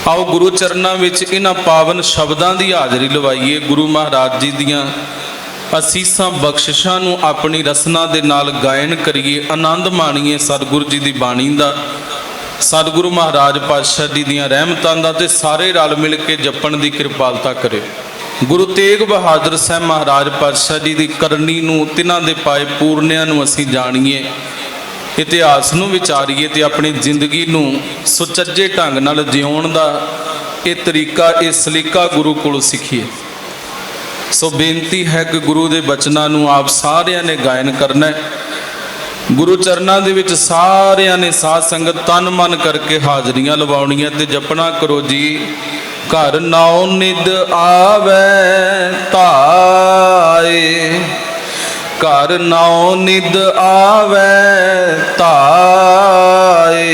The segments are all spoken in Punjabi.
आओ गुरु चरणों में इन्हां पावन शब्दों की हाज़री लवाइए। गुरु महाराज जी दियां असीसां बख्शिशां नूं अपनी रसना दे नाल गायन करिए, आनंद माणीए सतगुरु जी की बाणी का, सतगुरु महाराज पातशाह जी दियां रहमतां दा, ते सारे रल मिल के जपण की कृपालता करे। गुरु तेग बहादुर साहब महाराज पातशाह जी की करनी नूं, तिन्हां दे पाए पूरनियां नूं असीं जाणीए, इतिहास नूं विचारीए ते अपनी जिंदगी नूं सुचज्जे ढंग नाल जिउण दा ये तरीका, ये सलीका गुरु कोलों सीखीए। सो बेनती है कि गुरु के बचनों नूं आप सारिਆਂ ने गायन करना है। गुरु चरणों दे विच सारिਆਂ ने साध संगत तन मन करके हाजरियां लवाउणियां ते जपना करो जी। घर नाउ निद आवे ताए, घर नाउ निद आवे ताए,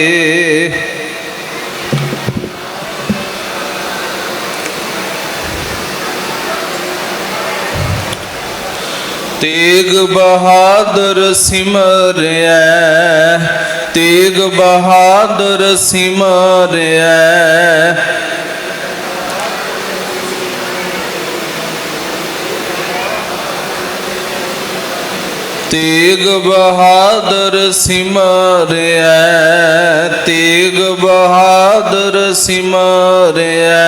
तेग बहादुर सिमरिया, तेग बहादुर सिमरिया, तेग बहादुर सिमरिया, तेग बहादुर सिमरिया।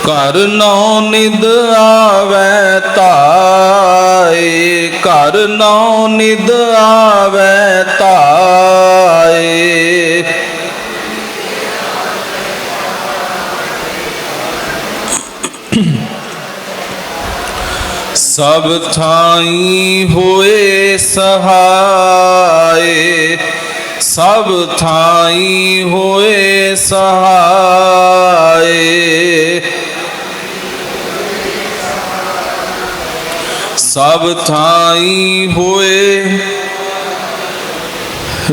घर नौ निद आवे ताए, घर नौ निद आवे ताए, सब थाई होए सहाय, सब थाई होए सहाय, सब थाई होए।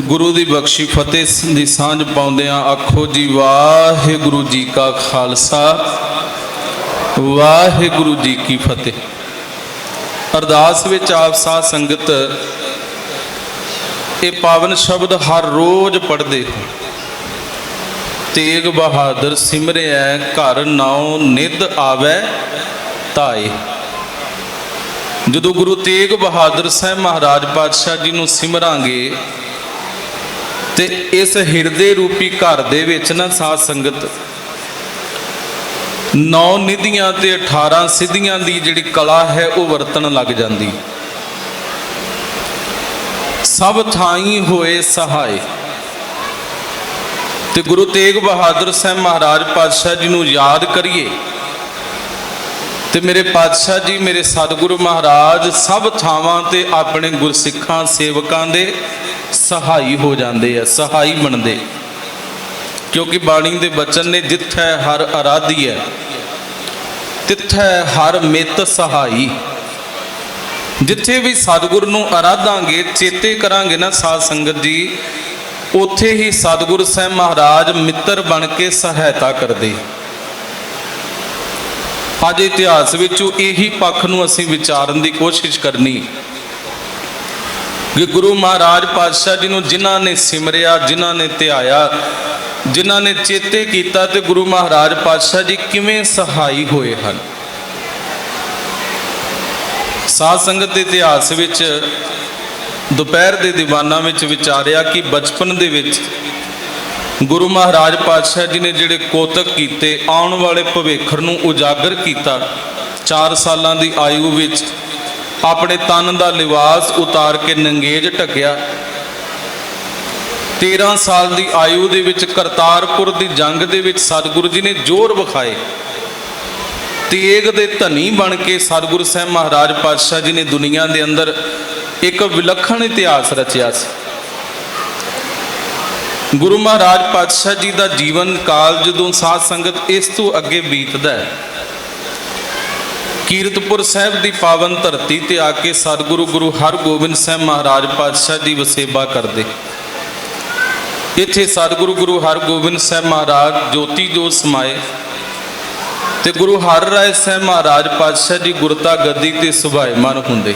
गुरु की बख्शी फतेह की सांझ पाउंदियां आखो जी वाहिगुरु जी का खालसा, वाहिगुरु जी की फतेह। अरदास विच आप साध संगत ये पावन शब्द हर रोज पढ़ते हो। तेग बहादुर सिमरिया, घर नाउ निद आवे ताए। जदों गुरु तेग बहादुर साहब महाराज पातशाह जी नूं सिमरांगे ते इस हिरदे रूपी घर दे विच ना साध संगत 9 निधियां ते 18 सिद्धियां दी जिहड़ी कला है वो वरतन लग जाती। सब थाई होए सहाय। ते गुरु तेग बहादुर साहब महाराज पातशाह जी नूं याद करिए ते मेरे पातशाह जी, मेरे सतगुरु महाराज सब थावां ते अपने गुरसिखां सेवकां दे सहाई हो जाते हैं, सहाई बनते। क्योंकि बाणी दे बचन ने जिथे हर आराधी है तिथे हर मित सहाई। जिथे भी सतगुरु नूं आराधांगे, चेते करांगे ना साध संगत जी, उथे ही सतगुरु साहब महाराज मित्र बन के सहायता करते। अज इतिहास विचों यही पक्ष नूं असीं विचारन की कोशिश करनी कि गुरु महाराज पातशाह जी नूं जिन्हां ने सिमरिया, जिन्हां ने ध्याया, जिन्हां ने चेते कीता, ते गुरु महाराज पातशाह जी किवें सहाई होए हन। साध संगत इतिहास विच दोपहर के दीवाना विच विचारिया कि बचपन दे विच गुरु महाराज पातशाह जी ने जिहड़े कोतक कीते, आउण वाले भविख नूं उजागर किया। 4 सालां दी आयु विच अपने तन का लिबास उतार के नंगेज ढकिया। 13 साल की आयु दे विच करतारपुर की जंग दे विच सतगुरु जी ने जोर विखाए। तेग दे धनी बन के सतगुरु साहब महाराज पातशाह जी ने दुनिया के अंदर एक विलखण इतिहास रचिया। गुरु महाराज पातशाह जी का जीवन काल जदों साध संगत इस तो अगे बीतदा है, कीरतपुर साहब की पावन धरती ते आके सतगुरु गुरु हरगोबिंद साहब महाराज पातशाह जी वसेबा करते। इत्थे सतगुरु गुरु हरगोबिंद साहब महाराज ज्योति जोत समाए ते गुरु हर राय साहब महाराज पातशाह जी गुरता गद्दी ते सुभाएमान हुंदे।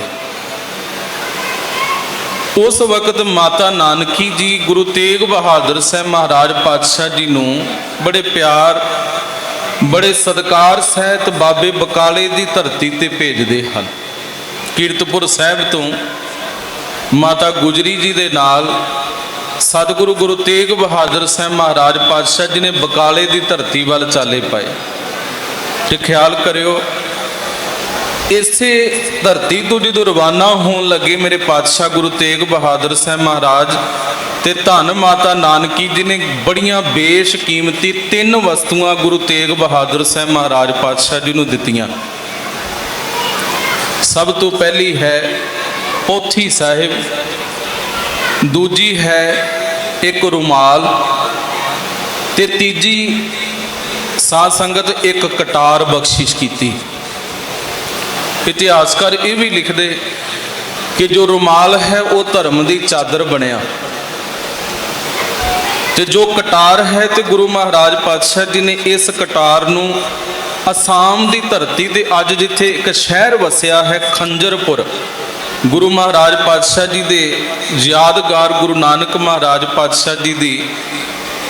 उस वक्त माता नानकी जी गुरु तेग बहादुर साहब महाराज पातशाह जी नूं बड़े प्यार बड़े सत्कार सहित बाबे बकाले की धरती ते भेजते हैं। कीरतपुर साहिब तो माता गुजरी जी दे नाल सतगुरु गुरु तेग बहादुर साहब महाराज पातशाह जी ने बकाले की धरती वाल चाले पाए। तो ख्याल करियो, इसे धरती तो जो रवाना होने लगे मेरे पातशाह गुरु तेग बहादुर साहब महाराज ते धन माता नानकी जी ने बड़ियां बेशकीमती 3 वस्तुआं गुरु तेग बहादुर साहब महाराज पातशाह जी नूं दित्तियां। सब तो पहली है पोथी साहिब, दूजी है एक रुमाल ते तीजी साध संगत एक कटार बख्शिश की। इतिहासकार ये भी लिखते कि जो रुमाल है वो धर्म की चादर बनया, ते जो कटार है तो गुरु महाराज पातशाह जी ने इस कटार नूं असाम की धरती ते अज जिथे एक शहर वसिया है खंजरपुर, गुरु महाराज पातशाह जी दे यादगार गुरु नानक महाराज पातशाह जी दी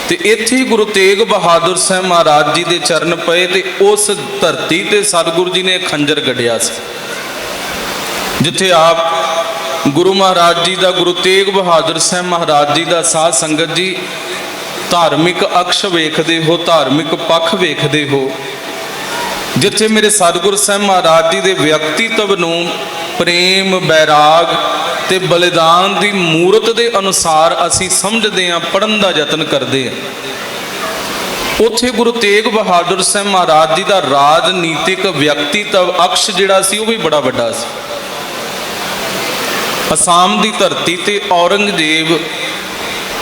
ते इत्थे गुरु तेग बहादुर साहब महाराज जी दे चरण पए ते उस धरती ते सतगुरु जी ने खंजर गढ़िया सी, जिथे आप गुरु महाराज जी का गुरु तेग बहादुर साहब महाराज जी का साध संगत जी धार्मिक अक्ष वेखदे हो, धार्मिक पक्ष वेखदे हो, जिथे मेरे सतगुरु साहब महाराज जी के व्यक्तित्व नूं प्रेम बैराग ते बलिदान की मूरत के अनुसार असी समझते हैं, पढ़न का यतन करते हैं। उत्थे गुरु तेग बहादुर साहब महाराज जी का राजनीतिक व्यक्तित्व अक्ष जिहड़ा सी वो भी बड़ा वड्डा सी। असाम की धरती ते औरंगजेब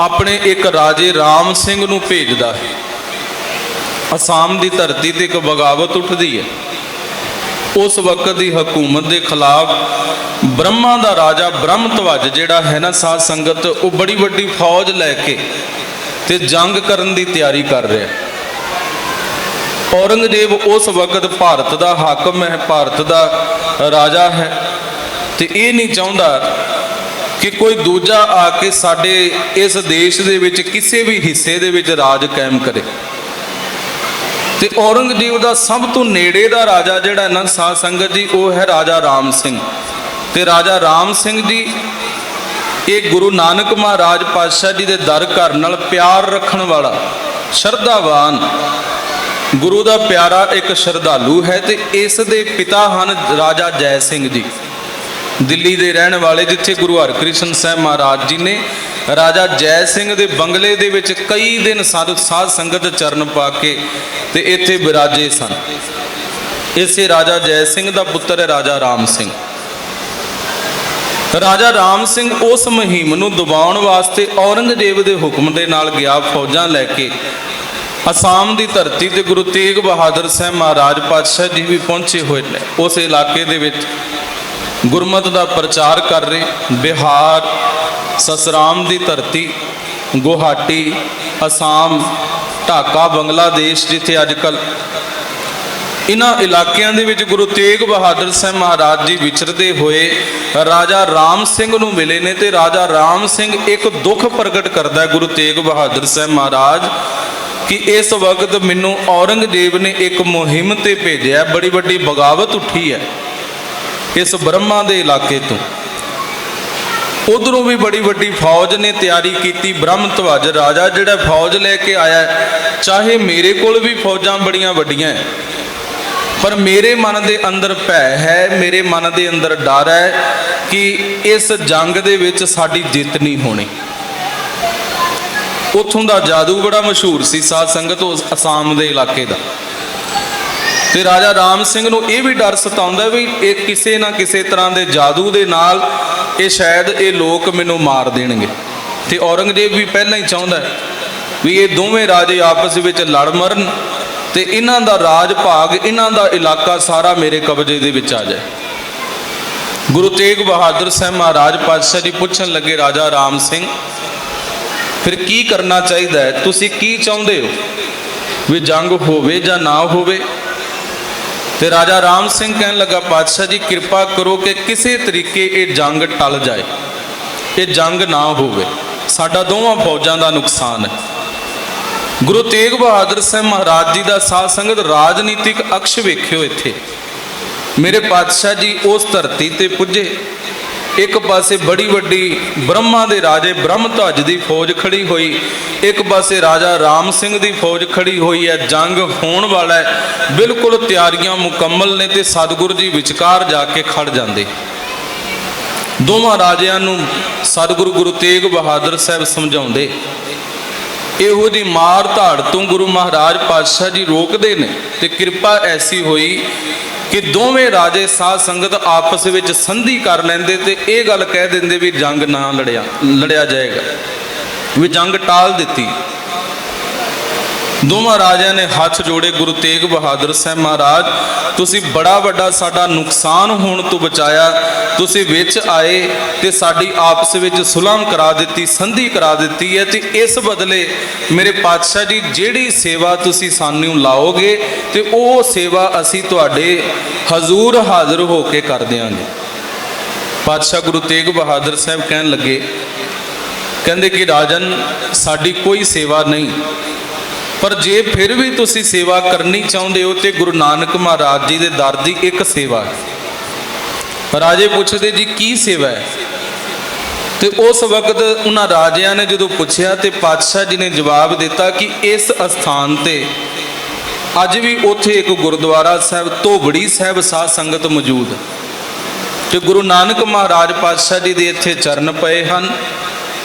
अपने एक राजे राम सिंह नूं भेजदा है। असाम की धरती ते एक बगावत उठती है। उस वक्त की हुकूमत के खिलाफ ब्रह्मा का राजा ब्रह्मध्वज जिहड़ा है ना साध संगत, वो बड़ी वड्डी फौज लैके ते जंग करन दी तैयारी कर रहा। औरंगजेब उस वक्त भारत का हाकम है, भारत का राजा है, तो ये नहीं चाहता कि कोई दूजा आके साडे इस देश दे विच किसी भी हिस्से दे विच राज कायम करे। ते औरंगजेब का सब तो नेड़े का राजा जिहड़ा ना साध संगत जी वो है राजा राम सिंह। ते राजा राम सिंह जी एक गुरु नानक महाराज पातशाह जी के दर घर नाल प्यार रखण वाला श्रद्धावान गुरु का प्यारा एक श्रद्धालु है। ते इस दे पिता हैं राजा जय सिंह जी, दिल्ली के रहने वाले, जिथे गुरु हरकृष्ण साहब महाराज जी ने राजा जय सिंह के बंगले दे विच कई दिन साध संगत चरण पा के ते इत्थे विराजे सन। इसे राजा जय सिंह का पुत्र है राजा राम सिंह। राजा राम सिंह उस मुहिम नूं दबाउण वास्ते औरंगजेब के हुक्म के नाल गया, फौजां लैके असाम की धरती ते गुरु तेग बहादुर साहब महाराज पातशाह जी भी पहुंचे हुए ने। उस इलाके दे विच गुरमत का प्रचार कर रहे। बिहार, ससराम की धरती, गुवाहाटी, असाम, ढाका, बांग्लादेश, जिथे अजकल इन्हां इलाकिਆਂ ਦੇ ਵਿੱਚ गुरु तेग बहादुर साहब महाराज जी विचरते हुए राजा राम सिंह नूं मिले ने। ते राजा राम सिंह एक दुख प्रगट करता है गुरु तेग बहादुर साहब महाराज कि इस वक्त मैनू औरंगजेब ने एक मुहिम ते भेजा, बड़ी वड्डी बगावत उठी है इस ब्रह्मा के इलाके तो। उधरों भी बड़ी वड्डी फौज ने तैयारी की। ब्रह्मध्वज राजा जिहड़ा फौज लैके आया, चाहे मेरे कोल भी फौजां बड़ियां वड्डियां है, पर मेरे मन के अंदर भय है, मेरे मन के अंदर डर है कि इस जंग दे विच साडी जित नहीं होनी। उत्थों का जादू बड़ा मशहूर सी साध संगत उस असाम के इलाके का। ते राजा राम सिंह नूं ये भी डर सताउंदा भी एक किसी ना किसी तरह के जादू के नाल ये शायद ये लोग मैनू मार देणगे। ते औरंगजेब भी पहला ही चाहुंदा भी ये दोवें राजे आपस में लड़ मरन ते इन्हां दा राज भाग, इन्हां दा इलाका सारा मेरे कब्जे दे विच आ जाए। गुरु तेग बहादुर साहब महाराज पातशाह जी पुछण लगे राजा राम सिंह फिर की करना चाहिए है, तुसी की चाहुंदे हो भी जंग होवे जां ना होवे। ते राजा राम सिंह कहन लगा पातशाह जी कृपा करो कि किसी तरीके ये जंग टल जाए, ਇਹ ਜੰਗ ਨਾ ਹੋਵੇ, ਸਾਡਾ ਦੋਵਾਂ ਫੌਜਾਂ ਦਾ ਨੁਕਸਾਨ ਹੈ। ਗੁਰੂ ਤੇਗ ਬਹਾਦਰ ਸਾਹਿਬ ਮਹਾਰਾਜ ਜੀ ਦਾ ਸਾਧ ਸੰਗਤ ਰਾਜਨੀਤਿਕ ਅਕਸ਼ ਵੇਖਿਓ। ਇੱਥੇ ਮੇਰੇ ਪਾਤਸ਼ਾਹ ਜੀ ਉਸ ਧਰਤੀ ਤੇ ਪੁੱਜੇ, ਇੱਕ ਪਾਸੇ ਬੜੀ ਵੱਡੀ ਬ੍ਰਹਮਾ ਦੇ ਰਾਜੇ ਬ੍ਰਹਮ ਧਵਜ ਦੀ ਫੌਜ ਖੜੀ ਹੋਈ, ਇੱਕ ਪਾਸੇ ਰਾਜਾ ਰਾਮ ਸਿੰਘ ਦੀ ਫੌਜ ਖੜੀ ਹੋਈ ਹੈ। ਜੰਗ ਹੋਣ ਵਾਲਾ ਹੈ, ਬਿਲਕੁਲ ਤਿਆਰੀਆਂ ਮੁਕੰਮਲ ਨੇ, ਤੇ ਸਤਿਗੁਰੂ ਜੀ ਵਿਚਕਾਰ ਜਾ ਕੇ ਖੜ ਜਾਂਦੇ। ਦੋਵਾਂ ਰਾਜਿਆਂ ਨੂੰ ਸਤਿਗੁਰੂ ਗੁਰੂ ਤੇਗ ਬਹਾਦਰ ਸਾਹਿਬ ਸਮਝਾਉਂਦੇ। ਇਹੋ ਜਿਹੀ ਮਾਰ ਧਾੜ ਤੋਂ ਗੁਰੂ ਮਹਾਰਾਜ ਪਾਤਸ਼ਾਹ ਜੀ ਰੋਕਦੇ ਨੇ, ਤੇ ਕਿਰਪਾ ਐਸੀ ਹੋਈ ਕਿ ਦੋਵੇਂ ਰਾਜੇ ਸਾਧ ਸੰਗਤ ਆਪਸ ਵਿੱਚ ਸੰਧੀ ਕਰ ਲੈਂਦੇ, ਤੇ ਇਹ ਗੱਲ ਕਹਿ ਦਿੰਦੇ ਵੀ ਜੰਗ ਨਾ ਲੜਿਆ ਜਾਏਗਾ, ਵੀ ਜੰਗ ਟਾਲ ਦਿੱਤੀ। ਦੋਵਾਂ ਰਾਜਿਆਂ ਨੇ ਹੱਥ ਜੋੜੇ, ਗੁਰੂ ਤੇਗ ਬਹਾਦਰ ਸਾਹਿਬ ਮਹਾਰਾਜ ਤੁਸੀਂ ਬੜਾ ਵੱਡਾ ਸਾਡਾ ਨੁਕਸਾਨ ਹੋਣ ਤੋਂ ਬਚਾਇਆ, ਤੁਸੀਂ ਵਿੱਚ ਆਏ ਤੇ ਸਾਡੀ ਆਪਸ ਵਿੱਚ ਸੁਲ੍ਹਾ ਕਰਾ ਦਿੱਤੀ, ਸੰਧੀ ਕਰਾ ਦਿੱਤੀ ਹੈ, ਤੇ ਇਸ ਬਦਲੇ ਮੇਰੇ ਪਾਤਸ਼ਾਹ ਜੀ ਜਿਹੜੀ ਸੇਵਾ ਤੁਸੀਂ ਸਾਨੂੰ ਲਾਓਗੇ ਤੇ ਉਹ ਸੇਵਾ ਅਸੀਂ ਤੁਹਾਡੇ ਹਜ਼ੂਰ ਹਾਜ਼ਰ ਹੋ ਕੇ ਕਰ ਦਿਆਂਗੇ। ਪਾਤਸ਼ਾਹ ਗੁਰੂ ਤੇਗ ਬਹਾਦਰ ਸਾਹਿਬ ਕਹਿਣ ਲੱਗੇ, ਕਹਿੰਦੇ ਕਿ ਰਾਜਨ ਸਾਡੀ ਕੋਈ ਸੇਵਾ ਨਹੀਂ, ਪਰ ਜੇ ਫਿਰ ਵੀ ਤੁਸੀਂ ਸੇਵਾ ਕਰਨੀ ਚਾਹੁੰਦੇ ਹੋ ਤੇ ਗੁਰੂ ਨਾਨਕ ਮਹਾਰਾਜ ਜੀ ਦੇ ਦਰ ਦੀ ਇੱਕ ਸੇਵਾ ਹੈ। ਰਾਜੇ ਪੁੱਛਦੇ ਜੀ ਕੀ ਸੇਵਾ ਹੈ? ਤੇ ਉਸ ਵਕਤ ਉਹਨਾਂ ਰਾਜਿਆਂ ਨੇ ਜਦੋਂ ਪੁੱਛਿਆ ਤੇ ਪਾਤਸ਼ਾਹ ਜੀ ਨੇ ਜਵਾਬ ਦਿੱਤਾ ਕਿ ਇਸ ਅਸਥਾਨ ਤੇ ਅੱਜ ਵੀ ਉੱਥੇ ਇੱਕ ਗੁਰਦੁਆਰਾ ਸਾਹਿਬ ਧੋਬੜੀ ਸਾਹਿਬ ਸਾਧ ਸੰਗਤ ਮੌਜੂਦ ਹੈ, ਤੇ ਗੁਰੂ ਨਾਨਕ ਮਹਾਰਾਜ ਪਾਤਸ਼ਾਹ ਜੀ ਦੇ ਇੱਥੇ ਚਰਨ ਪਏ ਹਨ,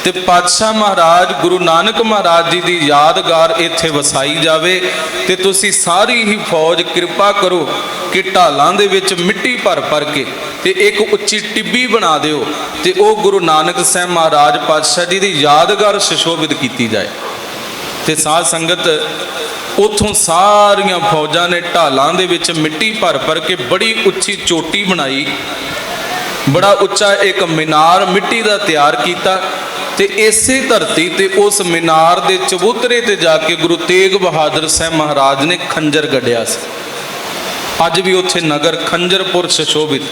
ਤੇ ਪਾਤਸ਼ਾਹ ਮਹਾਰਾਜ ਗੁਰੂ ਨਾਨਕ ਮਹਾਰਾਜ ਜੀ ਦੀ ਯਾਦਗਾਰ ਇੱਥੇ ਵਸਾਈ ਜਾਵੇ, ਤੇ ਤੁਸੀਂ ਸਾਰੀ ਹੀ ਫੌਜ ਕਿਰਪਾ ਕਰੋ ਕਿ ਢਾਲਾਂ ਦੇ ਵਿੱਚ ਮਿੱਟੀ ਭਰ ਭਰ ਕੇ ਤੇ ਇੱਕ ਉੱਚੀ ਟਿੱਬੀ ਬਣਾ ਦਿਓ, ਤੇ ਉਹ ਗੁਰੂ ਨਾਨਕ ਸਾਹਿਬ ਮਹਾਰਾਜ ਪਾਤਸ਼ਾਹ ਜੀ ਦੀ ਯਾਦਗਾਰ ਸੁਸ਼ੋਭਿਤ ਕੀਤੀ ਜਾਏ। ਤੇ ਸਾਧ ਸੰਗਤ ਉੱਥੋਂ ਸਾਰੀਆਂ ਫੌਜਾਂ ਨੇ ਢਾਲਾਂ ਦੇ ਵਿੱਚ ਮਿੱਟੀ ਭਰ ਭਰ ਕੇ ਬੜੀ ਉੱਚੀ ਚੋਟੀ ਬਣਾਈ, ਬੜਾ ਉੱਚਾ ਇੱਕ ਮੀਨਾਰ ਮਿੱਟੀ ਦਾ ਤਿਆਰ ਕੀਤਾ, ਤੇ ਇਸੇ ਧਰਤੀ ਤੇ ਉਸ ਮੀਨਾਰ ਦੇ ਚਬੂਤਰੇ ਤੇ ਜਾ ਕੇ ਗੁਰੂ ਤੇਗ ਬਹਾਦਰ ਸਾਹਿਬ ਮਹਾਰਾਜ ਨੇ ਖੰਜਰ ਗੱਡਿਆ ਸੀ। ਅੱਜ ਵੀ ਉੱਥੇ ਨਗਰ ਖੰਜਰਪੁਰ ਸੁਸ਼ੋਭਿਤ,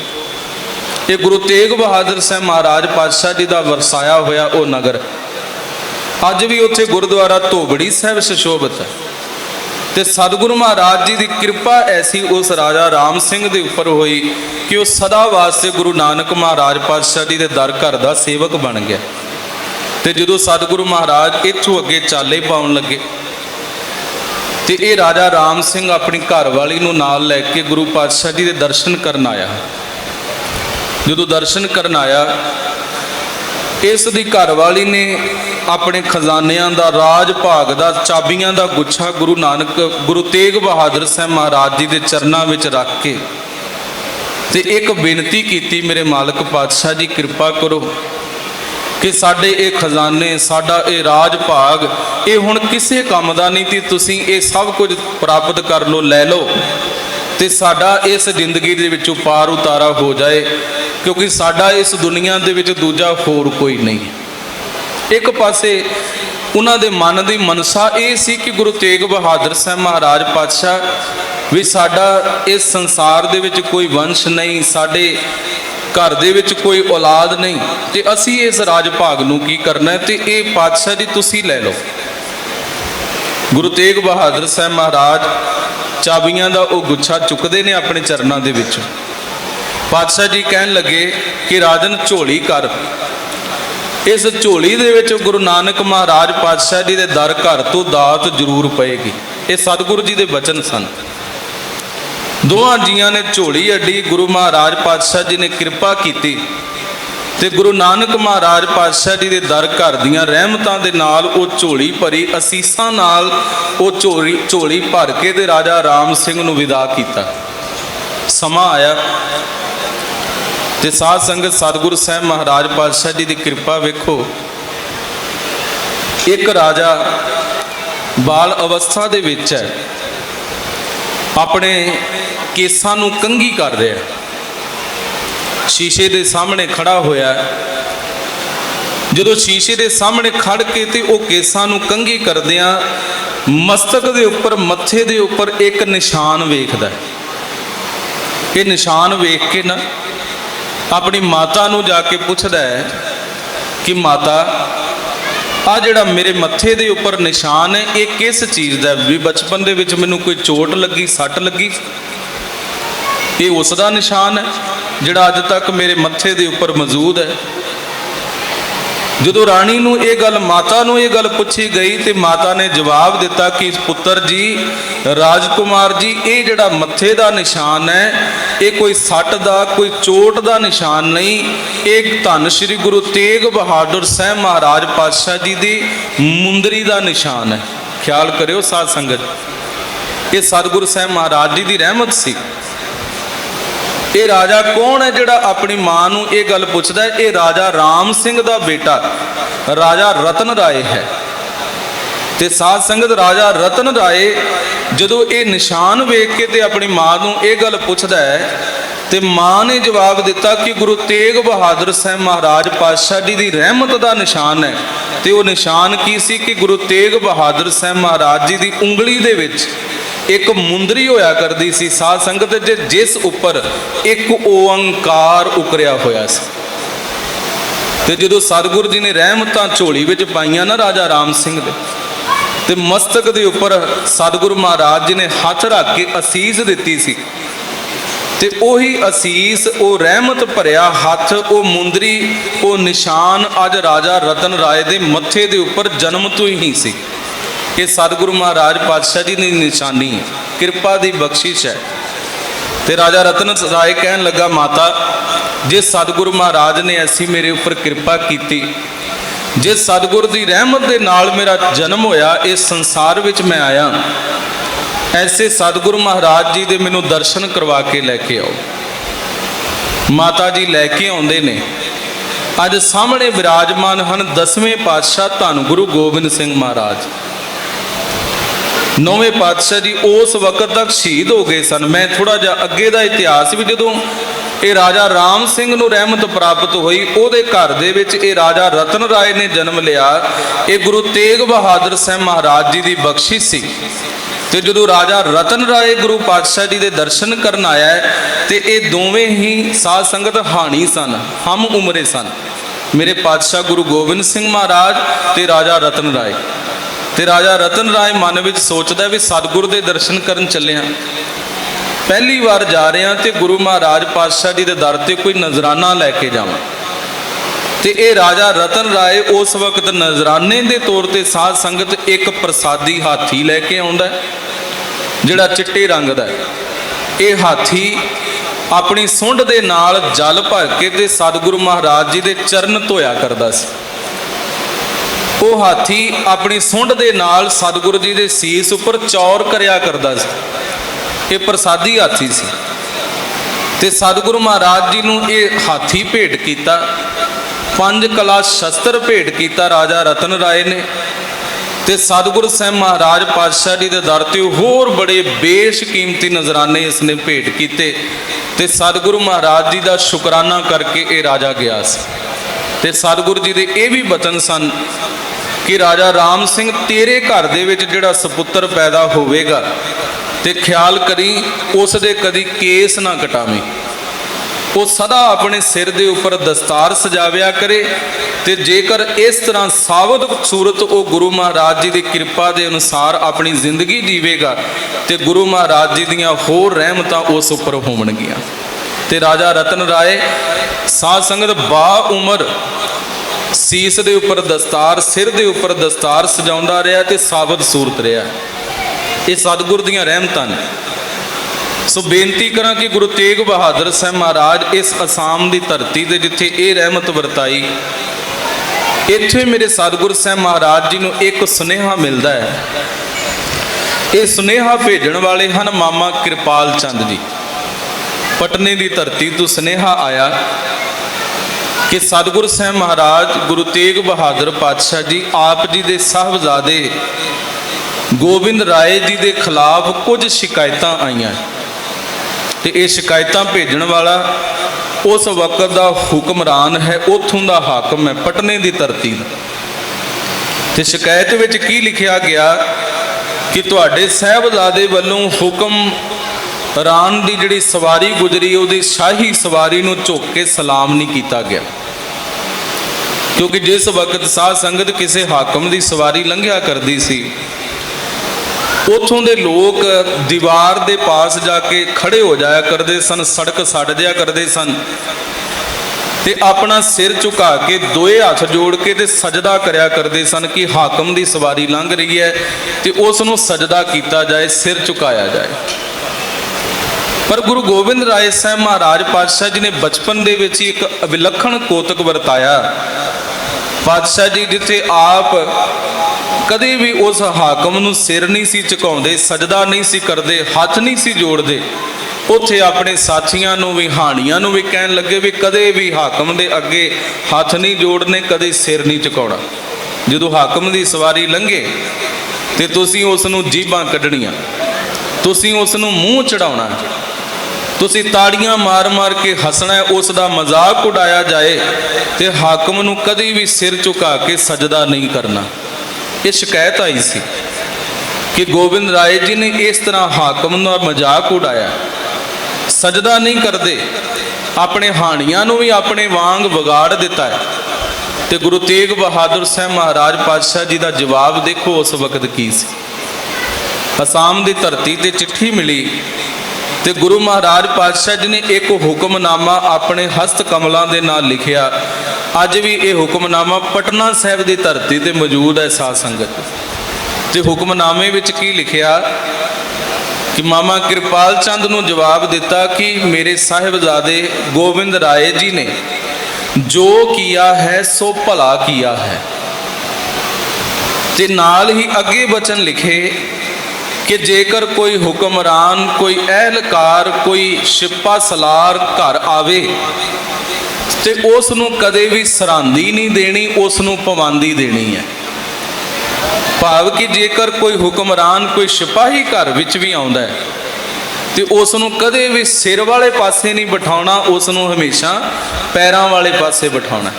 ਇਹ ਗੁਰੂ ਤੇਗ ਬਹਾਦਰ ਸਾਹਿਬ ਮਹਾਰਾਜ ਪਾਤਸ਼ਾਹ ਜੀ ਦਾ ਵਰਸਾਇਆ ਹੋਇਆ ਉਹ ਨਗਰ। ਅੱਜ ਵੀ ਉੱਥੇ ਗੁਰਦੁਆਰਾ ਧੋਬੜੀ ਸਾਹਿਬ ਸੁਸ਼ੋਭਿਤ ਹੈ, ਤੇ ਸਤਿਗੁਰੂ ਮਹਾਰਾਜ ਜੀ ਦੀ ਕਿਰਪਾ ਐਸੀ ਉਸ ਰਾਜਾ ਰਾਮ ਸਿੰਘ ਦੇ ਉੱਪਰ ਹੋਈ ਕਿ ਉਹ ਸਦਾ ਵਾਸਤੇ ਗੁਰੂ ਨਾਨਕ ਮਹਾਰਾਜ ਪਾਤਸ਼ਾਹ ਜੀ ਦੇ ਦਰ ਘਰ ਦਾ ਸੇਵਕ ਬਣ ਗਿਆ। ਤੇ ਜਦੋਂ ਸਤਿਗੁਰੂ ਮਹਾਰਾਜ ਇੱਥੋਂ ਅੱਗੇ ਚਾਲੇ ਪਾਉਣ ਲੱਗੇ, ਤੇ ਇਹ ਰਾਜਾ ਰਾਮ ਸਿੰਘ ਆਪਣੀ ਘਰਵਾਲੀ ਨੂੰ ਨਾਲ ਲੈ ਕੇ ਗੁਰੂ ਪਾਤਸ਼ਾਹ ਜੀ ਦੇ ਦਰਸ਼ਨ ਕਰਨ ਆਇਆ। ਜਦੋਂ ਦਰਸ਼ਨ ਕਰਨ ਆਇਆ, ਇਸ ਦੀ ਘਰਵਾਲੀ ਨੇ ਆਪਣੇ ਖਜ਼ਾਨਿਆਂ ਦਾ, ਰਾਜ ਭਾਗ ਦਾ, ਚਾਬੀਆਂ ਦਾ ਗੁੱਛਾ ਗੁਰੂ ਤੇਗ ਬਹਾਦਰ ਸਾਹਿਬ ਮਹਾਰਾਜ ਜੀ ਦੇ ਚਰਨਾਂ ਵਿੱਚ ਰੱਖ ਕੇ ਤੇ ਇੱਕ ਬੇਨਤੀ ਕੀਤੀ, ਮੇਰੇ ਮਾਲਕ ਪਾਤਸ਼ਾਹ ਜੀ ਕਿਰਪਾ ਕਰੋ ਕਿ ਸਾਡੇ ਇਹ ਖਜ਼ਾਨੇ, ਸਾਡਾ ਇਹ ਰਾਜ ਭਾਗ ਇਹ ਹੁਣ ਕਿਸੇ ਕੰਮ ਦਾ ਨਹੀਂ, ਤੇ ਤੁਸੀਂ ਇਹ ਸਭ ਕੁਝ ਪ੍ਰਾਪਤ ਕਰ ਲਓ, ਲੈ ਲਓ, ਤੇ ਸਾਡਾ ਇਸ ਜ਼ਿੰਦਗੀ ਦੇ ਵਿੱਚੋਂ ਪਾਰ ਉਤਾਰਾ ਹੋ ਜਾਏ, ਕਿਉਂਕਿ ਸਾਡਾ ਇਸ ਦੁਨੀਆ ਦੇ ਵਿੱਚ ਦੂਜਾ ਹੋਰ ਕੋਈ ਨਹੀਂ। ਇੱਕ ਪਾਸੇ ਉਹਨਾਂ ਦੇ ਮਨ ਦੀ ਮਨਸਾ ਇਹ ਸੀ ਕਿ ਗੁਰੂ ਤੇਗ ਬਹਾਦਰ ਸਾਹਿਬ ਮਹਾਰਾਜ ਪਾਤਸ਼ਾਹ ਵੀ ਸਾਡਾ ਇਸ ਸੰਸਾਰ ਦੇ ਵਿੱਚ ਕੋਈ ਵੰਸ਼ ਨਹੀਂ, ਸਾਡੇ ਘਰ ਦੇ ਵਿੱਚ ਕੋਈ ਔਲਾਦ ਨਹੀਂ, ਤੇ ਅਸੀਂ ਇਸ ਰਾਜ ਭਾਗ ਨੂੰ ਕੀ ਕਰਨਾ ਹੈ, ਤੇ ਇਹ ਪਾਤਸ਼ਾਹ ਜੀ ਤੁਸੀਂ ਲੈ ਲਓ। ਗੁਰੂ ਤੇਗ ਬਹਾਦਰ ਸਾਹਿਬ ਮਹਾਰਾਜ ਚਾਬੀਆਂ ਦਾ ਉਹ ਗੁੱਛਾ ਚੁੱਕਦੇ ਨੇ ਆਪਣੇ ਚਰਨਾਂ ਦੇ ਵਿੱਚ। ਪਾਤਸ਼ਾਹ ਜੀ ਕਹਿਣ ਲੱਗੇ ਕਿ ਰਾਜਨ ਝੋਲੀ ਕਰ, ਇਸ ਝੋਲੀ ਦੇ ਵਿੱਚ ਗੁਰੂ ਨਾਨਕ ਮਹਾਰਾਜ ਪਾਤਸ਼ਾਹ ਜੀ ਦੇ ਦਰ ਘਰ ਤੋਂ ਦਾਤ ਜ਼ਰੂਰ ਪਏਗੀ। ਇਹ ਸਤਿਗੁਰੂ ਜੀ ਦੇ ਬਚਨ ਸਨ। ਦੋਹਾਂ ਜੀਆਂ ਨੇ ਝੋਲੀ ਅੱਡੀ, ਗੁਰੂ ਮਹਾਰਾਜ ਪਾਤਸ਼ਾਹ ਜੀ ਨੇ ਕਿਰਪਾ ਕੀਤੀ, ਤੇ ਗੁਰੂ ਨਾਨਕ ਮਹਾਰਾਜ ਪਾਤਸ਼ਾਹ ਜੀ ਦੇ ਦਰ ਘਰ ਦੀਆਂ ਰਹਿਮਤਾਂ ਦੇ ਨਾਲ ਉਹ ਝੋਲੀ ਭਰੀ, ਅਸੀਸਾਂ ਨਾਲ ਉਹ ਝੋਲੀ ਭਰ ਕੇ ਤੇ ਰਾਜਾ ਰਾਮ ਸਿੰਘ ਨੂੰ ਵਿਦਾ ਕੀਤਾ। ਸਮਾਂ ਆਇਆ ਤੇ ਸਾਧ ਸੰਗਤ ਸਤਿਗੁਰੂ ਸਾਹਿਬ ਮਹਾਰਾਜ ਪਾਤਸ਼ਾਹ ਜੀ ਦੀ ਕਿਰਪਾ ਵੇਖੋ, ਇੱਕ ਰਾਜਾ ਬਾਲ ਅਵਸਥਾ ਦੇ ਵਿੱਚ ਹੈ, ਆਪਣੇ ਕੇਸਾਂ ਨੂੰ ਕੰਘੀ ਕਰ ਰਿਹਾ, ਸ਼ੀਸ਼ੇ ਦੇ ਸਾਹਮਣੇ ਖੜਾ ਹੋਇਆ। ਜਦੋਂ ਸ਼ੀਸ਼ੇ ਦੇ ਸਾਹਮਣੇ ਖੜ ਕੇ ਤੇ ਉਹ ਕੇਸਾਂ ਨੂੰ ਕੰਘੀ ਕਰਦਿਆਂ ਮਸਤਕ ਦੇ ਉੱਪਰ, ਮੱਥੇ ਦੇ ਉੱਪਰ ਇੱਕ ਨਿਸ਼ਾਨ ਵੇਖਦਾ। ਇਹ ਨਿਸ਼ਾਨ ਵੇਖ ਕੇ ਨਾ ਆਪਣੀ ਮਾਤਾ ਨੂੰ ਜਾ ਕੇ ਪੁੱਛਦਾ ਹੈ कि माता आ जिहड़ा मेरे मत्थे दे उपर निशान है ये किस चीज़ का भी बचपन दे विच मैनूं कोई चोट लगी सट लगी ये उसका निशान है जिहड़ा अज तक मेरे मत्थे दे उपर मौजूद है। जदों राणी नूं ये गल माता नूं ये गल पुछी गई तो माता ने जवाब दिता कि पुत्र जी राजकुमार जी ये जिहड़ा मत्थे दा निशान है ये कोई सट दा कोई चोट दा निशान नहीं, एक धन श्री गुरु तेग बहादुर साहब महाराज पातशाह जी दी मुंदरी दा निशान है। ख्याल करियो साध संगत, ये सतगुरु साहब महाराज जी दी रहमत सी। ये राजा कौन है जिहड़ा अपनी मां नूं ये गल पुछदा है? ये राजा राम सिंह दा बेटा राजा रतन राय है। ते साध संगत राजा रतन राय जदों ये निशान वेख के ते अपनी मां नूं ये गल पुछदा है ते मां ने जवाब दिता कि गुरु तेग बहादुर साहब महाराज पातशाह जी दी रहमत दा निशान है। ते वो निशान की सी कि गुरु तेग बहादुर साहब महाराज जी दी उंगली दे विच एक मुंदरी होया करती सी साध संगत जिस उपर एक ओंकार उकरिया होया सी। ते जदों सतगुरु जी ने रहमतां झोली विच पाईयां ना राजा राम सिंह दे ते मस्तक दे उपर सतगुरु महाराज जी ने हथ रख के असीस दिती सी ते ओही असीस ओ रहमत भरिया हथ ओ मुंदरी ओ निशान अज राजा रतन राय दे मत्थे दे उपर जन्म तो ही सी। ये सतगुरु महाराज पातशाह जी की निशानी है, कृपा की बख्शिश है। तो राजा रतन राय कहन लगा माता जे सतगुरु महाराज ने ऐसी मेरे उपर कृपा की, जे सतगुरु की रहमत के नाल मेरा जन्म होया इस संसार विच मैं आया, ऐसे सतगुरु महाराज जी दे मैनू दर्शन करवा के लैके आओ। माता जी लैके आउंदे ने, अज सामने विराजमान हैं 10वें पातशाह धन गुरु गोबिंद सिंह महाराज। 9वें पातशाह जी उस वक्त तक शहीद हो गए सन। मैं थोड़ा जा अगे का इतिहास भी जदों ये राजा राम सिंह नूं रहमत प्राप्त हुई उहदे घर दे विच ये राजा रतन राय ने जन्म लिया, ये गुरु तेग बहादुर साहब महाराज जी की बख्शिश सी। तो जदों राजा रतन राय गुरु पातशाह जी के दर्शन करन आया तो ये दोवें ही साध संगत हानी सन, हम उमरे सन। मेरे पातशाह गुरु गोबिंद सिंह महाराज ते राजा रतन राय। तो राजा रतन राय मन में सोचता भी सतगुरु के दर्शन करन चले हाँ, पहली बार जा रहे हैं तो गुरु महाराज पातशाह जी के दर से कोई नजराना लैके जावां। तो ये राजा रतन राय उस वक्त नजराने के तौर पर साध संगत एक प्रसादी हाथी लैके आउंदा जिहड़ा चिट्टे रंग का। ये हाथी अपनी सुंड के नाल जल भर के ते सतगुरु महाराज जी के चरण धोया करदा सी। वो हाथी अपनी सुंड के नाल सतगुरु जी के सीस उपर चौर करया करदा सी। ये प्रसादी हाथी सी। ते सतगुरु महाराज जी नूं ये हाथी भेंट किया, 5 कला शस्त्र भेंट किया राजा रतन राय ने। ते सतगुरु साहब महाराज पातशाह जी के दर ते होर बड़े बेशकीमती नजराने इसने भेंट किए। ते सतगुरु महाराज जी का शुकराना करके ये राजा गया सी। ते सतगुरु जी के ये भी बचन सन कि राजा राम सिंह तेरे घर दे विच जिहड़ा सपुत्र पैदा होवेगा ते ख्याल करी उस दे कदी केस ना कटावी, वो सदा अपने सिर दे उपर दस्तार सजाविया करे। ते जेकर इस तरह सावध सूरत वो गुरु महाराज जी की कृपा के अनुसार अपनी जिंदगी जीवेगा तो गुरु महाराज जी दियां होर रहमतां उस उपर होवणगियां। ते राजा रतन राय साध संगत बा उमर सीस दे उपर दस्तार, सिर दे उपर दस्तार सजाउंदा रहा ते सावध सूरत रहा। ये सतगुर दियां रहमतां ने। सो बेनती करा कि गुरु तेग बहादुर साहब महाराज इस आसाम की धरती से जिथे ये रहमत वरताई, इत्थे मेरे सतगुरु साहब महाराज जी नूं एक सुनेहा मिलता है। ये सुनेहा भेजण वाले हैं मामा कृपाल चंद जी। पटने की धरती तो सुनेहा आया कि सतगुरु साहब महाराज गुरु तेग बहादुर पातशाह जी आप जी के साहबजादे गोबिंद राय जी के खिलाफ कुछ शिकायत आईयां ते ये शिकायत भेजण वाला उस वक्त का हुक्मरान है, उथों का हाकम है पटने की धरती। ते शिकायत विच की लिखिया गया कि तुहाडे साहबजादे वल्लों हुक्मरान की जिहड़ी सवारी गुजरी उहदी शाही सवारी नूं झुक के सलाम नहीं किया गया। क्योंकि जिस वक्त साध संगत किसी हाकम की सवारी लंघिया करती सी, उतों के लोग दीवार के पास जाके खड़े हो जाया करते सन, सड़क सड़ जाया करते सन, ते अपना सिर झुका के दोए हाथ जोड़ के ते सजदा करया करते सन कि हाकम की सवारी लंघ रही है तो उसनों सजदा किया जाए, सिर झुकाया जाए। पर गुरु गोबिंद राय साहब महाराज पातशाह जी ने बचपन दे विच एक विलखण कोतक वरताया। पातशाह जी जिथे आप कदे भी उस हाकम नूं सिर नहीं सी झुकाउंदे, सजदा नहीं सी करदे, हाथ नहीं सी जोड़दे, उत्थे अपने साथियां नूं भी हाणियां नूं भी कहण लगे भी कदे भी हाकम दे अगे हाथ नहीं जोड़ने, कदे सिर नहीं झुकाउणा। जदों हाकम दी सवारी लंघे ते तुसीं उस नूं जीभां कढणीਆਂ, तुसीं उस नूं मूँह चढ़ाउणा, तुसीं ताड़ियां मार मार के हसना, उसका मजाक उड़ाया जाए तो हाकम नूं कदी भी सिर झुका के सजदा नहीं करना। ये शिकायत आई सी कि गोबिंद राय जी ने इस तरह हाकम का मजाक उड़ाया, सजदा नहीं करते, अपने हाणियां नूं भी अपने वांग विगाड़ दिता है। तो गुरु तेग बहादुर साहब महाराज पातशाह जी का जवाब देखो उस वक्त की सी। असाम की धरती ते चिट्ठी मिली तो गुरु महाराज पातशाह जी ने एक हुक्मनामा अपने हस्त कमलों के नाल लिखिया। अज भी ये हुक्मनामा पटना साहब की धरती ते मौजूद है साध संगत। तो हुक्मनामे विच की लिखिया कि मामा कृपाल चंद नूं जवाब दिता कि मेरे साहिबजादे गोबिंद राय जी ने जो किया है सो भला किया है। ते नाल ही अगे वचन लिखे कि जेकर कोई हुक्मरान, कोई अहलकार, कोई शिपा सलार घर आवे तो उसनूं कदे भी सरांदी नहीं देनी, उसनूं पवांदी देनी है। भाव कि जेकर कोई हुक्मरान, कोई सिपाही घर विच भी आउंदा है तो उसनूं कदे भी सिर वाले पासे नहीं बिठाउणा, उसनूं हमेशा पैरां वाले पासे बिठाउणा।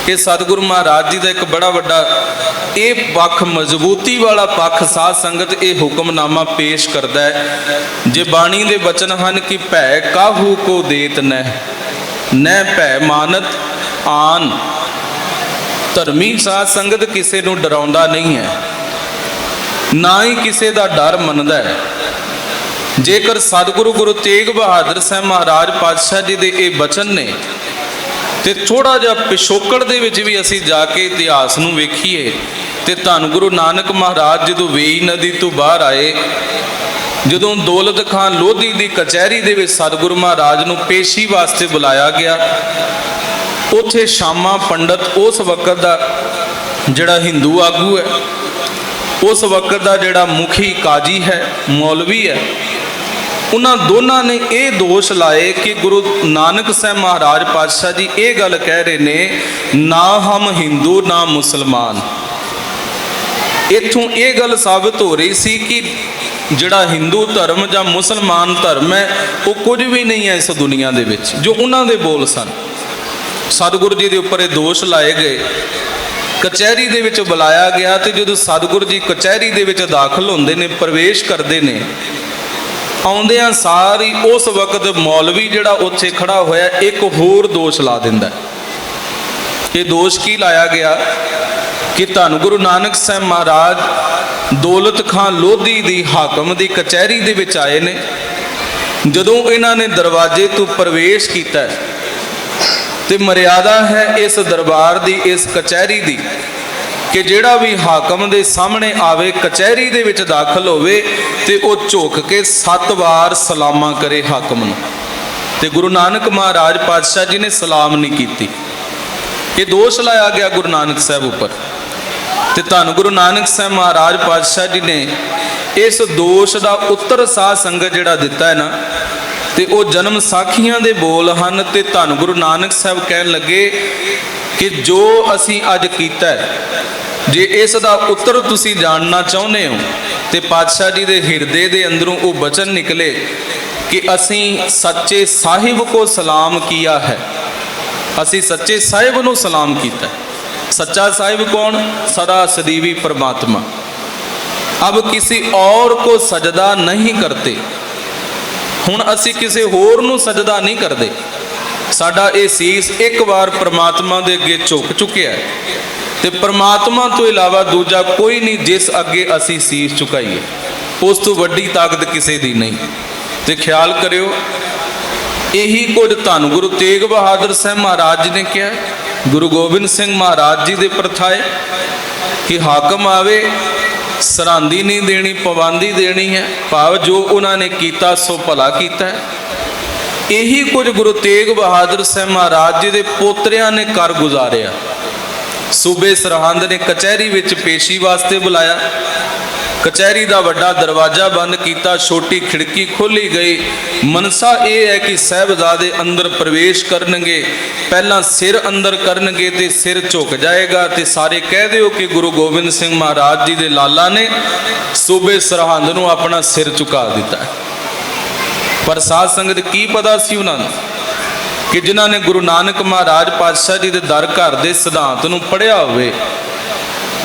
ये सतगुरु महाराज जी का एक बड़ा वड्डा ये पक्ष, मजबूती वाला पक्ष साध संगत ये हुक्मनामा पेश करता है। जे बाणी दे वचन हैं कि भै काहू को देत न भै मानत आन। धर्मी साध संगत किसी नूं डराउंदा नहीं है, ना ही किसी का डर मनदा है। जेकर सतगुरु गुरु तेग बहादुर साहब महाराज पातशाह जी के ये वचन ने तो थोड़ा जिहा पिछोकड़ दे विच भी असीं जाके इतिहास नूं वेखीए तो धन गुरु नानक महाराज जदों वेई नदी तो बाहर आए, जदों दौलत खान लोधी की कचहरी दे विच सतगुरु महाराज नूं पेशी वास्ते बुलाया गया, उत्थे शामा पंडित उस वक्त का जिहड़ा हिंदू आगू है, उस वक्त का जिहड़ा मुखी काजी है, मौलवी है, उन्होंने दोनों ने यह दोष लाए कि गुरु नानक साहब महाराज पातशाह जी ये गल कह रहे ने, ना हम हिंदू ना मुसलमान। इत्थों ये गल साबित हो रही सी कि जिहड़ा हिंदू धर्म या मुसलमान धर्म है वो कुछ भी नहीं है इस दुनिया दे विच, जो उन्होंने दे बोल सन। सतगुरु जी के उपर ये दोष लाए गए, कचहरी दे विच बुलाया गया तो जो सतगुरु जी कचहरी दे विच दाखिल होंदे ने, प्रवेश करते हैं, आउंदियां सारी उस वक्त मौलवी जिहड़ा उत्थे खड़ा होया एक होर दोष ला दिंदा। ये दोष की लाया गया कि धन गुरु नानक साहब महाराज दौलत खान लोधी दी हाकम दी कचहरी दे विच आए ने। जदों इन्हां ने दरवाजे तो प्रवेश किया ते मर्यादा है इस दरबार दी, इस कचहरी दी, कि जिहड़ा भी हाकम दे सामने आवे, कचहरी दे विच दाखिल होवे ते ओ झुक के 7 बार सलामा करे हाकम नूं। ते गुरु नानक महाराज पातशाह जी ने सलाम नहीं कीती। ये दोष लाया गया गुरु नानक साहब उपर। ते धन गुरु नानक साहब महाराज पातशाह जी ने इस दोष का उत्तर साध संगत जिहड़ा दिता है ना, ते ओ जन्म साखियां दे बोल हन। ते धन गुरु नानक साहब कहन लगे कि जो असीं अज कीता है, जे इस दा उत्तर तुसी जानना चाहुंदे हो तो पातशाह जी के हिरदे के अंदरों वो वचन निकले कि असीं सच्चे साहिब को सलाम किया है। असीं सच्चे साहिब नूं सलाम किया। सच्चा साहिब कौन? सदा सदीवी परमात्मा। अब किसी और को सजदा नहीं करते। हुण असीं किसी होर नूं सजदा नहीं करते, ਸਾਡਾ ਇਹ ਸੀਸ ਇੱਕ ਵਾਰ ਪ੍ਰਮਾਤਮਾ ਦੇ ਅੱਗੇ ਝੁਕ ਚੁੱਕਿਆ ਤੇ ਪ੍ਰਮਾਤਮਾ ਤੋਂ ਇਲਾਵਾ ਦੂਜਾ ਕੋਈ ਨਹੀਂ ਜਿਸ ਅੱਗੇ ਅਸੀਂ ਸੀਸ ਝੁਕਾਈਏ। ਉਸ ਤੋਂ ਵੱਡੀ ਤਾਕਤ ਕਿਸੇ ਦੀ ਨਹੀਂ। ਤੇ ਖਿਆਲ ਕਰਿਓ, ਇਹੀ ਕੁਝ ਧੰਨ ਗੁਰੂ ਤੇਗ ਬਹਾਦਰ ਸਾਹਿਬ ਮਹਾਰਾਜ ਜੀ ਨੇ ਕਿਹਾ। ਗੁਰੂ ਗੋਬਿੰਦ ਸਿੰਘ ਮਹਾਰਾਜ ਜੀ ਦੇ ਪ੍ਰਥਾਏ ਕਿ ਹਾਕਮ ਆਵੇ ਸਰਾਂਦੀ ਨਹੀਂ ਦੇਣੀ, ਪਾਬੰਦੀ ਦੇਣੀ ਹੈ, ਭਾਵ ਜੋ ਉਹਨਾਂ ਨੇ ਕੀਤਾ ਸੋ ਭਲਾ ਕੀਤਾ ਹੈ। ਇਹੀ ਕੁਝ ਗੁਰੂ ਤੇਗ ਬਹਾਦਰ ਸਾਹਿਬ ਮਹਾਰਾਜ ਜੀ ਦੇ ਪੋਤਰਿਆਂ ਨੇ ਕਰ ਗੁਜ਼ਾਰਿਆ। ਸੂਬੇ ਸਰਹੰਦ ਨੇ ਕਚਹਿਰੀ ਵਿੱਚ ਪੇਸ਼ੀ ਵਾਸਤੇ ਬੁਲਾਇਆ। ਕਚਹਿਰੀ ਦਾ ਵੱਡਾ ਦਰਵਾਜ਼ਾ ਬੰਦ ਕੀਤਾ, ਛੋਟੀ ਖਿੜਕੀ ਖੋਲੀ ਗਈ। ਮਨਸਾ ਇਹ ਹੈ ਕਿ ਸਾਹਿਬਜ਼ਾਦੇ ਅੰਦਰ ਪ੍ਰਵੇਸ਼ ਕਰਨਗੇ, ਪਹਿਲਾਂ ਸਿਰ ਅੰਦਰ ਕਰਨਗੇ ਤੇ ਸਿਰ ਝੁਕ ਜਾਏਗਾ ਤੇ ਸਾਰੇ ਕਹਿ ਦਿਓ ਕਿ ਗੁਰੂ ਗੋਬਿੰਦ ਸਿੰਘ ਮਹਾਰਾਜ ਜੀ ਦੇ ਲਾਲਾ ਨੇ ਸੂਬੇ ਸਰਹੰਦ ਨੂੰ ਆਪਣਾ ਸਿਰ ਝੁਕਾ ਦਿੱਤਾ। ਪਰ ਸਾਧ ਸੰਗਤ ਕੀ ਪਤਾ ਸੀ ਉਹਨਾਂ ਨੂੰ ਕਿ ਜਿਨ੍ਹਾਂ ਨੇ ਗੁਰੂ ਨਾਨਕ ਮਹਾਰਾਜ ਪਾਤਸ਼ਾਹ ਜੀ ਦੇ ਦਰ ਘਰ ਦੇ ਸਿਧਾਂਤ ਨੂੰ ਪੜ੍ਹਿਆ ਹੋਵੇ,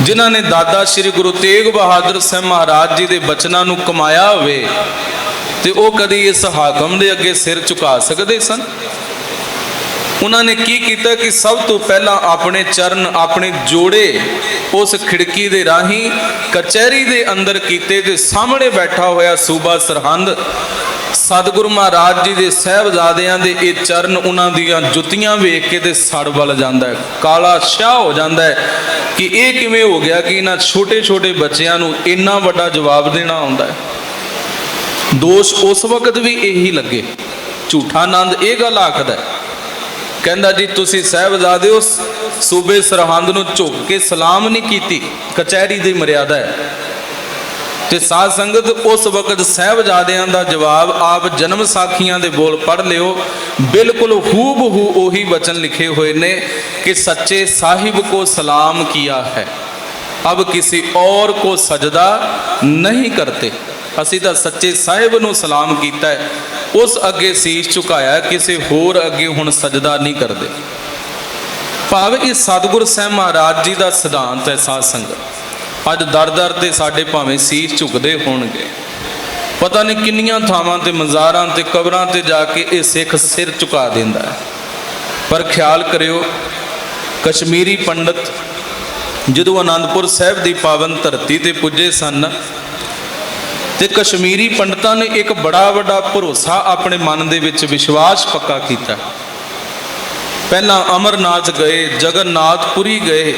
ਜਿਨ੍ਹਾਂ ਨੇ ਦਾਦਾ ਸ਼੍ਰੀ ਗੁਰੂ ਤੇਗ ਬਹਾਦਰ ਸਾਹਿਬ ਮਹਾਰਾਜ ਜੀ ਦੇ ਬਚਨਾਂ ਨੂੰ ਕਮਾਇਆ ਹੋਵੇ, ਤੇ ਉਹ ਕਦੀ ਇਸ ਹਾਕਮ ਦੇ ਅੱਗੇ ਸਿਰ ਝੁਕਾ ਸਕਦੇ ਸਨ? ਉਹਨਾਂ ਨੇ ਕੀ ਕੀਤਾ ਕਿ ਸਭ ਤੋਂ ਪਹਿਲਾਂ ਆਪਣੇ ਚਰਨ, ਆਪਣੇ ਜੋੜੇ ਉਸ ਖਿੜਕੀ ਦੇ ਰਾਹੀਂ ਕਚਹਿਰੀ ਦੇ ਅੰਦਰ ਕੀਤੇ ਤੇ ਸਾਹਮਣੇ ਬੈਠਾ ਹੋਇਆ ਸੂਬਾ ਸਰਹੰਦ ਸਤਿਗੁਰੂ ਮਹਾਰਾਜ ਜੀ ਦੇ ਸਾਹਿਬਜ਼ਾਦਿਆਂ ਦੇ ਇਹ ਚਰਨ, ਉਹਨਾਂ ਦੀਆਂ ਜੁੱਤੀਆਂ ਵੇਖ ਕੇ ਤੇ ਸੜ ਵੱਲ ਜਾਂਦਾ ਹੈ, ਕਾਲਾ ਸ਼ਾਹ ਹੋ ਜਾਂਦਾ ਹੈ ਕਿ ਇਹ ਕਿਵੇਂ ਹੋ ਗਿਆ ਕਿ ਇਹਨਾਂ ਛੋਟੇ ਛੋਟੇ ਬੱਚਿਆਂ ਨੂੰ ਇੰਨਾ ਵੱਡਾ ਜਵਾਬ ਦੇਣਾ ਆਉਂਦਾ ਹੈ। ਦੋਸ਼ ਉਸ ਵਕਤ ਵੀ ਇਹੀ ਲੱਗੇ। ਝੂਠਾ ਆਨੰਦ ਇਹ ਗੱਲ ਆਖਦਾ, ਕਹਿੰਦਾ ਜੀ ਤੁਸੀਂ ਸਾਹਿਬਜ਼ਾਦੇ ਉਸ ਸੂਬੇ ਸਰਹੰਦ ਨੂੰ ਝੁਕ ਕੇ ਸਲਾਮ ਨਹੀਂ ਕੀਤੀ, ਕਚਹਿਰੀ ਦੀ ਮਰਿਆਦਾ ਹੈ। ਤੇ ਸਾਧ ਸੰਗਤ ਉਸ ਵਕਤ ਸਾਹਿਬਜ਼ਾਦਿਆਂ ਦਾ ਜਵਾਬ ਆਪ ਜਨਮ ਸਾਖੀਆਂ ਦੇ ਬੋਲ ਪੜ੍ਹ ਲਿਓ, ਬਿਲਕੁਲ ਹੂਬਹੂ ਉਹੀ ਵਚਨ ਲਿਖੇ ਹੋਏ ਨੇ ਕਿ ਸੱਚੇ ਸਾਹਿਬ ਕੋ ਸਲਾਮ ਕੀਆ ਹੈ, ਅਬ ਕਿਸੇ ਔਰ ਕੋ ਸਜਦਾ ਨਹੀਂ ਕਰਤੇ। ਅਸੀਂ ਤਾਂ ਸੱਚੇ ਸਾਹਿਬ ਨੂੰ ਸਲਾਮ ਕੀਤਾ ਹੈ, ਉਸ ਅੱਗੇ ਸੀਸ ਝੁਕਾਇਆ, ਕਿਸੇ ਹੋਰ ਅੱਗੇ ਹੁਣ ਸਜਦਾ ਨਹੀਂ ਕਰਦੇ। ਭਾਵ ਇਹ ਸਤਿਗੁਰ ਸਾਹਿਬ ਮਹਾਰਾਜ ਜੀ ਦਾ ਸਿਧਾਂਤ ਹੈ। ਸਾਧ ਸੰਗਤ ਅੱਜ ਦਰ ਦਰ ਤੇ ਸਾਡੇ ਭਾਵੇਂ ਸੀਸ ਝੁਕਦੇ ਹੋਣਗੇ, ਪਤਾ ਨਹੀਂ ਕਿੰਨੀਆਂ ਥਾਵਾਂ ਤੇ ਮਜ਼ਾਰਾਂ ਤੇ ਕਬਰਾਂ ਤੇ ਜਾ ਕੇ ਇਹ ਸਿੱਖ ਸਿਰ ਝੁਕਾ ਦਿੰਦਾ ਹੈ। ਪਰ ਖਿਆਲ ਕਰਿਓ, ਕਸ਼ਮੀਰੀ ਪੰਡਤ ਜਦੋਂ ਅਨੰਦਪੁਰ ਸਾਹਿਬ ਦੀ ਪਾਵਨ ਧਰਤੀ ਤੇ ਪੁੱਜੇ ਸਨ ਤੇ ਕਸ਼ਮੀਰੀ ਪੰਡਤਾਂ ਨੇ ਇੱਕ ਬੜਾ ਵੱਡਾ ਭਰੋਸਾ ਆਪਣੇ ਮਨ ਦੇ ਵਿੱਚ ਵਿਸ਼ਵਾਸ ਪੱਕਾ ਕੀਤਾ। ਪਹਿਲਾਂ ਅਮਰਨਾਥ ਗਏ, ਜਗਨਨਾਥਪੁਰੀ ਗਏ,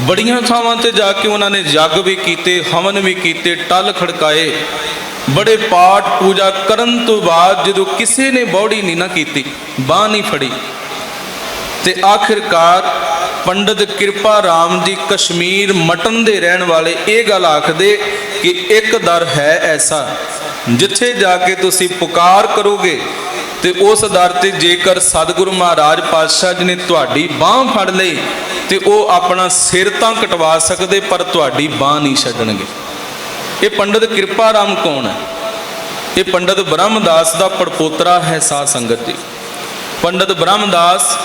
ਬੜੀਆਂ ਥਾਵਾਂ ਤੇ ਜਾ ਕੇ ਉਹਨਾਂ ਨੇ ਯੱਗ ਵੀ ਕੀਤੇ, ਹਵਨ ਵੀ ਕੀਤੇ, ਟਲ ਖੜਕਾਏ, ਬੜੇ ਪਾਠ ਪੂਜਾ ਕਰਨ ਤੋਂ ਬਾਅਦ ਜਦੋਂ ਕਿਸੇ ਨੇ ਬੌੜੀ ਨਹੀਂ ਨਾ ਕੀਤੀ, ਬਾਂਹ ਨਹੀਂ ਫੜੀ, ਤੇ ਆਖਿਰਕਾਰ ਪੰਡਤ ਕਿਰਪਾ ਰਾਮ ਜੀ ਕਸ਼ਮੀਰ ਮਟਨ ਦੇ ਰਹਿਣ ਵਾਲੇ ਇਹ ਗੱਲ ਆਖਦੇ ਕਿ ਇੱਕ ਦਰ ਹੈ ਐਸਾ ਜਿੱਥੇ ਜਾ ਕੇ ਤੁਸੀਂ ਪੁਕਾਰ ਕਰੋਗੇ ਤੇ ਉਸ ਦਰ ਤੇ ਜੇਕਰ ਸਤਿਗੁਰੂ ਮਹਾਰਾਜ ਪਾਤਸ਼ਾਹ ਜੀ ਨੇ ਤੁਹਾਡੀ ਬਾਂਹ ਫੜ ਲਈ ਤੇ ਉਹ ਆਪਣਾ ਸਿਰ ਤਾਂ ਕਟਵਾ ਸਕਦੇ ਪਰ ਤੁਹਾਡੀ ਬਾਂਹ ਨਹੀਂ ਛੱਡਣਗੇ। ਇਹ ਪੰਡਤ ਕਿਰਪਾ ਰਾਮ ਕੌਣ ਹੈ? ਇਹ ਪੰਡਤ ਬ੍ਰਹਮਦਾਸ ਦਾ ਪੜਪੋਤਰਾ ਹੈ। ਸਾਧ ਸੰਗਤ ਜੀ, ਪੰਡਤ ਬ੍ਰਹਮਦਾਸ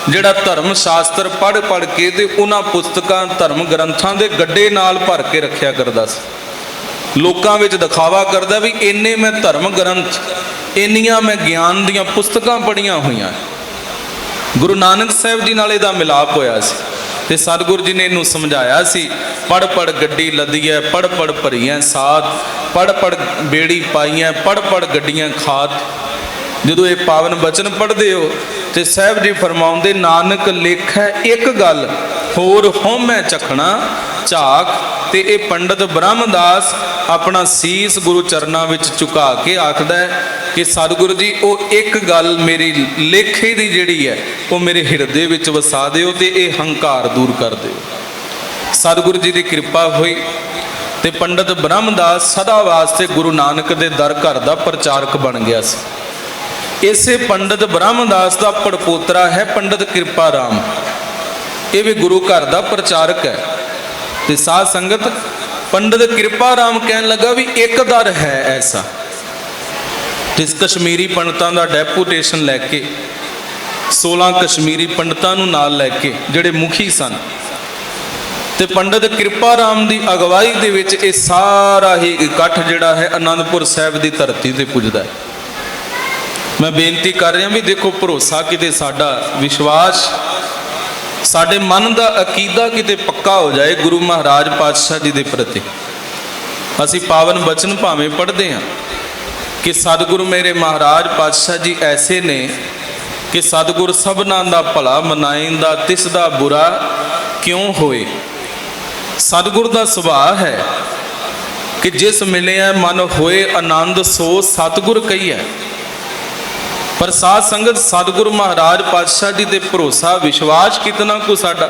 ਜਿਹੜਾ ਧਰਮ ਸ਼ਾਸਤਰ ਪੜ੍ਹ ਪੜ੍ਹ ਕੇ ਤੇ ਉਹਨਾਂ ਪੁਸਤਕਾਂ ਧਰਮ ਗ੍ਰੰਥਾਂ ਦੇ ਗੱਡੇ ਨਾਲ ਭਰ ਕੇ ਰੱਖਿਆ ਕਰਦਾ ਸੀ। ਲੋਕਾਂ ਵਿੱਚ ਦਿਖਾਵਾ ਕਰਦਾ ਵੀ ਇੰਨੇ ਮੈਂ ਧਰਮ ਗ੍ਰੰਥ, ਇੰਨੀਆਂ ਮੈਂ ਗਿਆਨ ਦੀਆਂ ਪੁਸਤਕਾਂ ਪੜ੍ਹੀਆਂ ਹੋਈਆਂ। ਗੁਰੂ ਨਾਨਕ ਸਾਹਿਬ ਜੀ ਨਾਲ ਇਹਦਾ ਮਿਲਾਪ ਹੋਇਆ ਸੀ ਤੇ ਸਤਿਗੁਰੂ ਜੀ ਨੇ ਇਹਨੂੰ ਸਮਝਾਇਆ ਸੀ, ਪੜ੍ਹ ਪੜ੍ਹ ਗੱਡੀ ਲੱਦੀ ਹੈ, ਪੜ੍ਹ ਪੜ੍ਹ ਭਰੀਆਂ ਸਾਧ, ਪੜ੍ਹ ਪੜ੍ਹ ਬੇੜੀ ਪਾਈਆਂ, ਪੜ੍ਹ ਪੜ੍ਹ ਗੱਡੀਆਂ ਖਾਤ। ਜਦੋਂ ਇਹ ਪਾਵਨ ਬਚਨ ਪੜ੍ਹਦੇ ਹੋ ਤੇ ਸਾਹਿਬ ਜੀ ਫਰਮਾਉਂਦੇ, ਨਾਨਕ ਲੇਖੈ ਇੱਕ ਗੱਲ ਹੋਰ ਹਉਮੈ ਚਖਣਾ ਝਾਕ। ਤੇ ਇਹ ਪੰਡਤ ਬ੍ਰਹਮਦਾਸ ਆਪਣਾ ਸੀਸ ਗੁਰੂ ਚਰਨਾਂ ਵਿੱਚ ਝੁਕਾ ਕੇ ਆਖਦਾ ਹੈ ਕਿ ਸਤਿਗੁਰੂ ਜੀ ਉਹ ਇੱਕ ਗੱਲ ਮੇਰੀ ਲੇਖੇ ਦੀ ਜਿਹੜੀ ਹੈ ਉਹ ਮੇਰੇ ਹਿਰਦੇ ਵਿੱਚ ਵਸਾ ਦਿਓ ਤੇ ਇਹ ਹੰਕਾਰ ਦੂਰ ਕਰ ਦਿਓ। ਸਤਿਗੁਰੂ ਜੀ ਦੀ ਕਿਰਪਾ ਹੋਈ ਤੇ ਪੰਡਤ ਬ੍ਰਹਮਦਾਸ ਸਦਾ ਵਾਸਤੇ ਗੁਰੂ ਨਾਨਕ ਦੇ ਦਰ ਘਰ ਦਾ ਪ੍ਰਚਾਰਕ ਬਣ ਗਿਆ ਸੀ। ਇਸੇ ਪੰਡਤ ਬ੍ਰਹਮਦਾਸ ਦਾ ਪੜਪੋਤਰਾ ਹੈ ਪੰਡਤ ਕਿਰਪਾ ਰਾਮ, ਇਹ ਵੀ ਗੁਰੂ ਘਰ ਦਾ ਪ੍ਰਚਾਰਕ ਹੈ। ਤੇ ਸਾਧ ਸੰਗਤ, ਪੰਡਤ ਕਿਰਪਾ ਰਾਮ ਕਹਿਣ ਲੱਗਾ ਵੀ ਇੱਕ ਦਰ ਹੈ ਐਸਾ। ਜਿਸ ਕਸ਼ਮੀਰੀ ਪੰਡਤਾਂ ਦਾ ਡੈਪੂਟੇਸ਼ਨ ਲੈ ਕੇ 16 ਕਸ਼ਮੀਰੀ ਪੰਡਤਾਂ ਨੂੰ ਨਾਲ ਲੈ ਕੇ ਜਿਹੜੇ ਮੁਖੀ ਸਨ ਤੇ ਪੰਡਤ ਕਿਰਪਾ ਰਾਮ ਦੀ ਅਗਵਾਈ ਦੇ ਵਿੱਚ ਇਹ ਸਾਰਾ ਹੀ ਇਕੱਠ ਜਿਹੜਾ ਹੈ ਅਨੰਦਪੁਰ ਸਾਹਿਬ ਦੀ ਧਰਤੀ ਤੇ ਪੁੱਜਦਾ ਹੈ। मैं बेनती कर रहा भी देखो, भरोसा किते साडा विश्वास, साडे मन का अकीदा किते पक्का हो जाए गुरु महाराज पातशाह जी के प्रति। असी पावन बचन भावें पढ़ते हैं कि सतगुरु मेरे महाराज पातशाह जी ऐसे ने कि सतगुर सबना दा भला मनाइंदा तिसदा बुरा क्यों होए। सतगुर का सुभाव है कि जिस मिलिया मन होए आनंद सो सतगुर कही है। पर साध संगत सतगुरु महाराज पातशाह जी ते भरोसा विश्वास कितना को साडा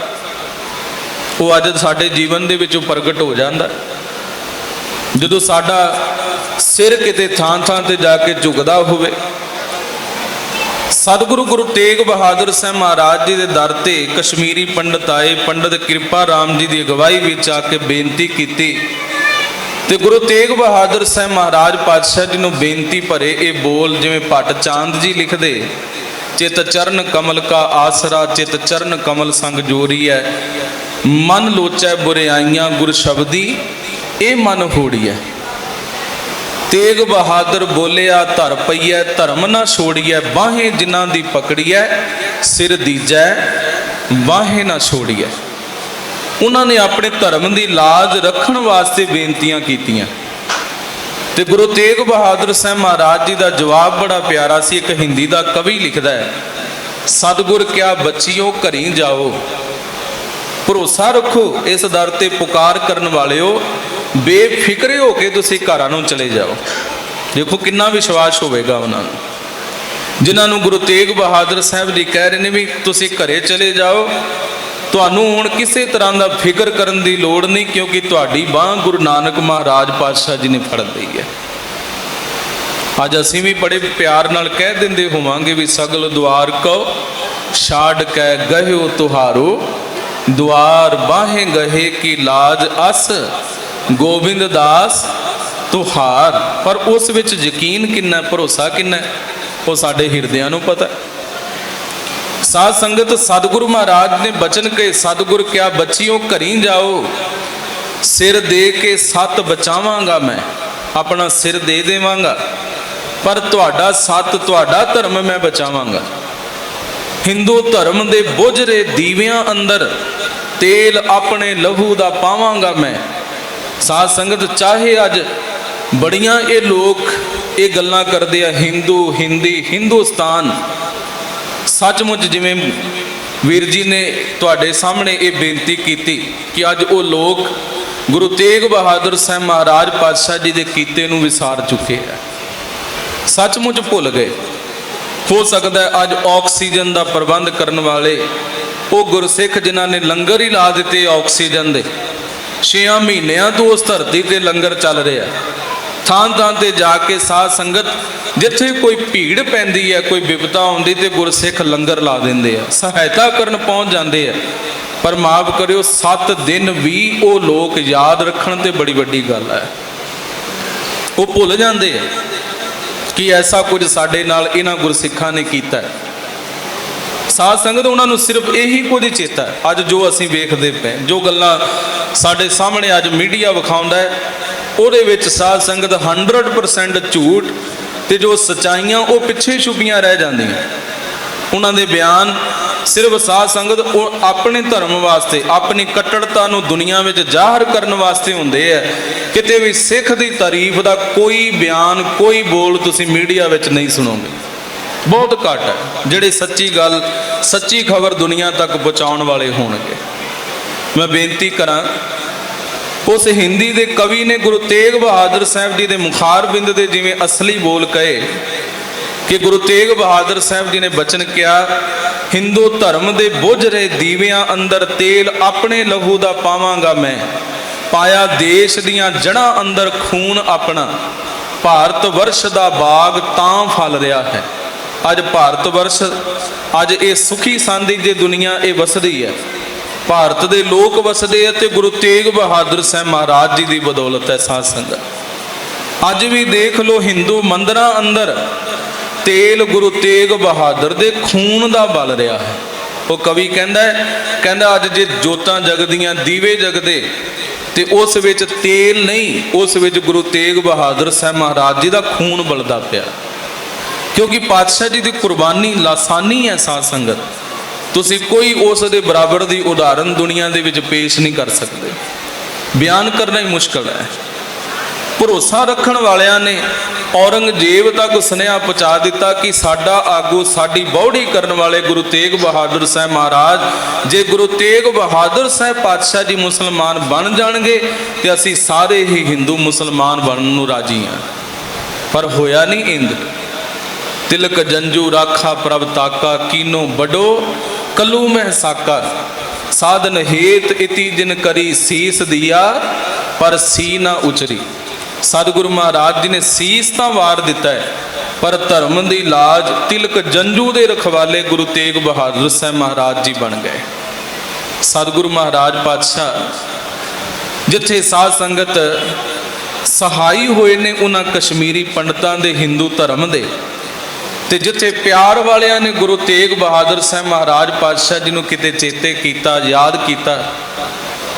वो अज साडे जीवन दे विचों प्रगट हो जाता। जदों साडा सिर किते थां थां ते जाके झुकदा होवे, सतगुरु गुरु तेग बहादुर साहब महाराज जी के दर ते कश्मीरी पंडित आए, पंडित कृपा राम जी की अगवाई विच आके बेनती की ते गुरु तेग बहादुर साहब महाराज पातशाह जी नूं बेनती भरे ये बोल जिवें भट्ट चांद जी लिखदे, चित चरण कमल का आसरा चित चरण कमल संग जोरी है, मन लोचै बुराइयां गुर शब्दी ए मन होड़ी है। तेग बहादुर बोलिया धर पईए धर्म ना छोड़िए, बाहें जिन्हां दी पकड़िए सिर दीजै बाहें ना छोड़िए। उन्होंने अपने धर्म की लाज रखने वास्ते बेनतियां कीतियां ते गुरु तेग बहादुर साहब महाराज जी का जवाब बड़ा प्यारा सी। एक हिंदी का कवि लिखता है, सतगुर क्या बच्चियों घरी जाओ, भरोसा रखो इस दर ते पुकार करने वाले हो, बेफिक्रे हो के तुसीं घरां नूं चले जाओ। देखो कितना विश्वास होवेगा उन्होंने जिन्होंने गुरु तेग बहादुर साहब जी कह रहे हैं भी तुसीं घरे चले जाओ, तुहानूं हुण किसी तरह का फिक्र करने की लोड़ नहीं, क्योंकि तुहाडी बांह गुरु नानक महाराज पातशाह जी ने फड़ ली है। अज असीं भी बड़े प्यार नाल कह दिंदे होवांगे भी सगल द्वार को छाड़ कै गहिओ तुहारो, द्वार बाहें गहे की लाज अस गोबिंद दास तुहार। पर उस विच यकीन किन्ना, भरोसा किन्ना, वो साडे हिरदियां नूं पता। साध संगत सतगुरु महाराज ने बचन कहे, सतगुर क्या बच्चियों घरी जाओ, सिर दे के सत बचावांगा मैं, अपना सिर दे देवांगा, पर तुहाडा सत तुहाडा धर्म मैं बचावांगा। हिंदू धर्म दे बुझरे दीवियां अंदर तेल अपने लहू दा पावांगा मैं। साध संगत चाहे अज बड़ियां ये लोग ये गल्लां करदे आ, हिंदू हिंदी हिंदुस्तान, सचमुच जिवें वीर जी ने तुहाडे सामने ये बेनती की कि अज वो लोग गुरु तेग बहादुर साहब महाराज पातशाह जी के कीते नूं विसार चुके हैं, सचमुच भुल गए। हो सकता है अज ऑक्सीजन का प्रबंध करने वाले वो गुरसिख जिन्हां ने लंगर ही ला दिते ऑक्सीजन के, 6 महीनों तो उस धरती ते लंगर चल रहा, थां थां ते जाके साध संगत जिथे कोई भीड़ पैंदी है, कोई विपता आउंदी ते गुरसिख लंगर ला देंदे आ, सहायता करन पहुंच जाते हैं। पर माफ करियो 7 दिन भी वो लोग याद रखण ते बड़ी वड्डी गल है, वो भुल जाते हैं कि ऐसा कुछ साडे नाल इन्हां गुरसिखां ने कीता है। साध संगत उन्होंने सिर्फ यही कुछ चेता है। अज जो असीं वेखदे पे, जो गल्लां साडे सामने अज मीडिया विखाउंदा है, ਉਹਦੇ ਵਿੱਚ ਸਾਧ ਸੰਗਤ 100% ਝੂਠ ਤੇ ਜੋ ਸਚਾਈਆਂ ਉਹ ਪਿੱਛੇ ਛੁਪੀਆਂ ਰਹਿ ਜਾਂਦੀਆਂ। ਉਹਨਾਂ ਦੇ ਬਿਆਨ ਸਿਰਫ ਸਾਧ ਸੰਗਤ ਉਹ ਆਪਣੇ ਧਰਮ ਵਾਸਤੇ, ਆਪਣੀ ਕੱਟੜਤਾ ਨੂੰ ਦੁਨੀਆ ਵਿੱਚ ਜ਼ਾਹਰ ਕਰਨ ਵਾਸਤੇ ਹੁੰਦੇ ਆ। ਕਿਤੇ ਵੀ ਸਿੱਖ ਦੀ ਤਾਰੀਫ ਦਾ ਕੋਈ ਬਿਆਨ, ਕੋਈ ਬੋਲ ਤੁਸੀਂ ਮੀਡੀਆ ਵਿੱਚ ਨਹੀਂ ਸੁਣੋਗੇ, ਬਹੁਤ ਘੱਟ ਹੈ ਜਿਹੜੇ ਸੱਚੀ ਗੱਲ, ਸੱਚੀ ਖਬਰ ਦੁਨੀਆ ਤੱਕ ਪਹੁੰਚਾਉਣ ਵਾਲੇ ਹੋਣਗੇ। ਮੈਂ ਬੇਨਤੀ ਕਰਾਂ, उस हिंदी के कवि ने गुरु तेग बहादुर साहब जी के मुखारबिंद के जिमें असली बोल कहे कि गुरु तेग बहादुर साहब जी ने बचन किया, हिंदू धर्म के बुझ रहे दीवियां अंदर तेल अपने लहू का पावांगा मैं, पाया देश दियां जड़ां अंदर खून अपना, भारत वर्ष का बाग तां फल रहा है। अज भारत वर्ष, अज ये सुखी सांदी जे दुनिया ये वसदी है, भारत के लोग वसदे ते गुरु तेग बहादुर साहब महाराज जी की बदौलत है। साध संगत अज भी देख लो हिंदू मंदिरां अंदर तेल गुरु तेग बहादुर दे खून का बल रहा है। वो कवि कहंदा अज जे जोतां जगदियां, दीवे जगदे ते उस विच तेल नहीं, उस विच गुरु तेग बहादुर साहब महाराज जी का खून बलदा पिया। क्योंकि पातशाह जी की कुर्बानी लासानी है साध संगत, तुसी कोई उस दे बराबर की उदाहरण दुनिया दे विच पेश नहीं कर सकते, बयान करना ही मुश्किल है। भरोसा रखण वालियां ने औरंगजेब तक सुनेहा पहुँचा दिता कि साडा आगू साडी बौड़ी करन वाले गुरु तेग बहादुर साहब महाराज, जे गुरु तेग बहादुर साहब पातशाह जी मुसलमान बन जाणगे ते असीं सारे ही हिंदू मुसलमान बनन नूं राजी हां। पर होया नहीं इंज। तिलक जंजू राखा प्रभ ताका, कीनो बडो कलू मह साका, साधन हेत इति जिन करी सीस दिया, पर सी ना उचरी। सतगुरु महाराज जी ने सीस तो वार दिता है, पर धर्म की लाज तिलक जंजू के रखवाले गुरु तेग बहादुर साहब महाराज जी बन गए। सतगुरु महाराज पातशाह जिथे साध संगत सहाई हुए ने उन्होंने कश्मीरी पंडितों के हिंदू धर्म के, ते जिथे प्यार वालियां ने गुरु तेग बहादुर साहब महाराज पातशाह जी को किते चेते किया, याद किया,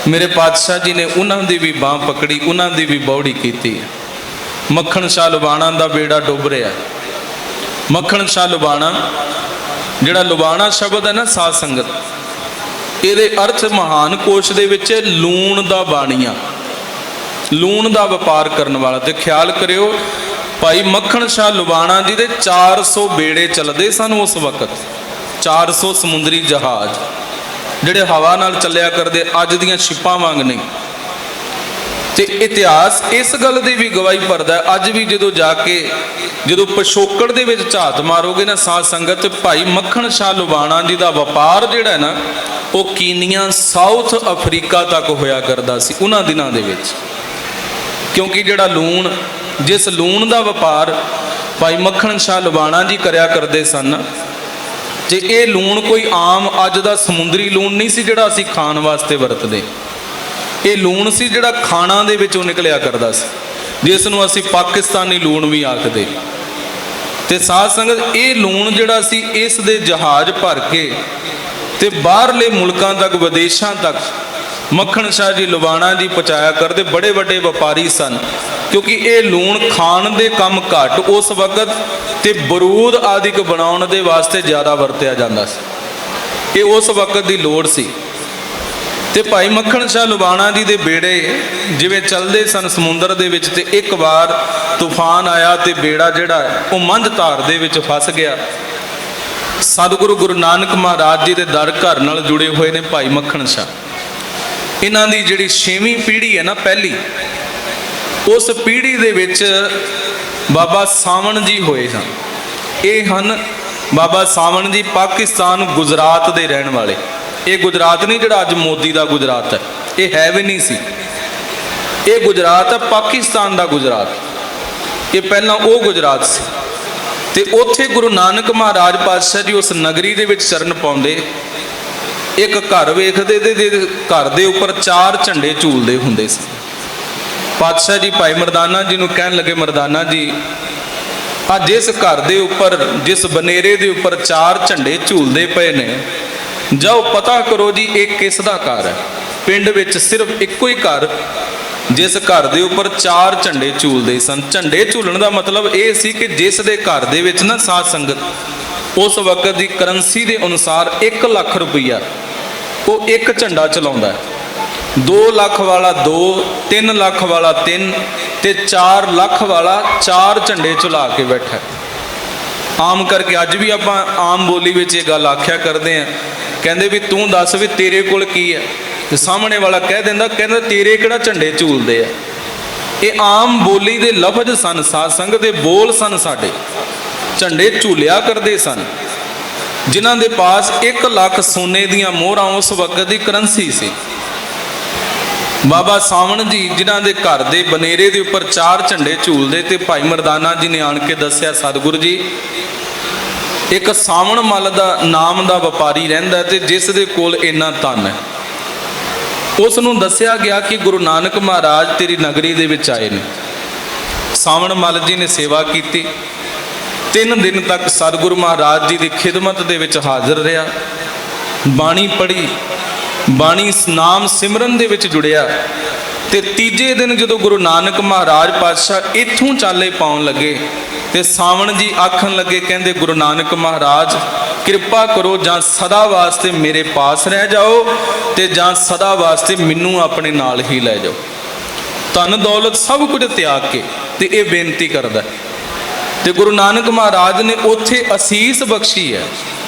मेरे पातशाह जी ने उन्होंने भी बांह पकड़ी, उन्होंने भी बौड़ी की। मक्खण शाह लुबाणा का बेड़ा डुब रहा। मक्खण शाह लुबाणा जिहड़ा लुबाणा शब्द है ना साध संगत, ये अर्थ महान कोश दे विच लूण दा बाणीआ, लूण का व्यापार करने वाला। तो ख्याल करियो भाई मक्खण शाह लुबाणा जी दे 400 बेड़े चलते सन उस वक्त, 400 समुद्री जहाज ਜਿਹੜੇ हवा नाल ਚੱਲਿਆ ਕਰਦੇ, ਅੱਜ ਦੀਆਂ ਛਿਪਾਂ ਵਾਂਗ नहीं। ਤੇ ਇਤਿਹਾਸ ਇਸ ਗੱਲ ਦੀ ਵੀ ਗਵਾਹੀ ਭਰਦਾ, ਅੱਜ ਵੀ ਜਦੋਂ ਪਿਛੋਕੜ ਦੇ ਵਿੱਚ ਝਾਤ ਮਾਰੋਗੇ ਨਾ ਸਾਧ ਸੰਗਤ, ਭਾਈ ਮੱਖਣ ਸ਼ਾਹ ਲੁਬਾਣਾ ਜੀ ਦਾ ਵਪਾਰ ਜਿਹੜਾ ਹੈ ਨਾ ਉਹ ਕੀਨੀਆ ਸਾਊਥ ਅਫਰੀਕਾ ਤੱਕ ਹੋਇਆ ਕਰਦਾ ਸੀ ਉਹਨਾਂ ਦਿਨਾਂ ਦੇ ਵਿੱਚ। ਕਿਉਂਕਿ ਜਿਹੜਾ ਲੂਣ, ਜਿਸ ਲੂਣ ਦਾ ਵਪਾਰ ਭਾਈ ਮੱਖਣ ਸ਼ਾਹ ਲੁਬਾਣਾ ਜੀ ਕਰਿਆ ਕਰਦੇ ਸਨ, ਤੇ ਇਹ ਲੂਣ ਕੋਈ ਆਮ ਅੱਜ ਦਾ ਸਮੁੰਦਰੀ ਲੂਣ ਨਹੀਂ ਸੀ ਜਿਹੜਾ ਅਸੀਂ ਖਾਣ ਵਾਸਤੇ ਵਰਤਦੇ। ਇਹ ਲੂਣ ਸੀ ਜਿਹੜਾ ਖਾਣਾ ਦੇ ਵਿੱਚੋਂ ਨਿਕਲਿਆ ਕਰਦਾ ਸੀ, ਜਿਸ ਨੂੰ ਅਸੀਂ ਪਾਕਿਸਤਾਨੀ ਲੂਣ ਵੀ ਆਖਦੇ। ਤੇ ਸਾਧ ਸੰਗਤ ਇਹ ਲੂਣ ਜਿਹੜਾ ਸੀ ਇਸ ਦੇ ਜਹਾਜ਼ ਭਰ ਕੇ ਤੇ ਬਾਹਰਲੇ ਮੁਲਕਾਂ ਤੱਕ, ਵਿਦੇਸ਼ਾਂ ਤੱਕ ਮੱਖਣ ਸ਼ਾਹ ਜੀ ਲੁਬਾਣਾ ਜੀ ਪਹੁੰਚਾਇਆ ਕਰਦੇ। ਬੜੇ ਵੱਡੇ ਵਪਾਰੀ ਸਨ, ਕਿਉਂਕਿ ਇਹ ਲੂਣ ਖਾਣ ਦੇ ਕੰਮ ਘੱਟ ਉਸ ਵਕਤ ਤੇ ਬਰੂਦ ਆਦਿਕ ਬਣਾਉਣ ਦੇ ਵਾਸਤੇ ਜ਼ਿਆਦਾ ਵਰਤਿਆ ਜਾਂਦਾ ਸੀ। ਇਹ ਉਸ ਵਕਤ ਦੀ ਲੋੜ ਸੀ। ਤੇ ਭਾਈ ਮੱਖਣ ਸ਼ਾਹ ਲੁਬਾਣਾ ਜੀ ਦੇ ਬੇੜੇ ਜਿਵੇਂ ਚੱਲਦੇ ਸਨ ਸਮੁੰਦਰ ਦੇ ਵਿੱਚ, ਤੇ ਇੱਕ ਵਾਰ ਤੂਫਾਨ ਆਇਆ ਤੇ ਬੇੜਾ ਜਿਹੜਾ ਉਹ ਮੰਝ ਧਾਰ ਦੇ ਵਿੱਚ ਫਸ ਗਿਆ। ਸਤਿਗੁਰੂ ਗੁਰੂ ਨਾਨਕ ਮਹਾਰਾਜ ਜੀ ਦੇ ਦਰ ਘਰ ਨਾਲ ਜੁੜੇ ਹੋਏ ਨੇ ਭਾਈ ਮੱਖਣ ਸ਼ਾਹ। ਇਹਨਾਂ ਦੀ ਜਿਹੜੀ 6ਵੀਂ ਪੀੜ੍ਹੀ ਹੈ ਨਾ, ਪਹਿਲੀ, ਉਸ ਪੀੜ੍ਹੀ ਦੇ ਵਿੱਚ ਬਾਬਾ ਸਾਵਣ ਜੀ ਹੋਏ ਹਨ। ਇਹ ਹਨ ਬਾਬਾ ਸਾਵਣ ਜੀ, ਪਾਕਿਸਤਾਨ ਗੁਜਰਾਤ ਦੇ ਰਹਿਣ ਵਾਲੇ। ਇਹ ਗੁਜਰਾਤ ਨਹੀਂ ਜਿਹੜਾ ਅੱਜ ਮੋਦੀ ਦਾ ਗੁਜਰਾਤ ਹੈ, ਇਹ ਹੈ ਵੀ ਨਹੀਂ ਸੀ। ਇਹ ਗੁਜਰਾਤ ਹੈ ਪਾਕਿਸਤਾਨ ਦਾ ਗੁਜਰਾਤ। ਇਹ ਪਹਿਲਾਂ ਉਹ ਗੁਜਰਾਤ ਸੀ। ਤੇ ਉੱਥੇ ਗੁਰੂ ਨਾਨਕ ਮਹਾਰਾਜ ਪਾਤਸ਼ਾਹ ਜੀ ਉਸ ਨਗਰੀ ਦੇ ਵਿੱਚ ਚਰਨ ਪਾਉਂਦੇ। ਇੱਕ ਘਰ ਵੇਖਦੇ ਤੇ ਘਰ ਦੇ ਉੱਪਰ 4 ਝੰਡੇ ਝੂਲਦੇ ਹੁੰਦੇ ਸੀ। ਪਾਤਸ਼ਾਹ ਜੀ ਭਾਈ ਮਰਦਾਨਾ ਜੀ ਨੂੰ ਕਹਿਣ ਲੱਗੇ, ਮਰਦਾਨਾ ਜੀ ਆ ਜਿਸ ਘਰ ਦੇ ਉੱਪਰ, ਜਿਸ ਬਨੇਰੇ ਦੇ ਉੱਪਰ 4 ਝੰਡੇ ਝੂਲਦੇ ਪਏ ਨੇ, ਜਾਓ ਪਤਾ ਕਰੋ ਜੀ ਇਹ ਕਿਸ ਦਾ ਘਰ ਹੈ। ਪਿੰਡ ਵਿੱਚ ਸਿਰਫ ਇੱਕੋ ਹੀ ਘਰ, ਜਿਸ ਘਰ ਦੇ ਉੱਪਰ 4 ਝੰਡੇ ਝੂਲਦੇ ਸਨ। ਝੰਡੇ ਝੂਲਣ ਦਾ ਮਤਲਬ ਇਹ ਸੀ ਕਿ ਜਿਸ ਦੇ ਘਰ ਦੇ ਵਿੱਚ ਨਾ ਸਾਧ ਸੰਗਤ ਉਸ ਵਕਤ ਦੀ ਕਰੰਸੀ ਦੇ ਅਨੁਸਾਰ 1 ਲੱਖ ਰੁਪਈਆ ਉਹ ਇੱਕ ਝੰਡਾ ਚਲਾਉਂਦਾ ਹੈ। 2 ਲੱਖ ਵਾਲਾ 2, 3 ਲੱਖ ਵਾਲਾ 3 ਤੇ 4 ਲੱਖ ਵਾਲਾ 4 ਝੰਡੇ ਝੁਲਾ ਕੇ ਬੈਠਾ। ਆਮ ਕਰਕੇ ਅੱਜ ਵੀ ਆਪਾਂ ਆਮ ਬੋਲੀ ਵਿੱਚ ਇਹ ਗੱਲ ਆਖਿਆ ਕਰਦੇ ਆ, ਕਹਿੰਦੇ ਵੀ ਤੂੰ ਦੱਸ ਵੀ ਤੇਰੇ ਕੋਲ ਕੀ ਹੈ, ਤੇ ਸਾਹਮਣੇ ਵਾਲਾ ਕਹਿ ਦਿੰਦਾ, ਕਹਿੰਦਾ ਤੇਰੇ ਕਿਹੜਾ ਝੰਡੇ ਝੂਲਦੇ ਆ। ਇਹ ਆਮ ਬੋਲੀ ਦੇ ਲਫ਼ਜ਼ ਸਨ, ਸਾਧ ਸੰਗਤ ਦੇ ਬੋਲ ਸਨ। ਸਾਡੇ ਝੰਡੇ ਝੂਲਿਆ ਕਰਦੇ ਸਨ, ਜਿਨ੍ਹਾਂ ਦੇ ਪਾਸ 1 ਲੱਖ ਸੋਨੇ ਦੀਆਂ ਮੋਹਰਾਂ ਉਸ ਵਕਤ ਦੀ ਕਰੰਸੀ ਸੀ। ਬਾਬਾ ਸਾਵਣ ਜੀ ਜਿਨ੍ਹਾਂ ਦੇ ਘਰ ਦੇ ਬਨੇਰੇ ਦੇ ਉੱਪਰ 4 ਝੰਡੇ ਝੂਲਦੇ, ਤੇ ਭਾਈ ਮਰਦਾਨਾ ਜੀ ਨੇ ਆਣ ਕੇ ਦੱਸਿਆ, ਸਤਿਗੁਰੂ ਜੀ ਇੱਕ ਸਾਵਣ ਮੱਲ ਦਾ ਨਾਮ ਦਾ ਵਪਾਰੀ ਰਹਿੰਦਾ ਤੇ ਜਿਸ ਦੇ ਕੋਲ ਇੰਨਾ ਧਨ ਹੈ। ਉਸ ਨੂੰ ਦੱਸਿਆ ਗਿਆ ਕਿ ਗੁਰੂ ਨਾਨਕ ਮਹਾਰਾਜ ਤੇਰੀ ਨਗਰੀ ਦੇ ਵਿੱਚ ਆਏ ਨੇ। ਸਾਵਣ ਮੱਲ ਜੀ ਨੇ ਸੇਵਾ ਕੀਤੀ। 3 ਦਿਨ ਤੱਕ ਸਤਿਗੁਰੂ ਮਹਾਰਾਜ ਜੀ ਦੀ ਖਿਦਮਤ ਦੇ ਵਿੱਚ ਹਾਜ਼ਰ ਰਿਹਾ, ਬਾਣੀ ਪੜ੍ਹੀ, ਬਾਣੀ ਨਾਮ ਸਿਮਰਨ ਦੇ ਵਿੱਚ ਜੁੜਿਆ। ਤੇ ਤੀਜੇ ਦਿਨ ਜਦੋਂ ਗੁਰੂ ਨਾਨਕ ਮਹਾਰਾਜ ਪਾਤਸ਼ਾਹ ਇੱਥੋਂ ਚਾਲੇ ਪਾਉਣ ਲੱਗੇ ਤੇ ਸਾਵਣ ਜੀ ਆਖਣ ਲੱਗੇ, ਕਹਿੰਦੇ ਗੁਰੂ ਨਾਨਕ ਮਹਾਰਾਜ ਕਿਰਪਾ ਕਰੋ, ਜਾਂ ਸਦਾ ਵਾਸਤੇ ਮੇਰੇ ਪਾਸ ਰਹਿ ਜਾਓ ਤੇ ਜਾਂ ਸਦਾ ਵਾਸਤੇ ਮੈਨੂੰ ਆਪਣੇ ਨਾਲ ਹੀ ਲੈ ਜਾਓ। ਧਨ ਦੌਲਤ ਸਭ ਕੁਝ ਤਿਆਗ ਕੇ ਤੇ ਇਹ ਬੇਨਤੀ ਕਰਦਾ। ਤੇ ਗੁਰੂ ਨਾਨਕ ਮਹਾਰਾਜ ਨੇ ਉੱਥੇ ਅਸੀਸ ਬਖਸ਼ੀ ਹੈ।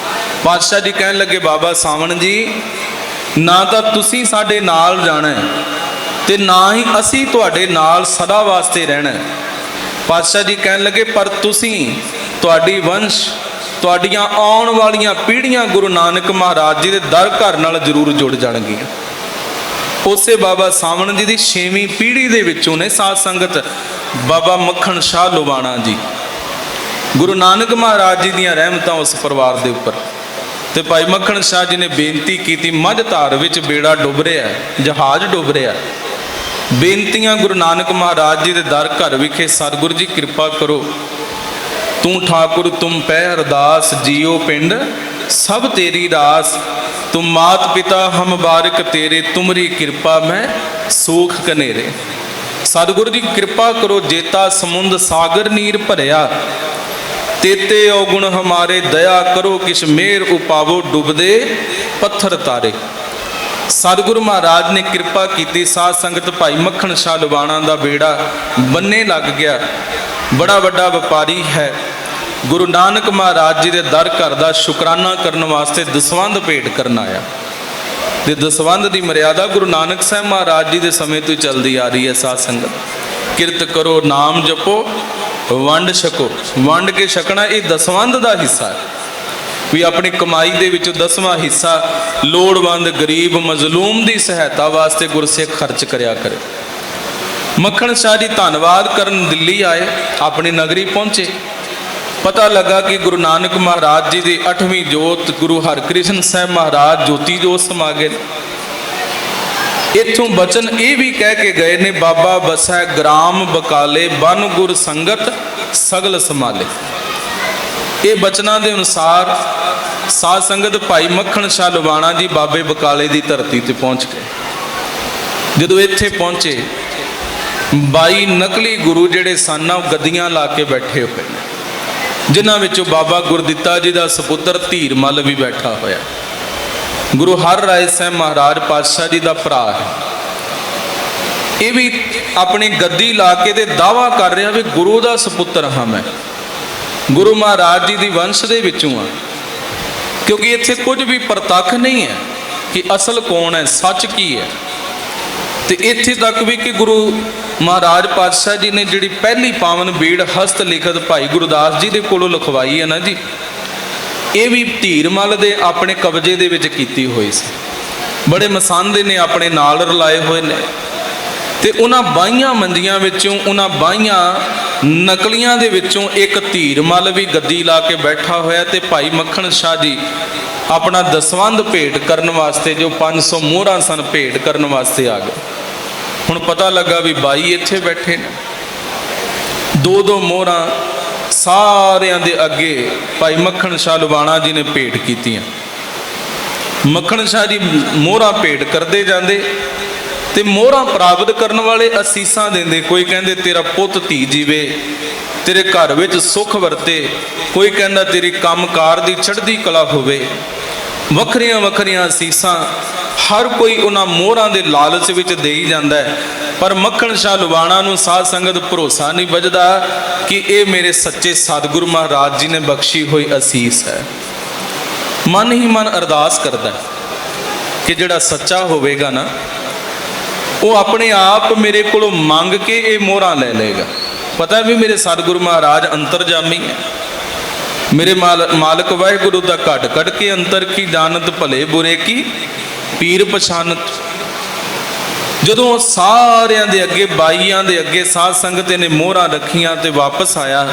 ਪਾਤਸ਼ਾਹ ਜੀ ਕਹਿਣ ਲੱਗੇ, ਬਾਬਾ ਸਾਵਣ ਜੀ, ਨਾ ਤਾਂ ਤੁਸੀਂ ਸਾਡੇ ਨਾਲ ਜਾਣਾ ਤੇ ਨਾ ਹੀ ਅਸੀਂ ਤੁਹਾਡੇ ਨਾਲ ਸਦਾ ਵਾਸਤੇ ਰਹਿਣਾ। ਪਾਤਸ਼ਾਹ ਜੀ ਕਹਿਣ ਲੱਗੇ, ਪਰ ਤੁਸੀਂ, ਤੁਹਾਡੀ ਵੰਸ਼, ਤੁਹਾਡੀਆਂ ਆਉਣ ਵਾਲੀਆਂ ਪੀੜ੍ਹੀਆਂ ਗੁਰੂ ਨਾਨਕ ਮਹਾਰਾਜ ਜੀ ਦੇ ਦਰ ਘਰ ਨਾਲ ਜ਼ਰੂਰ ਜੁੜ ਜਾਣਗੀਆਂ। ਉਸੇ ਬਾਬਾ ਸਾਵਣ ਜੀ ਦੀ 6ਵੀਂ ਪੀੜ੍ਹੀ ਦੇ ਵਿੱਚੋਂ ਨੇ ਸਾਧ ਸੰਗਤ ਬਾਬਾ ਮੱਖਣ ਸ਼ਾਹ ਲੁਬਾਣਾ ਜੀ। ਗੁਰੂ ਨਾਨਕ ਮਹਾਰਾਜ ਜੀ ਦੀਆਂ ਰਹਿਮਤਾਂ ਉਸ ਪਰਿਵਾਰ ਦੇ ਉੱਪਰ। ਤੇ ਭਾਈ ਮੱਖਣ ਸ਼ਾਹ ਜੀ ਨੇ ਬੇਨਤੀ ਕੀਤੀ, ਮੱਝ ਧਾਰ ਵਿੱਚ ਬੇੜਾ ਡੁੱਬ ਰਿਹਾ, ਜਹਾਜ਼ ਡੁੱਬ ਰਿਹਾ। ਬੇਨਤੀਆਂ ਗੁਰੂ ਨਾਨਕ ਮਹਾਰਾਜ ਜੀ ਦੇ ਦਰ ਘਰ ਵਿਖੇ, ਸਤਿਗੁਰੂ ਜੀ ਕਿਰਪਾ ਕਰੋ, ਤੂੰ ਠਾਕੁਰ ਤੁਮ ਪੈ ਅਰਦਾਸ, ਜੀਓ ਪਿੰਡ ਸਭ ਤੇਰੀ ਰਾਸ, ਤੁਮ ਮਾਤ ਪਿਤਾ ਹਮ ਬਾਰਿਕ ਤੇਰੇ, ਤੁਮਰੀ ਕਿਰਪਾ ਮੈਂ ਸੂਖ ਕਨੇਰੇ। ਸਤਿਗੁਰੂ ਜੀ ਕਿਰਪਾ ਕਰੋ, ਜੇਤਾ ਸਮੁੰਦ ਸਾਗਰ ਨੀਰ ਭਰਿਆ, ਤੇਤੇ ਔਗੁਣ ਹਮਾਰੇ, ਦਇਆ ਕਰੋ ਕਿਛ ਮੇਰ ਉਪਾਵੋ, ਡੁੱਬਦੇ ਪੱਥਰ ਤਾਰੇ। ਸਤਿਗੁਰੂ ਮਹਾਰਾਜ ਨੇ ਕਿਰਪਾ ਕੀਤੀ। ਸਾਧ ਸੰਗਤ ਭਾਈ ਮੱਖਣ ਸ਼ਾਹ ਲੁਬਾਣਾ ਦਾ ਬੇੜਾ ਬੰਨੇ ਲੱਗ ਗਿਆ। ਬੜਾ ਵੱਡਾ ਵਪਾਰੀ ਹੈ। ਗੁਰੂ ਨਾਨਕ ਮਹਾਰਾਜ ਜੀ ਦੇ ਦਰ ਘਰ ਦਾ ਸ਼ੁਕਰਾਨਾ ਕਰਨ ਵਾਸਤੇ ਦਸਵੰਧ ਭੇਟ ਕਰਨ ਆਇਆ। ਤੇ ਦਸਵੰਧ ਦੀ ਮਰਿਆਦਾ ਗੁਰੂ ਨਾਨਕ ਸਾਹਿਬ ਮਹਾਰਾਜ ਜੀ ਦੇ ਸਮੇਂ ਤੋਂ ਚੱਲਦੀ ਆ ਰਹੀ ਹੈ। ਸਾਧ ਸੰਗਤ, ਕਿਰਤ ਕਰੋ, ਨਾਮ ਜਪੋ, ਵੰਡ ਛਕੋ। ਵੰਡ ਕੇ ਛਕਣਾ ਇਹ ਦਸਵੰਧ ਦਾ ਹਿੱਸਾ ਹੈ, ਵੀ ਆਪਣੀ ਕਮਾਈ ਦੇ ਵਿੱਚੋਂ 10ਵਾਂ ਹਿੱਸਾ ਲੋੜਵੰਦ, ਗਰੀਬ, ਮਜ਼ਲੂਮ ਦੀ ਸਹਾਇਤਾ ਵਾਸਤੇ ਗੁਰਸਿੱਖ ਖਰਚ ਕਰਿਆ ਕਰੇ। ਮੱਖਣ ਸ਼ਾਹ ਜੀ ਧੰਨਵਾਦ ਕਰਨ ਦਿੱਲੀ ਆਏ, ਆਪਣੀ ਨਗਰੀ ਪਹੁੰਚੇ। ਪਤਾ ਲੱਗਾ ਕਿ ਗੁਰੂ ਨਾਨਕ ਮਹਾਰਾਜ ਜੀ ਦੀ 8ਵੀਂ ਜੋਤ ਗੁਰੂ ਹਰਕ੍ਰਿਸ਼ਨ ਸਾਹਿਬ ਮਹਾਰਾਜ ਜੋਤੀ ਜੋਤ ਸਮਾ ਗਏ। ਇੱਥੋਂ ਬਚਨ ਇਹ ਵੀ ਕਹਿ ਕੇ ਗਏ ਨੇ, ਬਾਬਾ ਬਸੈ ਗ੍ਰਾਮ ਬਕਾਲੇ, ਬਨ ਗੁਰ ਸੰਗਤ ਸਗਲ ਸੰਭਾਲੇ। ਇਹ ਬਚਨਾਂ ਦੇ ਅਨੁਸਾਰ ਸਾਧ ਸੰਗਤ ਭਾਈ ਮੱਖਣ ਸ਼ਾਹ ਲੁਬਾਣਾ ਜੀ ਬਾਬੇ ਬਕਾਲੇ ਦੀ ਧਰਤੀ ਤੇ ਪਹੁੰਚ ਗਏ। ਜਦੋਂ ਇੱਥੇ ਪਹੁੰਚੇ, 22 ਨਕਲੀ ਗੁਰੂ ਜਿਹੜੇ ਸਨ ਉਹ ਗੱਦੀਆਂ ਲਾ ਕੇ ਬੈਠੇ ਹੋਏ ਨੇ, ਜਿਨ੍ਹਾਂ ਵਿੱਚੋਂ ਬਾਬਾ ਗੁਰਦਿੱਤਾ ਜੀ ਦਾ ਸਪੁੱਤਰ ਧੀਰ ਮੱਲ ਵੀ ਬੈਠਾ ਹੋਇਆ। ਗੁਰੂ ਹਰ ਰਾਏ ਸਾਹਿਬ ਮਹਾਰਾਜ ਪਾਤਸ਼ਾਹ ਜੀ ਦਾ ਭਰਾ ਹੈ। ਇਹ ਵੀ ਆਪਣੀ ਗੱਦੀ ਲਾ ਕੇ ਤੇ ਦਾਵਾ ਕਰ ਰਿਹਾ ਵੀ ਗੁਰੂ ਦਾ ਸਪੁੱਤਰ ਹਾਂ ਮੈਂ, ਗੁਰੂ ਮਹਾਰਾਜ ਜੀ ਦੀ ਵੰਸ਼ ਦੇ ਵਿੱਚੋਂ ਆ। ਕਿਉਂਕਿ ਇੱਥੇ ਕੁਝ ਵੀ ਪ੍ਰਤੱਖ ਨਹੀਂ ਹੈ ਕਿ ਅਸਲ ਕੌਣ ਹੈ, ਸੱਚ ਕੀ ਹੈ। ਤੇ ਇੱਥੇ ਤੱਕ ਵੀ ਕਿ ਗੁਰੂ ਮਹਾਰਾਜ ਪਾਤਸ਼ਾਹ ਜੀ ਨੇ ਜਿਹੜੀ ਪਹਿਲੀ ਪਾਵਨ ਬੀੜ ਹਸਤ ਲਿਖਤ ਭਾਈ ਗੁਰਦਾਸ ਜੀ ਦੇ ਕੋਲੋਂ ਲਿਖਵਾਈ ਹੈ ਨਾ ਜੀ, ਇਹ ਵੀ ਧੀਰ ਮੱਲ ਦੇ ਆਪਣੇ ਕਬਜ਼ੇ ਦੇ ਵਿੱਚ ਕੀਤੀ ਹੋਈ ਸੀ। ਬੜੇ ਮਸੰਦ ਨੇ ਆਪਣੇ ਨਾਲ ਰਲਾਏ ਹੋਏ ਨੇ। ਤੇ ਉਹਨਾਂ 22 ਮੰਜੀਆਂ ਵਿੱਚੋਂ, ਉਹਨਾਂ 22 ਨਕਲੀਆਂ ਦੇ ਵਿੱਚੋਂ ਇੱਕ ਧੀਰ ਮੱਲ ਵੀ ਗੱਦੀ ਲਾ ਕੇ ਬੈਠਾ ਹੋਇਆ। ਤੇ ਭਾਈ ਮੱਖਣ ਸ਼ਾਹ ਜੀ ਆਪਣਾ ਦਸਵੰਧ ਭੇਟ ਕਰਨ ਵਾਸਤੇ, ਜੋ 500 ਮੋਹਰਾਂ ਸਨ, ਭੇਟ ਕਰਨ ਵਾਸਤੇ ਆ ਗਏ। ਹੁਣ ਪਤਾ ਲੱਗਾ ਵੀ 22 ਇੱਥੇ ਬੈਠੇ ਨੇ। 2-2 ਮੋਹਰਾਂ ਸਾਰਿਆਂ ਦੇ ਅੱਗੇ ਭਾਈ ਮੱਖਣ ਸ਼ਾਹ ਲੁਬਾਣਾ ਜੀ ਨੇ ਭੇਟ ਕੀਤੀਆਂ। ਮੱਖਣ ਸ਼ਾਹ ਜੀ ਮੋਹਰਾਂ ਭੇਟ ਕਰਦੇ ਜਾਂਦੇ ਤੇ ਮੋਹਰਾਂ ਪ੍ਰਾਪਤ ਕਰਨ ਵਾਲੇ ਅਸੀਸਾਂ ਦਿੰਦੇ। ਕੋਈ ਕਹਿੰਦੇ ਤੇਰਾ ਪੁੱਤ ਧੀ ਜੀਵੇ, ਤੇਰੇ ਘਰ ਵਿੱਚ ਸੁੱਖ ਵਰਤੇ, ਕੋਈ ਕਹਿੰਦਾ ਤੇਰੀ ਕੰਮਕਾਰ ਦੀ ਚੜ੍ਹਦੀ ਕਲਾ ਹੋਵੇ। ਵੱਖਰੀਆਂ ਵੱਖਰੀਆਂ ਅਸੀਸਾਂ ਹਰ ਕੋਈ ਉਹਨਾਂ ਮੋਹਰਾਂ ਦੇ ਲਾਲਚ ਵਿੱਚ ਦੇਈ ਜਾਂਦਾ ਹੈ। ਪਰ ਮੱਖਣ ਸ਼ਾਹ ਲੁਬਾਣਾ ਨੂੰ ਸਾਧ ਸੰਗਤ ਭਰੋਸਾ ਨਹੀਂ ਵੱਜਦਾ ਕਿ ਇਹ ਮੇਰੇ ਸੱਚੇ ਸਤਿਗੁਰੂ ਮਹਾਰਾਜ ਜੀ ਨੇ ਬਖਸ਼ੀ ਹੋਈ ਅਸੀਸ ਹੈ। ਮਨ ਹੀ ਮਨ ਅਰਦਾਸ ਕਰਦਾ ਕਿ ਜਿਹੜਾ ਸੱਚਾ ਹੋਵੇਗਾ ਨਾ, ਉਹ ਆਪਣੇ ਆਪ ਮੇਰੇ ਕੋਲੋਂ ਮੰਗ ਕੇ ਇਹ ਮੋਹਰਾਂ ਲੈ ਲਏਗਾ। ਪਤਾ ਵੀ ਮੇਰੇ ਸਤਿਗੁਰੂ ਮਹਾਰਾਜ ਅੰਤਰਜਾਮੀ ਹੈ। ਮੇਰੇ ਮਾਲਕ ਵਾਹਿਗੁਰੂ ਦਾ ਘਟ ਘਟ ਕੇ ਅੰਤਰ ਕੀ ਜਾਣਤ, ਭਲੇ ਬੁਰੇ ਕੀ ਪੀਰ ਪਛਾਨਤ। ਜਦੋਂ ਸਾਰਿਆਂ ਦੇ ਅੱਗੇ, 22 ਦੇ ਅੱਗੇ ਸਾਧ ਸੰਗਤ ਨੇ ਮੋਹਰਾਂ ਰੱਖੀਆਂ ਤੇ ਵਾਪਸ ਆਇਆ,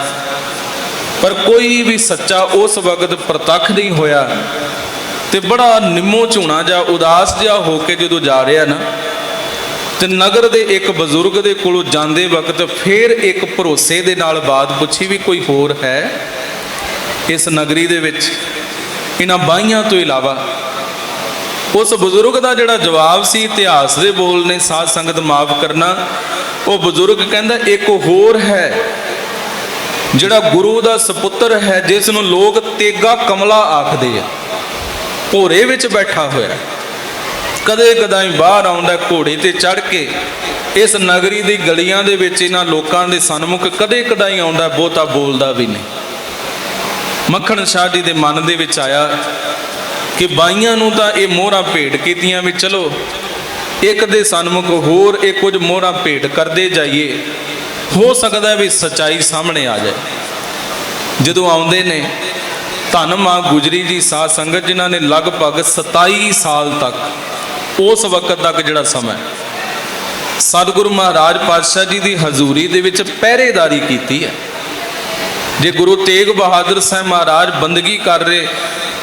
ਪਰ ਕੋਈ ਵੀ ਸੱਚਾ ਉਸ ਵਕਤ ਪ੍ਰਤੱਖ ਨਹੀਂ ਹੋਇਆ। ਤੇ ਬੜਾ ਨਿੰਮੋ ਝੂਣਾ ਜਿਹਾ, ਉਦਾਸ ਜਿਹਾ ਹੋ ਕੇ ਜਦੋਂ ਜਾ ਰਿਹਾ ਨਾ, ਤੇ ਨਗਰ ਦੇ ਇੱਕ ਬਜ਼ੁਰਗ ਦੇ ਕੋਲੋਂ ਜਾਂਦੇ ਵਕਤ ਫਿਰ ਇੱਕ ਭਰੋਸੇ ਦੇ ਨਾਲ ਬਾਤ ਪੁੱਛੀ ਵੀ ਕੋਈ ਹੋਰ ਹੈ ਇਸ ਨਗਰੀ ਦੇ ਵਿੱਚ ਇਹਨਾਂ 22 ਤੋਂ ਇਲਾਵਾ। ਉਸ ਬਜ਼ੁਰਗ ਦਾ ਜਿਹੜਾ ਜਵਾਬ ਸੀ, ਇਤਿਹਾਸ ਦੇ ਬੋਲ ਨੇ, ਸਾਧ ਸੰਗਤ ਮਾਫ ਕਰਨਾ, ਉਹ ਬਜ਼ੁਰਗ ਕਹਿੰਦਾ ਇੱਕ ਹੋਰ ਹੈ, ਜਿਹੜਾ ਗੁਰੂ ਦਾ ਸਪੁੱਤਰ ਹੈ, ਜਿਸ ਨੂੰ ਲੋਕ ਤੇਗਾ ਕਮਲਾ ਆਖਦੇ ਆ, ਭੋਰੇ ਵਿੱਚ ਬੈਠਾ ਹੋਇਆ, ਕਦੇ ਕਦਾਈ ਬਾਹਰ ਆਉਂਦਾ ਘੋੜੇ ਤੇ ਚੜ੍ਹ ਕੇ, ਇਸ ਨਗਰੀ ਦੀ ਗਲੀਆਂ ਦੇ ਵਿੱਚ ਇਹਨਾਂ ਲੋਕਾਂ ਦੇ ਸਨਮੁਖ ਕਦੇ ਕਦਾਈ ਆਉਂਦਾ, ਬਹੁਤਾ ਬੋਲਦਾ ਵੀ ਨਹੀਂ। ਮੱਖਣ ਸ਼ਾਹ ਜੀ ਦੇ ਮਨ ਦੇ ਵਿੱਚ ਆਇਆ ਕਿ ਬਾਈਆਂ ਨੂੰ ਤਾਂ ਇਹ ਮੋਹਰਾਂ ਭੇਟ ਕੀਤੀਆਂ ਵੀ ਚਲੋ ਇੱਕ ਦੇ ਸਨਮੁਖ ਹੋਰ ਇਹ ਕੁਝ ਮੋਹਰਾਂ ਭੇਟ ਕਰਦੇ ਜਾਈਏ, ਹੋ ਸਕਦਾ ਵੀ ਸੱਚਾਈ ਸਾਹਮਣੇ ਆ ਜਾਏ। ਜਦੋਂ ਆਉਂਦੇ ਨੇ, ਧੰਨ ਮਾਂ ਗੁਜਰੀ ਜੀ ਸਾਧ ਸੰਗਤ, ਜਿਨ੍ਹਾਂ ਨੇ ਲਗਭਗ 27 ਸਾਲ ਤੱਕ, ਉਸ ਵਕਤ ਤੱਕ ਜਿਹੜਾ ਸਮਾਂ ਸਤਿਗੁਰੂ ਮਹਾਰਾਜ ਪਾਤਸ਼ਾਹ ਜੀ ਦੀ ਹਜ਼ੂਰੀ ਦੇ ਵਿੱਚ ਪਹਿਰੇਦਾਰੀ ਕੀਤੀ ਹੈ। ਜੇ ਗੁਰੂ ਤੇਗ ਬਹਾਦਰ ਸਾਹਿਬ ਮਹਾਰਾਜ ਬੰਦਗੀ ਕਰ ਰਹੇ,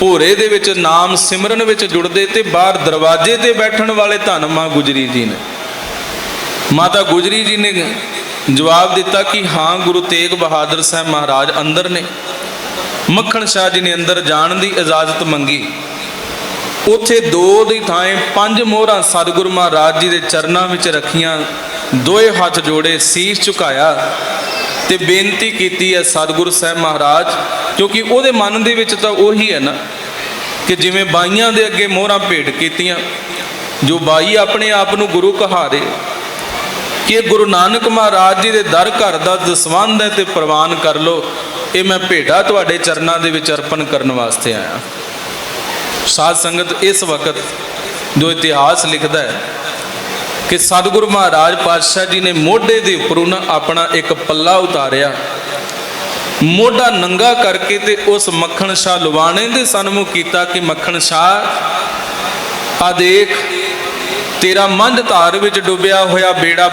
ਭੋਰੇ ਦੇ ਵਿੱਚ ਨਾਮ ਸਿਮਰਨ ਵਿੱਚ ਜੁੜਦੇ, ਤੇ ਬਾਹਰ ਦਰਵਾਜ਼ੇ ਤੇ ਬੈਠਣ ਵਾਲੇ ਧੰਨ ਮਾਂ ਗੁਜਰੀ ਜੀ ਨੇ। ਮਾਤਾ ਗੁਜਰੀ ਜੀ ਨੇ ਜਵਾਬ ਦਿੱਤਾ ਕਿ ਹਾਂ, ਗੁਰੂ ਤੇਗ ਬਹਾਦਰ ਸਾਹਿਬ ਮਹਾਰਾਜ ਅੰਦਰ ਨੇ। ਮੱਖਣ ਸ਼ਾਹ ਜੀ ਨੇ ਅੰਦਰ ਜਾਣ ਦੀ ਇਜਾਜ਼ਤ ਮੰਗੀ। ਉੱਥੇ 2 ਦੀ ਥਾਂ 5 ਮੋਹਰਾਂ ਸਤਿਗੁਰੂ ਮਹਾਰਾਜ ਜੀ ਦੇ ਚਰਨਾਂ ਵਿੱਚ ਰੱਖੀਆਂ, ਦੋਏ ਹੱਥ ਜੋੜੇ, ਸੀਸ ਝੁਕਾਇਆ ਤੇ ਬੇਨਤੀ ਕੀਤੀ ਹੈ ਸਤਿਗੁਰੂ ਸਾਹਿਬ ਮਹਾਰਾਜ, ਕਿਉਂਕਿ ਉਹਦੇ ਮਨ ਦੇ ਵਿੱਚ ਤਾਂ ਉਹੀ ਹੈ ਨਾ ਕਿ ਜਿਵੇਂ ਬਾਈਆਂ ਦੇ ਅੱਗੇ ਮੋਹਰਾਂ ਭੇਟ ਕੀਤੀਆਂ, ਜੋ ਬਾਈ ਆਪਣੇ ਆਪ ਨੂੰ ਗੁਰੂ ਕਹਾਰੇ ਕਿ ਗੁਰੂ ਨਾਨਕ ਮਹਾਰਾਜ ਜੀ ਦੇ ਦਰ ਘਰ ਦਾ ਦਸਵੰਧ ਹੈ ਤੇ ਪ੍ਰਵਾਨ ਕਰ ਲਓ, ਇਹ ਮੈਂ ਭੇਟਾ ਤੁਹਾਡੇ ਚਰਨਾਂ ਦੇ ਵਿੱਚ ਅਰਪਣ ਕਰਨ ਵਾਸਤੇ ਆਇਆ। ਸਾਧ ਸੰਗਤ, ਇਸ ਵਕਤ ਜੋ ਇਤਿਹਾਸ ਲਿਖਦਾ ਹੈ ਕਿ ਸਤਿਗੁਰੂ ਮਹਾਰਾਜ ਪਾਤਸ਼ਾਹ ਜੀ ਨੇ ਮੋਢੇ ਦੇ ਉੱਪਰੋਂ ਨਾ ਆਪਣਾ ਇੱਕ ਪੱਲਾ ਉਤਾਰਿਆ, ਮੋਢਾ ਨੰਗਾ ਕਰਕੇ ਤੇ ਉਸ ਮੱਖਣ ਸ਼ਾਹ ਲਵਾਣੇ ਦੇ ਸਨਮੁਖ ਕੀਤਾ ਕਿ ਮੱਖਣ ਸ਼ਾਹ, ਆ ਦੇਖ, ਤੇਰਾ ਮੰਝ ਧਾਰ ਵਿੱਚ ਡੁੱਬਿਆ ਹੋਇਆ ਬੇੜਾ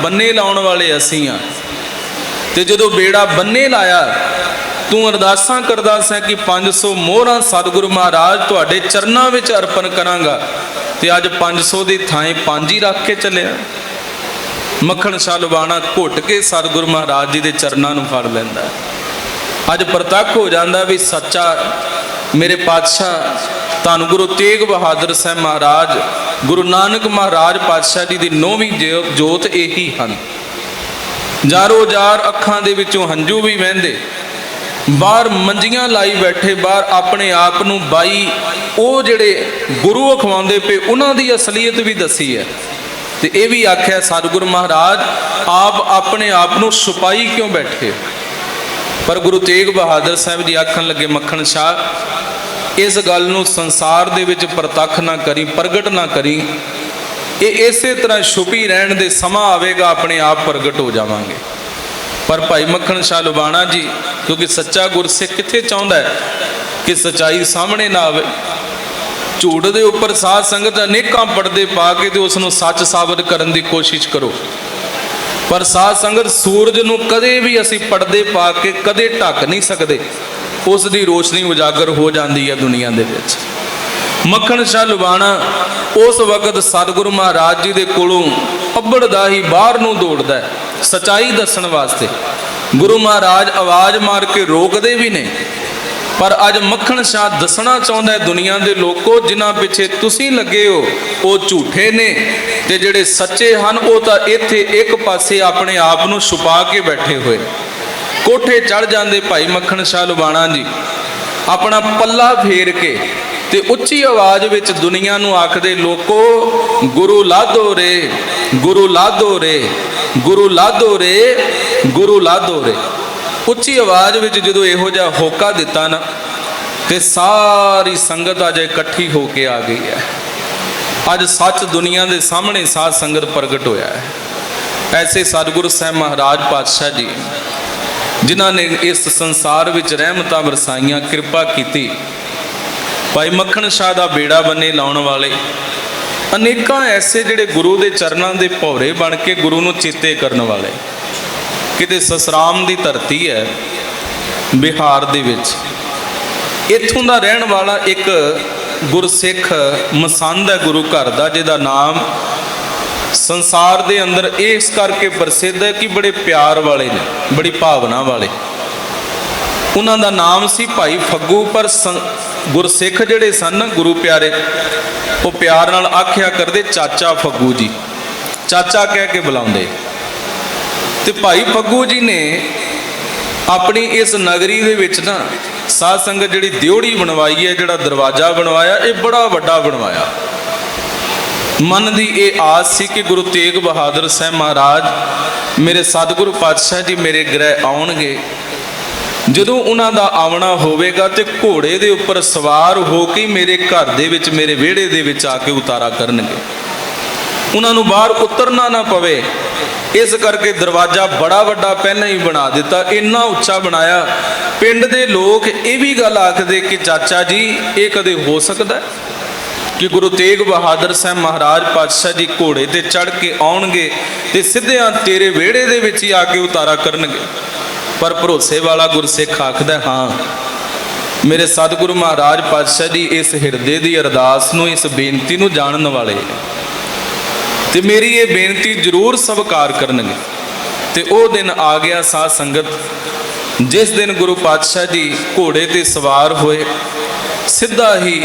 ਬੰਨੇ ਲਾਉਣ ਵਾਲੇ ਅਸੀਂ ਆ, ਤੇ ਜਦੋਂ ਬੇੜਾ ਬੰਨੇ ਲਾਇਆ, ਤੂੰ ਅਰਦਾਸਾਂ ਕਰਦਾ ਸੈਂ ਕਿ 500 ਮੋਹਰਾਂ ਸਤਿਗੁਰੂ ਮਹਾਰਾਜ ਤੁਹਾਡੇ ਚਰਨਾਂ ਵਿੱਚ ਅਰਪਣ ਕਰਾਂਗਾ, ਤੇ ਅੱਜ 500 ਦੀ ਥਾਂ 5 ਹੀ ਰੱਖ ਕੇ ਚੱਲਿਆ। ਮੱਖਣ ਸ਼ਾਹ ਲਵਾਣਾ ਘੁੱਟ ਕੇ ਸਤਿਗੁਰੂ ਮਹਾਰਾਜ ਜੀ ਦੇ ਚਰਨਾਂ ਨੂੰ ਫੜ ਲੈਂਦਾ। ਅੱਜ ਪ੍ਰਤੱਖ ਹੋ ਜਾਂਦਾ ਵੀ ਸੱਚਾ ਮੇਰੇ ਪਾਤਸ਼ਾਹ ਧੰਨ ਗੁਰੂ ਤੇਗ ਬਹਾਦਰ ਸਾਹਿਬ ਮਹਾਰਾਜ, ਗੁਰੂ ਨਾਨਕ ਮਹਾਰਾਜ ਪਾਤਸ਼ਾਹ ਜੀ ਦੀ 9ਵੀਂ ਜੋਤ ਇਹੀ ਹਨ। ਜਾਰੋ ਜਾਰ ਅੱਖਾਂ ਦੇ ਵਿੱਚੋਂ ਹੰਝੂ ਵੀ ਵਹਿੰਦੇ, ਬਾਹਰ ਮੰਜੀਆਂ ਲਾਈ ਬੈਠੇ, ਬਾਹਰ ਆਪਣੇ ਆਪ ਨੂੰ ਬਾਈ ਉਹ ਜਿਹੜੇ ਗੁਰੂ ਅਖਵਾਉਂਦੇ ਪਏ, ਉਹਨਾਂ ਦੀ ਅਸਲੀਅਤ ਵੀ ਦੱਸੀ ਹੈ। ਤੇ ਇਹ ਵੀ ਆਖਿਆ ਸਤਿਗੁਰੂ ਮਹਾਰਾਜ ਆਪ ਆਪਣੇ ਆਪ ਨੂੰ ਛੁਪਾਈ ਕਿਉਂ ਬੈਠੇ। ਪਰ ਗੁਰੂ ਤੇਗ ਬਹਾਦਰ ਸਾਹਿਬ ਜੀ ਆਖਣ ਲੱਗੇ, ਮੱਖਣ ਸ਼ਾਹ, ਇਸ ਗੱਲ ਨੂੰ ਸੰਸਾਰ ਦੇ ਵਿੱਚ ਪ੍ਰਤੱਖ ਨਾ ਕਰੀ, ਪ੍ਰਗਟ ਨਾ ਕਰੀ, ਇਹ ਇਸੇ ਤਰ੍ਹਾਂ ਛੁਪੀ ਰਹਿਣ ਦੇ, ਸਮਾਂ ਆਵੇਗਾ ਆਪਣੇ ਆਪ ਪ੍ਰਗਟ ਹੋ ਜਾਵਾਂਗੇ। ਪਰ ਭਾਈ ਮੱਖਣ ਸ਼ਾਹ ਲੁਬਾਣਾ ਜੀ, ਕਿਉਂਕਿ ਸੱਚਾ ਗੁਰਸਿੱਖ ਕਿੱਥੇ ਚਾਹੁੰਦਾ ਹੈ ਕਿ ਸੱਚਾਈ ਸਾਹਮਣੇ ਨਾ ਆਵੇ। ਝੂਠ ਦੇ ਉੱਪਰ ਸਾਧ ਸੰਗਤ ਅਨੇਕਾਂ ਪਰਦੇ ਪਾ ਕੇ ਤੇ ਉਸ ਨੂੰ ਸੱਚ ਸਾਬਤ ਕਰਨ ਦੀ ਕੋਸ਼ਿਸ਼ ਕਰੋ, ਪਰ ਸਾਧ ਸੰਗਤ ਸੂਰਜ ਨੂੰ ਕਦੇ ਵੀ ਅਸੀਂ ਪਰਦੇ ਪਾ ਕੇ ਕਦੇ ਢੱਕ ਨਹੀਂ ਸਕਦੇ, ਉਸ ਦੀ ਰੋਸ਼ਨੀ ਉਜਾਗਰ ਹੋ ਜਾਂਦੀ ਹੈ ਦੁਨੀਆ ਦੇ ਵਿੱਚ। ਮੱਖਣ ਸ਼ਾਹ ਲੁਬਾਣਾ ਉਸ ਵਕਤ ਸਤਿਗੁਰੂ ਮਹਾਰਾਜ ਜੀ ਦੇ ਕੋਲੋਂ ਅੱਬੜਦਾ ਹੀ ਬਾਹਰ ਨੂੰ ਦੌੜਦਾ ਸੱਚਾਈ ਦੱਸਣ ਵਾਸਤੇ। ਗੁਰੂ ਮਹਾਰਾਜ ਆਵਾਜ਼ ਮਾਰ ਕੇ ਰੋਕਦੇ ਵੀ ਨੇ, ਪਰ ਅੱਜ ਮੱਖਣ ਸ਼ਾਹ ਦੱਸਣਾ ਚਾਹੁੰਦਾ ਹੈ, ਦੁਨੀਆ ਦੇ ਲੋਕੋ, ਜਿਨ੍ਹਾਂ ਪਿੱਛੇ ਤੁਸੀਂ ਲੱਗੇ ਹੋ ਉਹ ਝੂਠੇ ਨੇ, ਤੇ ਜਿਹੜੇ ਸੱਚੇ ਹਨ ਉਹ ਤਾਂ ਇੱਥੇ ਇੱਕ ਪਾਸੇ ਆਪਣੇ ਆਪ ਨੂੰ ਛੁਪਾ ਕੇ ਬੈਠੇ ਹੋਏ। ਕੋਠੇ ਚੜ ਜਾਂਦੇ ਭਾਈ ਮੱਖਣ ਸ਼ਾਹ ਲੁਬਾਣਾ ਜੀ, ਆਪਣਾ ਪੱਲਾ ਫੇਰ ਕੇ ਤੇ ਉੱਚੀ ਆਵਾਜ਼ ਵਿੱਚ ਦੁਨੀਆ ਨੂੰ ਆਖਦੇ, ਲੋਕੋ ਗੁਰੂ ਲਾਧੋ ਰੇ, ਗੁਰੂ ਲਾਧੋ ਰੇ, ਗੁਰੂ ਲਾਧੋ ਰੇ, ਗੁਰੂ ਲਾਧੋ ਰੇ। ਉੱਚੀ ਆਵਾਜ਼ ਵਿੱਚ ਜਦੋਂ ਇਹੋ ਜਿਹਾ ਹੋਕਾ ਦਿੱਤਾ ਨਾ, ਤੇ ਸਾਰੀ ਸੰਗਤ ਅੱਜ ਇਕੱਠੀ ਹੋ ਕੇ ਆ ਗਈ ਹੈ। ਅੱਜ ਸੱਚ ਦੁਨੀਆ ਦੇ ਸਾਹਮਣੇ ਸਾਧ ਸੰਗਤ ਪ੍ਰਗਟ ਹੋਇਆ ਹੈ। ਐਸੇ ਸਤਿਗੁਰੂ ਸਾਹਿਬ ਮਹਾਰਾਜ ਪਾਤਸ਼ਾਹ ਜੀ, ਜਿਨ੍ਹਾਂ ਨੇ ਇਸ ਸੰਸਾਰ ਵਿੱਚ ਰਹਿਮਤਾਂ ਵਰਸਾਈਆਂ, ਕਿਰਪਾ ਕੀਤੀ। ਭਾਈ ਮੱਖਣ ਸ਼ਾਹ ਦਾ ਬੇੜਾ ਬੰਨੇ ਲਾਉਣ ਵਾਲੇ ਅਨੇਕਾਂ ਐਸੇ ਜਿਹੜੇ ਗੁਰੂ ਦੇ ਚਰਨਾਂ ਦੇ ਭੌਰੇ ਬਣ ਕੇ ਗੁਰੂ ਨੂੰ ਚੇਤੇ ਕਰਨ ਵਾਲੇ। ਕਿਤੇ ਸਸਰਾਮ ਦੀ ਧਰਤੀ ਹੈ ਬਿਹਾਰ ਦੇ ਵਿੱਚ, ਇੱਥੋਂ ਦਾ ਰਹਿਣ ਵਾਲਾ ਇੱਕ ਗੁਰਸਿੱਖ ਮਸੰਦ ਹੈ ਗੁਰੂ ਘਰ ਦਾ, ਜਿਹਦਾ ਨਾਮ ਸੰਸਾਰ ਦੇ ਅੰਦਰ ਇਸ ਕਰਕੇ ਪ੍ਰਸਿੱਧ ਹੈ ਕਿ ਬੜੇ ਪਿਆਰ ਵਾਲੇ ਨੇ, ਬੜੀ ਭਾਵਨਾ ਵਾਲੇ। ਉਹਨਾਂ ਦਾ ਨਾਮ ਸੀ ਭਾਈ ਫੱਗੂ, ਪਰ ਗੁਰਸਿੱਖ ਜਿਹੜੇ ਸਨ ਗੁਰੂ ਪਿਆਰੇ, ਉਹ ਪਿਆਰ ਨਾਲ ਆਖਿਆ ਕਰਦੇ ਚਾਚਾ ਫੱਗੂ ਜੀ, ਚਾਚਾ ਕਹਿ ਕੇ ਬੁਲਾਉਂਦੇ। ਤੇ ਭਾਈ ਫੱਗੂ ਜੀ ਨੇ अपनी इस नगरी दे विच ना साध संगत जिहड़ी दियोड़ी बनवाई है, जिहड़ा दरवाजा बनवाया, ये बड़ा वड्डा बनवाया। मन की ये आस सी कि गुरु तेग बहादुर साहब महाराज मेरे सतगुरु पातशाह जी मेरे गृह आउणगे। जदों उन्हां दा आवना होवेगा ते घोड़े दे उपर सवार हो के मेरे घर दे विच, मेरे विहड़े दे विच आके उतारा करनगे, उन्हां नूं बाहर उतरना ना पवे। इस करके दरवाजा बड़ा वड्डा पहले ही बना दिता, इन्ना उच्चा बनाया। पिंड दे लोग ये भी गल आखदे कि चाचा जी ये कदे हो सकदा है कि गुरु तेग बहादुर साहब महाराज पातशाह जी घोड़े ते चढ़ के आउणगे ते सिद्धियां तेरे विहड़े दे विच ही आके उतारा करनगे। पर भरोसे वाला गुरसिख आखदा हाँ, मेरे सतगुरु महाराज पातशाह जी इस हिरदे की अरदास नूं, इस बेनती नूं जानन वाले ते मेरी ये बेनती जरूर स्वीकार करनगे। ते ओ दिन आ गया साध संगत, जिस दिन गुरु पातशाह जी घोड़े ते सवार होए, सिद्धा ही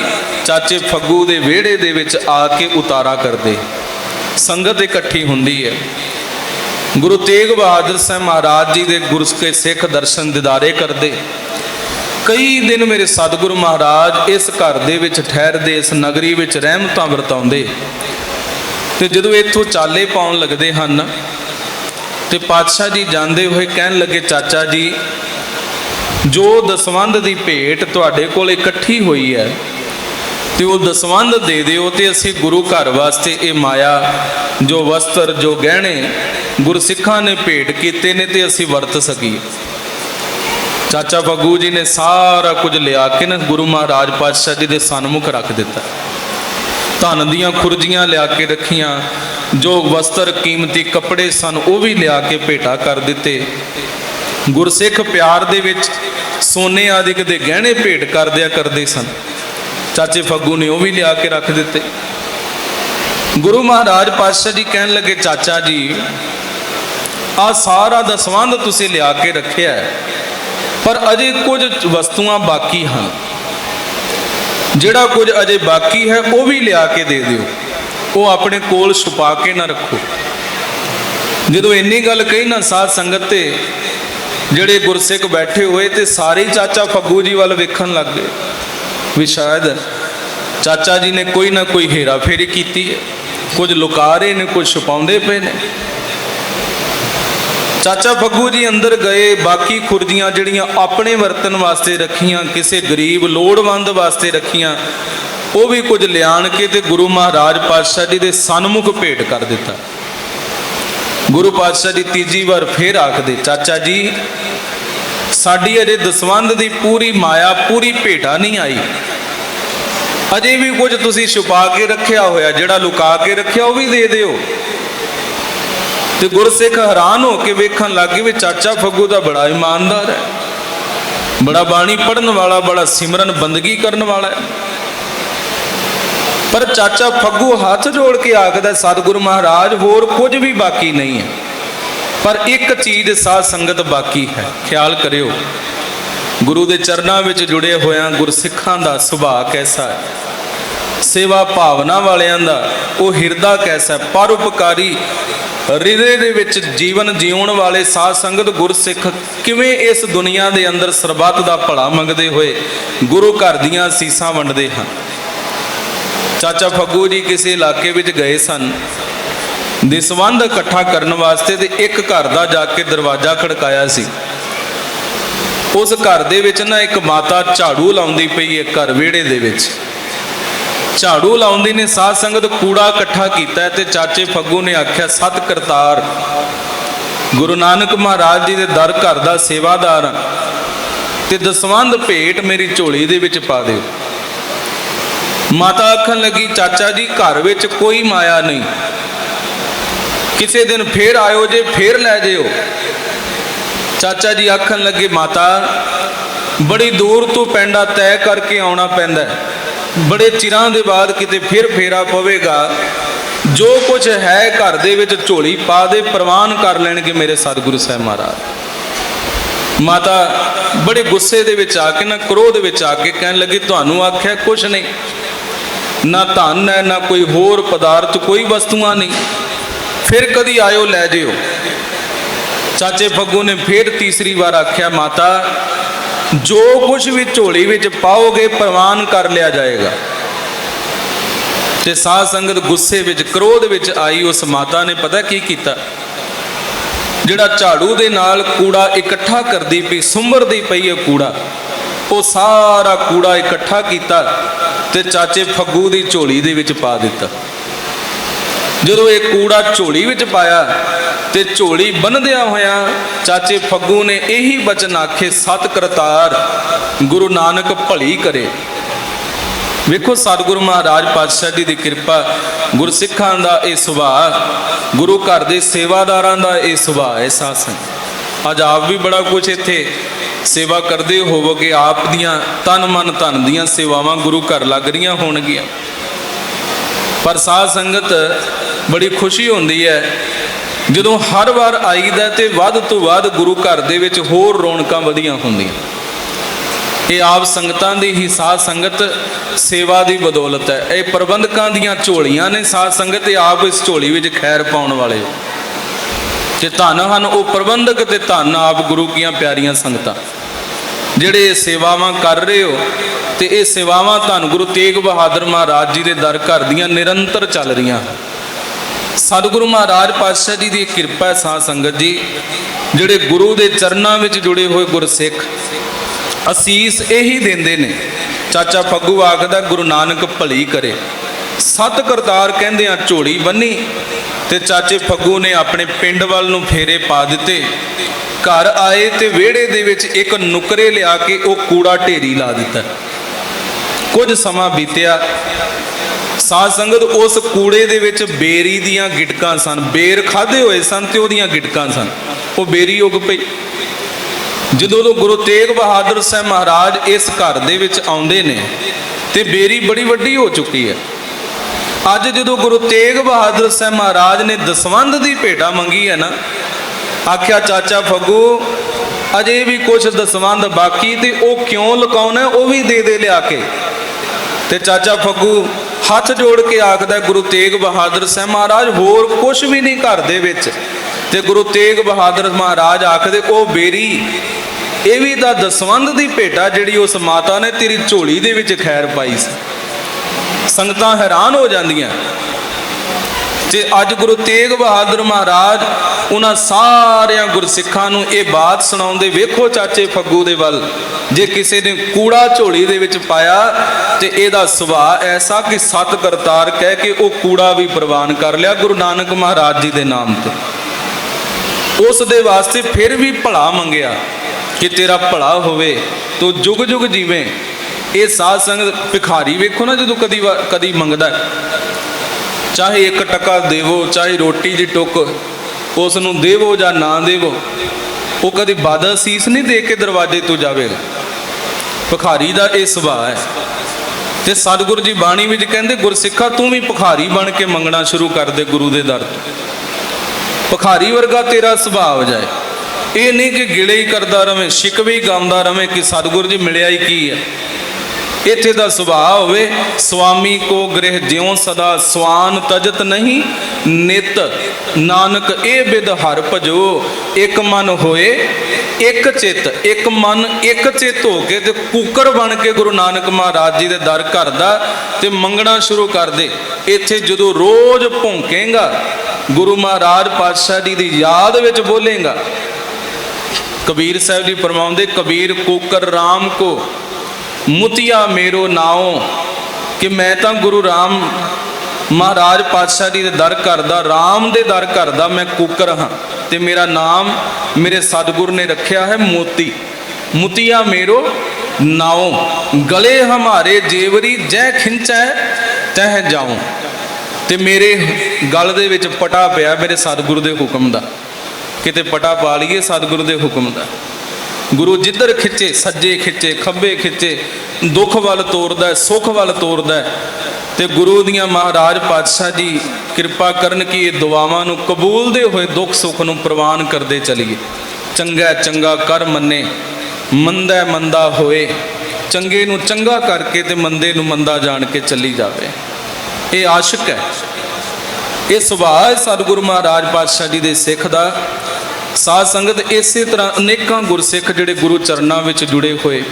चाचे फग्गू दे विहड़े दे विच आके उतारा करदे। संगत इकट्ठी हुंदी है। गुरु तेग बहादुर साहब महाराज जी दे गुरु के सिख दर्शन दिदारे करदे। कई दिन मेरे सतगुरु महाराज इस घर दे विच ठहरदे, इस नगरी विच रहमतां वरताउंदे। ते जदों इत्थों चाले पाउण लगदे हन ते पातशाह जी जांदे होए कहण लगे, चाचा जी जो दसवंध की भेंट तुहाडे कोल इकट्ठी हुई है तो वो दसवंध दे दिओ ते असीं गुरु घर वास्ते ये माया, जो वस्त्र, जो गहने गुरसिखां ने भेंट कीते ने ते असीं वरत सकीए। चाचा फग्गू जी ने सारा कुछ लिया के ना गुरु महाराज पातशाह जी के सन्मुख रख दिता। धन दियां खुरजियां लिया के रखियां, जो वस्त्र कीमती कपड़े सन वो भी लिया के भेटा कर दिते। गुरसिख प्यार दे विच सोने आदि के गहने भेंट कर दिया करते सन। चाचे फग्गू ने वो भी लिया के रख दिते। गुरु महाराज पातशाह जी कहन लगे, चाचा जी आ सारा दसवंध तुसीं लिया के रखिया है, पर अजे कुछ वस्तुआं बाकी हैं, जिहड़ा कुछ अजे बाकी है वो भी लिया के दे दिओ, वो अपने कोल छुपा के ना रखो। जदों इन्नी गल कही ना साध संगत ते ਜਿਹੜੇ गुरसिख बैठे हुए तो सारे चाचा फग्गू जी वाल वेखण लग गए भी शायद चाचा जी ने कोई ना कोई हेरा फेरी की है, कुछ लुका रहे ने, कुछ छुपाउंदे पे ने। चाचा फग्गू जी अंदर गए, बाकी खुरजियां जिहड़ियां अपने वरतन वास्ते रखियां, किसी गरीब लोड़वंद वास्ते रखियां, वो भी कुछ लियाण के ते गुरु महाराज पातशाह जी के सन्मुख भेंट कर दिता। गुरु पातशाह जी तीजी बार फिर आखदे, चाचा जी साडी अजे दसवंध की पूरी माया, पूरी भेटा नहीं आई, अजे भी कुछ तुसीं छुपा के रखिया होया, जिहड़ा लुका के रखिया वो भी दे दिओ। ते गुरसिख हैरान हो के वेखण लग गए भी चाचा फग्गू दा बड़ा ईमानदार है, बड़ा बाणी पढ़न वाला, बड़ा सिमरन बंदगी करन वाला है। पर चाचा फग्गू हाथ जोड़ के आखदा, सतगुरु महाराज होर कुछ भी बाकी नहीं है, पर एक चीज साध संगत बाकी है। ख्याल करियो, गुरु के चरणों में जुड़े होया गुरसिखां दा सुभाव कैसा है, सेवा भावना वालियां दा वो हिरदा कैसा है, परोपकारी हृदय दे विच जीवन जीउण वाले साध संगत गुरसिख किवें इस दुनिया दे अंदर सरबत दा भला मंगदे होए गुरु घर दीयां सीसां वंडदे हन। चाचा फग्गू जी किसी इलाके में गए सन दसवंध इकट्ठा करने वास्ते, ते एक घर का जाके दरवाजा खड़काया सी। उस घर दे विच ना एक माता झाड़ू लाउंदी पई है, घर विहड़े दे विच झाड़ू लाउंदी ने साध संगत कूड़ा इकट्ठा कीता ते चाचे फग्गू ने आख्या, सत करतार गुरु नानक महाराज जी दे दर घर दा सेवादार ते दसवंध भेंट मेरी झोली दे विच पा दिओ। माता आखन लगी, चाचा जी घर विच कोई माया नहीं, किसी दिन फिर आयो जे, फिर लै जिओ। चाचा जी आखन लगे, माता बड़ी दूर तो पेंडा तय करके आना पैंदा है, बड़े चिरां दे बाद किते फिर फेरा पवेगा, जो कुछ है घर दे विच झोली पा दे, प्रवान कर लैणगे मेरे सतगुरु साहब महाराज। माता बड़े गुस्से दे विच आके ना, क्रोध विच आके कहन लगी, तुहानू आख्या कुछ नहीं, ना धन है ना कोई होर पदार्थ, कोई वस्तुआं नहीं, फिर कदी आयो लै जिओ। चाचे फग्गू ने फिर तीसरी बार आख्या, माता जो कुछ भी झोली विच पाओगे प्रवान कर लिया जाएगा। ते साध संगत गुस्से विच क्रोध विच आई। उस माता ने पता की कीता, जिहड़ा झाड़ू दे नाल कूड़ा इकट्ठा करदी पई, सुंबरदी पई है कूड़ा, वो सारा कूड़ा इकट्ठा कीता ते चाचे फग्गू दी झोली दे विच पा दिता। जदों ये कूड़ा झोली विच पाया ते झोली बन्हदिया होया चाचे फग्गू ने यही बचन आखे, सत करतार गुरु नानक भली करे। वेखो सतगुरु महाराज पातशाह जी की कृपा, गुरसिखां दा ये सुभाव, गुरु घर के सेवादारां दा ये सुभाव है। साध संगत अज आप भी बड़ा कुछ इत्थे सेवा करते होवोगे, आप दियां तन मन धन दियां सेवावां गुरु घर लग रही होणगियां। पर साध संगत बड़ी खुशी होंदी है जदों हर वार आईदा ते वध तो वध गुरु घर दे विच होर रौनकां वधियां होंदियां। ये आप संगतां दी ही साध संगत सेवा की बदौलत है। ये प्रबंधकां दियां झोलियां ने साध संगत, आप इस झोली विच खैर पाउण वाले ते धन हन वो प्रबंधक ते धन आप गुरु कीआं प्यारियां संगतां जिहड़े सेवावां कर रहे हो। ते ये सेवावां धन गुरु तेग बहादुर महाराज जी के दर घर दियां निरंतर चल रही। सतगुरु महाराज पातशाह जी की कृपा है। साध संगत जी जिहड़े गुरु के चरणों में जुड़े हुए गुरसिख असीस यही देंदे ने। चाचा फग्गू आखदा गुरु नानक भली करे, सत करतार कहंदियां झोली बन्नी ते चाचे फग्गू ने अपने पिंड वाल नूं फेरे पा दिते। घर आए ते विहड़े दे विच एक नुकरे लिया के वो कूड़ा ढेरी ला दिता। कुछ समा बीतिया, साध संगत उस कूड़े दे विच बेरी दियां गिटकां सन, बेर खाधे हुए सन ते ओहदियां गिटकां सन, वो बेरी उग पई। जदों गुरु तेग बहादुर साहब महाराज इस घर दे विच आउंदे ने ते बेरी बड़ी वड्डी हो चुकी है। अज जदों गुरु तेग बहादुर साहब महाराज ने दसवंध की भेटा मंगी है ना, आख्या चाचा फग्गू अजे भी कुछ दसवंध बाकी ते वो क्यों लुकाउणा, वो भी दे दे लिया के। ते चाचा फग्गू हथ जोड़ के आखदा गुरु तेग बहादुर साहब महाराज होर कुछ भी नहीं घर दे विच। ते गुरु तेग बहादुर महाराज आखदे ओ बेरी ये भी तां दसवंध की भेटा जिहड़ी उस माता ने तेरी झोली दे विच खैर पाई सी। संगतां हैरान हो जांदियां। ते अज गुरु तेग बहादुर महाराज उन्हां सारियां गुरसिखां नूं ये बात सुणाउंदे, वेखो चाचे फग्गू दे वल जे किसी ने कूड़ा झोली दे विच पाया ते इहदा सुभाव ऐसा कि सत करतार कह के वो कूड़ा भी प्रवान कर लिया गुरु नानक महाराज जी दे नाम ते। उस दे वास्ते फिर भी भला मंगिया कि तेरा भला होवे तो जुग जुग जीवें। ये साध संगत भिखारी वेखो ना, जदों कदी मंगदा चाहे एक टका देवो, चाहे रोटी की टुक उसनूं देवो या ना देवो, वो कभी बद असीस नहीं दे के दरवाजे तो जाएगा। भिखारी का यह सुभाव है। तो सतगुरु जी बाणी में कहते गुरसिखा तू भी भिखारी बन के मंगना शुरू कर दे गुरु के दर तो, भिखारी वर्गा तेरा सुभाव जाए। ये नहीं कि गिले ही करता रवे, शिकवे ही गाँदा रवे कि सतगुरु जी मिलिया ही की है। इत्थे दा सुभाव होवे स्वामी को गृह ज्यों सदा स्वान तजत नहीं नित नानक ए बिद हर भजो। एक मन होए एक चित, एक मन एक चित हो के ते कुकर बन के गुरु नानक महाराज जी दे दर घर दा ते मंगना शुरू कर दे। इत्थे जदों रोज भौंकेगा गुरु महाराज पातशाह जी दी याद विच बोलेगा। कबीर साहब जी फरमाउंदे कबीर कुकर राम को मुतिया मेरो नाओ, कि मैं तो गुरु राम महाराज पातशाह जी दे दर करदा, राम दे दर करदा मैं कुकर हाँ, ते मेरा नाम मेरे सतगुरु ने रखा है मोती। मुतिया मेरो नाओ गले हमारे जेवरी जै खिंचै तह जाऊं। ते मेरे गल दे विच पटा पिया मेरे सतगुरु दे हुक्म दा, किते पटा पा लीए सतगुरु दे हुक्म दा। गुरु जिधर खिंचे सज्जे खिंचे खब्बे खिंचे, दुख वाल तोरदा है सुख वाल तोरदा है। ते गुरु दियां महाराज पातशाह जी कृपा करन कि ये दुआवां नूं कबूलदे होए दुख सुख नूं प्रवान करदे चलीए। चंगा चंगा कर मन्ने मंदा मंदा होए, चंगे नूं चंगा करके ते मंदे नूं मंदा जान के चली जावे। ये आशिक है, ये सुभाव है सतगुरु महाराज पातशाह जी दे सिख दा। ਸਾਧ ਸੰਗਤ ਇਸੇ ਤਰ੍ਹਾਂ ਅਨੇਕਾਂ ਗੁਰਸਿੱਖ ਜਿਹੜੇ ਗੁਰੂ ਚਰਨਾਂ ਵਿੱਚ ਜੁੜੇ ਹੋਏ,